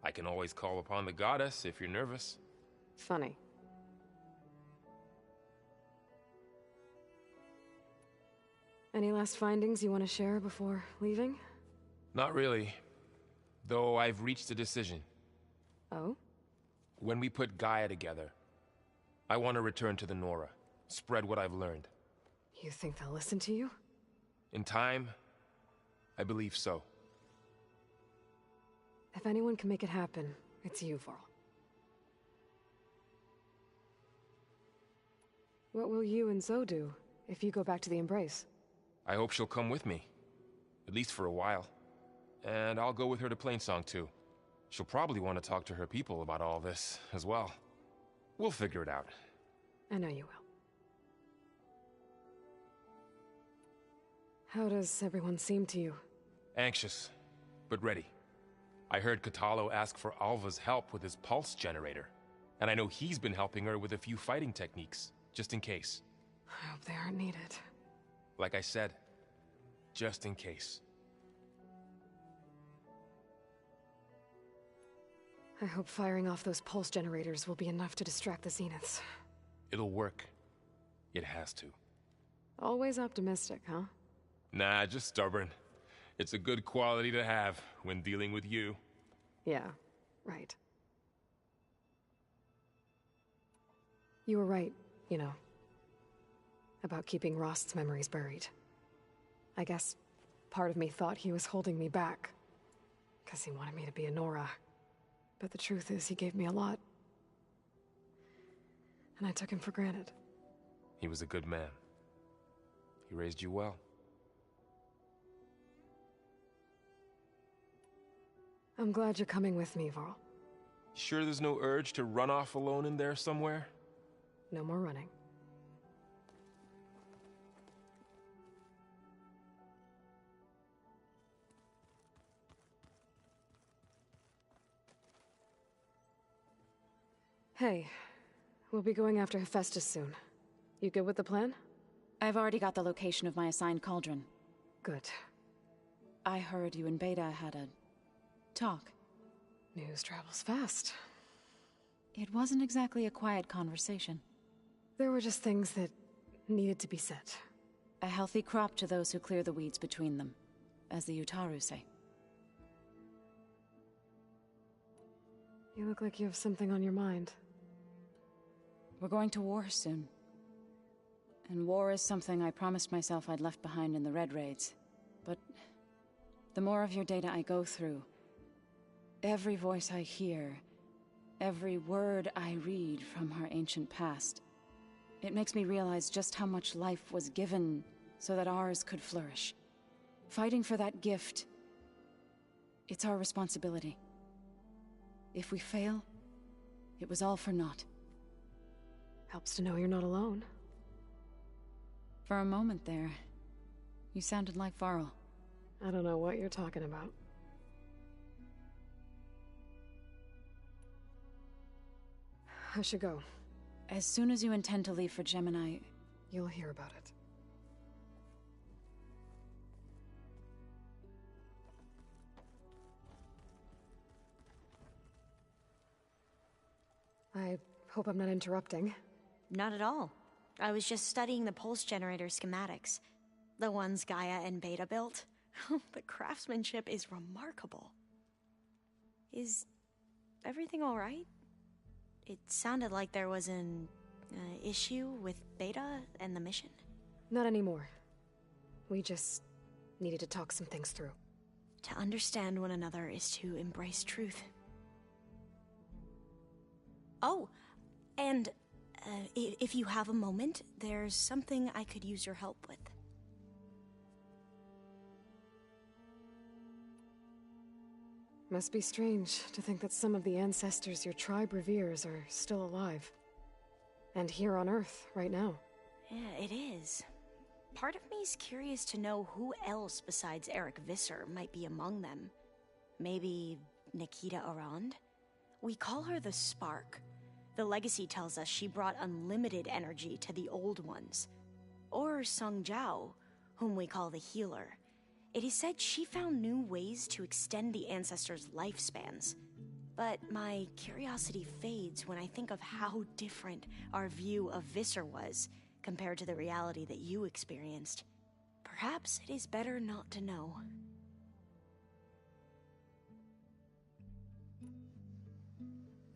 I can always call upon the goddess if you're nervous. Funny. Any last findings you want to share before leaving? Not really. Though I've reached a decision. Oh? When we put Gaia together, I want to return to the Nora. Spread what I've learned. You think they'll listen to you? In time, I believe so. If anyone can make it happen, it's you, Varl. What will you and Zoe do if you go back to the Embrace? I hope she'll come with me. At least for a while. And I'll go with her to Plainsong too. She'll probably want to talk to her people about all this as well. We'll figure it out. I know you will. How does everyone seem to you? Anxious, but ready. I heard Kotallo ask for Alva's help with his pulse generator. And I know he's been helping her with a few fighting techniques, just in case. I hope they aren't needed. Like I said, just in case. I hope firing off those pulse generators will be enough to distract the Zeniths. It'll work. It has to. Always optimistic, huh? Nah, just stubborn. It's a good quality to have when dealing with you. Yeah, right. You were right, you know. About keeping Rost's memories buried. I guess part of me thought he was holding me back. 'Cause he wanted me to be a Nora. But the truth is, he gave me a lot. And I took him for granted. He was a good man. He raised you well. I'm glad you're coming with me, Varl. Sure there's no urge to run off alone in there somewhere? No more running. Hey, we'll be going after Hephaestus soon. You good with the plan? I've already got the location of my assigned cauldron. Good. I heard you and Beta had a talk. News travels fast. It wasn't exactly a quiet conversation. There were just things that needed to be said. A healthy crop to those who clear the weeds between them, as the Utaru say. You look like you have something on your mind. We're going to war soon. And war is something I promised myself I'd left behind in the Red Raids. But the more of your data I go through, every voice I hear, every word I read from our ancient past, it makes me realize just how much life was given so that ours could flourish. Fighting for that gift, it's our responsibility. If we fail, it was all for naught. Helps to know you're not alone. For a moment there, you sounded like Varl. I don't know what you're talking about. I should go. As soon as you intend to leave for Gemini, you'll hear about it. I hope I'm not interrupting. Not at all. I was just studying the pulse generator schematics. The ones Gaia and Beta built. The craftsmanship is remarkable. Is everything all right? It sounded like there was an issue with Beta and the mission. Not anymore. We just needed to talk some things through. To understand one another is to embrace truth. Oh, and if you have a moment, there's something I could use your help with. Must be strange to think that some of the ancestors your tribe reveres are still alive. And here on Earth, right now. Yeah, it is. Part of me's curious to know who else besides Eric Visser might be among them. Maybe Nikita Arand? We call her the Spark. The legacy tells us she brought unlimited energy to the Old Ones. Or Sung Jiao, whom we call the Healer. It is said she found new ways to extend the ancestors' lifespans. But my curiosity fades when I think of how different our view of Visser was compared to the reality that you experienced. Perhaps it is better not to know.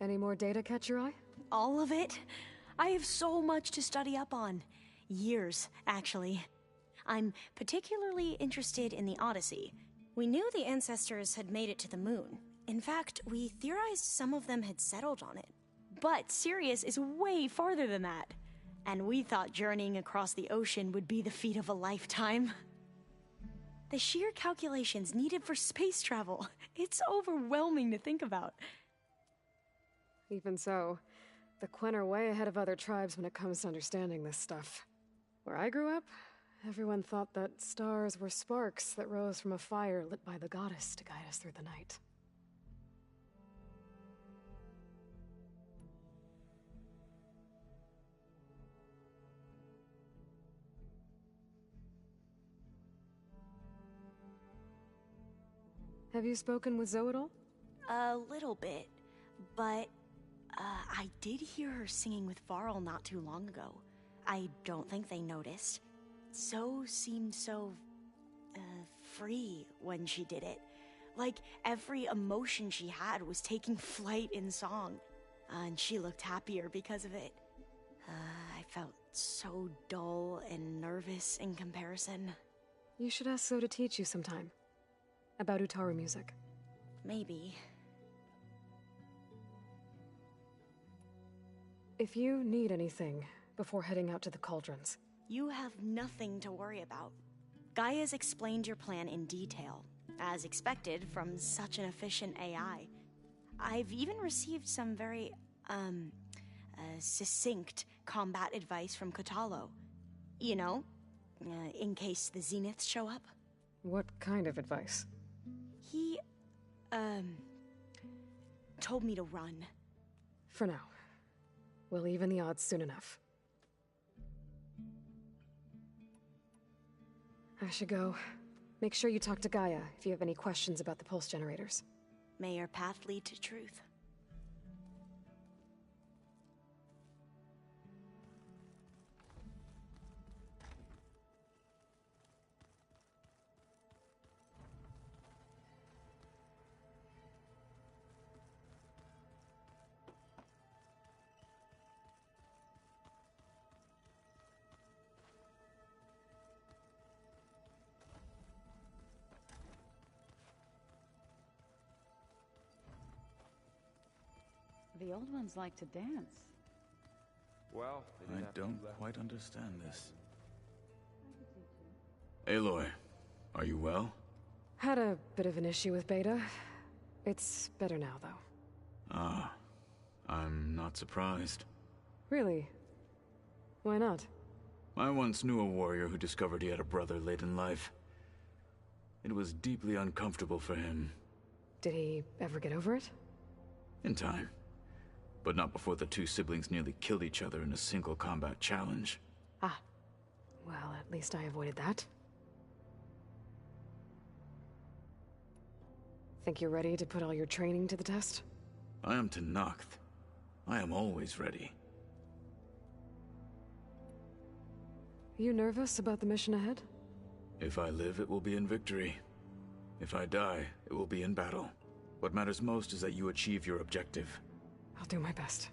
Any more data catch your eye? All of it? I have so much to study up on. Years, actually. I'm particularly interested in the Odyssey. We knew the ancestors had made it to the moon. In fact, we theorized some of them had settled on it. But Sirius is way farther than that. And we thought journeying across the ocean would be the feat of a lifetime. The sheer calculations needed for space travel, it's overwhelming to think about. Even so, the Quen are way ahead of other tribes when it comes to understanding this stuff. Where I grew up, everyone thought that stars were sparks that rose from a fire lit by the goddess to guide us through the night. Have you spoken with Zoe at all? A little bit, but I did hear her singing with Varl not too long ago. I don't think they noticed. Zoe seemed so free when she did it. Like every emotion she had was taking flight in song. And she looked happier because of it. I felt so dull and nervous in comparison. You should ask Zoe to teach you sometime. About Utaru music. Maybe. If you need anything before heading out to the Cauldrons... You have nothing to worry about. Gaia's explained your plan in detail, as expected from such an efficient AI. I've even received some very, succinct combat advice from Kotallo. You know, in case the Zeniths show up. What kind of advice? He, told me to run. For now. We'll even the odds soon enough. I should go. Make sure you talk to Gaia if you have any questions about the pulse generators. May your path lead to truth. The old ones like to dance. Well, I don't quite understand this. Aloy, are you well? Had a bit of an issue with Beta. It's better now, though. Ah, I'm not surprised. Really? Why not? I once knew a warrior who discovered he had a brother late in life. It was deeply uncomfortable for him. Did he ever get over it? In time. But not before the two siblings nearly killed each other in a single combat challenge. Ah. Well, at least I avoided that. Think you're ready to put all your training to the test? I am Tenakth. I am always ready. You nervous about the mission ahead? If I live, it will be in victory. If I die, it will be in battle. What matters most is that you achieve your objective. I'll do my best.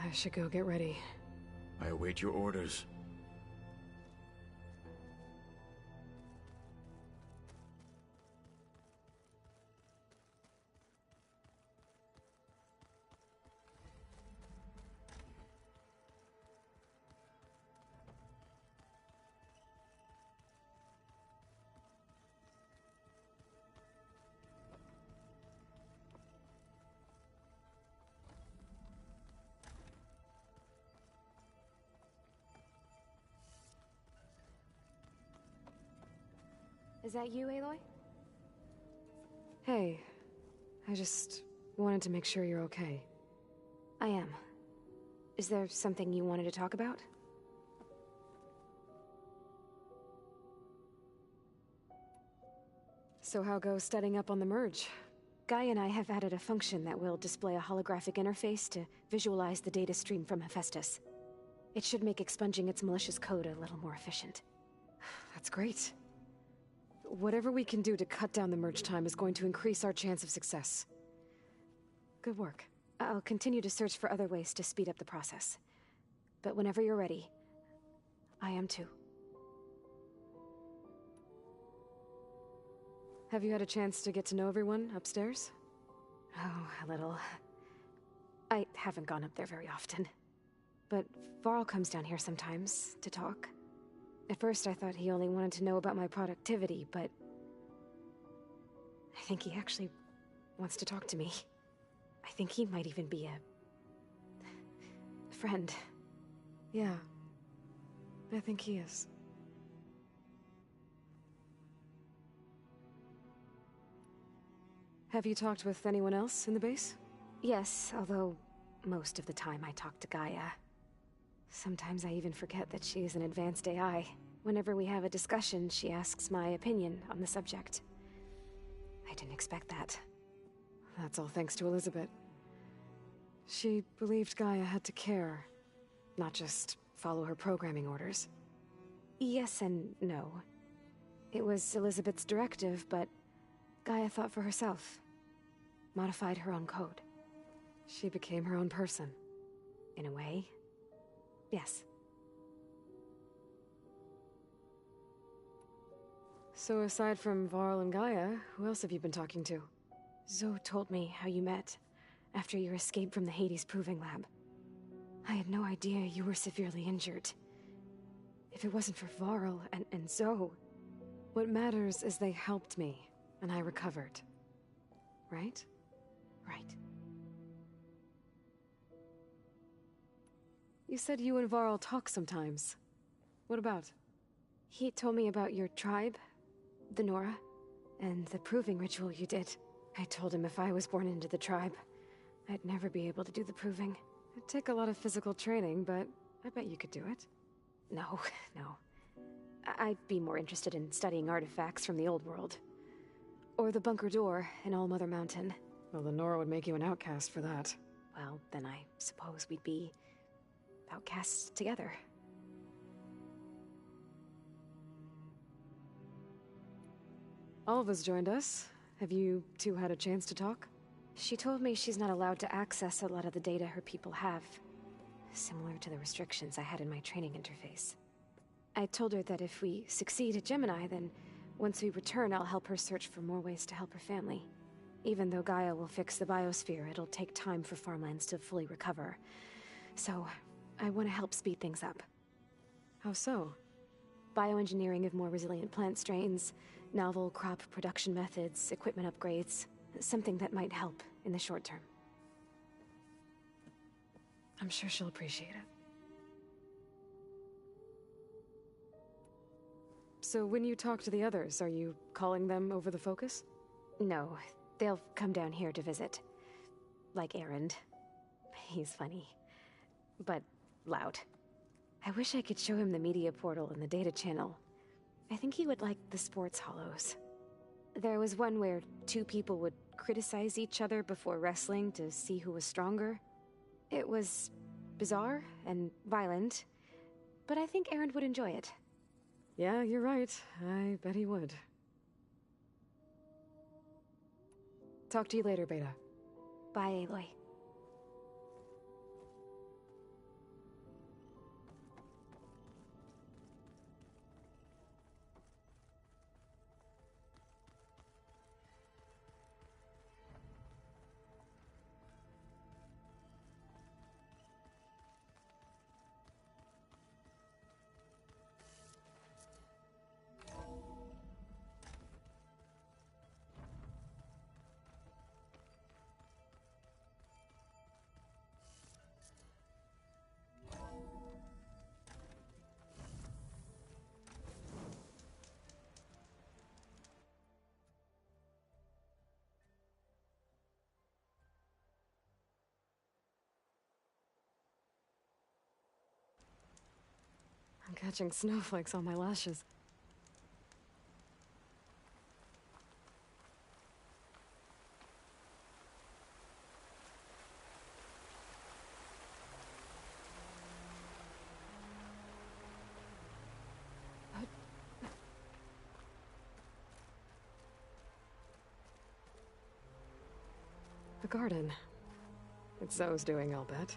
I should go get ready. I await your orders. Is that you, Aloy? Hey, I just wanted to make sure you're okay. I am. Is there something you wanted to talk about? So how goes studying up on the merge? Guy and I have added a function that will display a holographic interface to visualize the data stream from Hephaestus. It should make expunging its malicious code a little more efficient. That's great. Whatever we can do to cut down the merge time is going to increase our chance of success. Good work. I'll continue to search for other ways to speed up the process. But whenever you're ready, I am too. Have you had a chance to get to know everyone upstairs? Oh, a little. I haven't gone up there very often. But Varl comes down here sometimes to talk. At first I thought he only wanted to know about my productivity, but I think he actually wants to talk to me. I think he might even be a friend. Yeah, I think he is. Have you talked with anyone else in the base? Yes, although most of the time I talk to Gaia. Sometimes I even forget that she is an advanced AI. Whenever we have a discussion, she asks my opinion on the subject. I didn't expect that. That's all thanks to Elizabeth. She believed Gaia had to care, not just follow her programming orders. Yes and no. It was Elizabeth's directive, but Gaia thought for herself. Modified her own code. She became her own person. In a way. Yes. So aside from Varl and Gaia, who else have you been talking to? Zoe told me how you met, after your escape from the Hades Proving Lab. I had no idea you were severely injured. If it wasn't for Varl and Zoe, what matters is they helped me, and I recovered. Right? Right. You said you and Varl talk sometimes. What about? He told me about your tribe, the Nora, and the proving ritual you did. I told him if I was born into the tribe, I'd never be able to do the proving. It'd take a lot of physical training, but I bet you could do it. No, no. I'd be more interested in studying artifacts from the old world. Or the bunker door in All-Mother Mountain. Well, the Nora would make you an outcast for that. Well, then I suppose we'd be outcasts together. Alva's joined us. Have you two had a chance to talk? She told me she's not allowed to access a lot of the data her people have. Similar to the restrictions I had in my training interface. I told her that if we succeed at Gemini, then Once we return, I'll help her search for more ways to help her family. Even though Gaia will fix the biosphere, it'll take time for farmlands to fully recover. So, I want to help speed things up. How so? Bioengineering of more resilient plant strains, novel crop production methods, equipment upgrades. Something that might help in the short term. I'm sure she'll appreciate it. So when you talk to the others, are you calling them over the Focus? No, they'll come down here to visit. Like Erend. He's funny. But loud. I wish I could show him the media portal and the data channel. I think he would like the sports hollows. There was one where two people would criticize each other before wrestling to see who was stronger. It was bizarre and violent, but I think Erend would enjoy it. Yeah, you're right. I bet he would. Talk to you later, Beta. Bye, Aloy. I'm catching snowflakes on my lashes. The garden. It's Zoe's doing, I'll bet.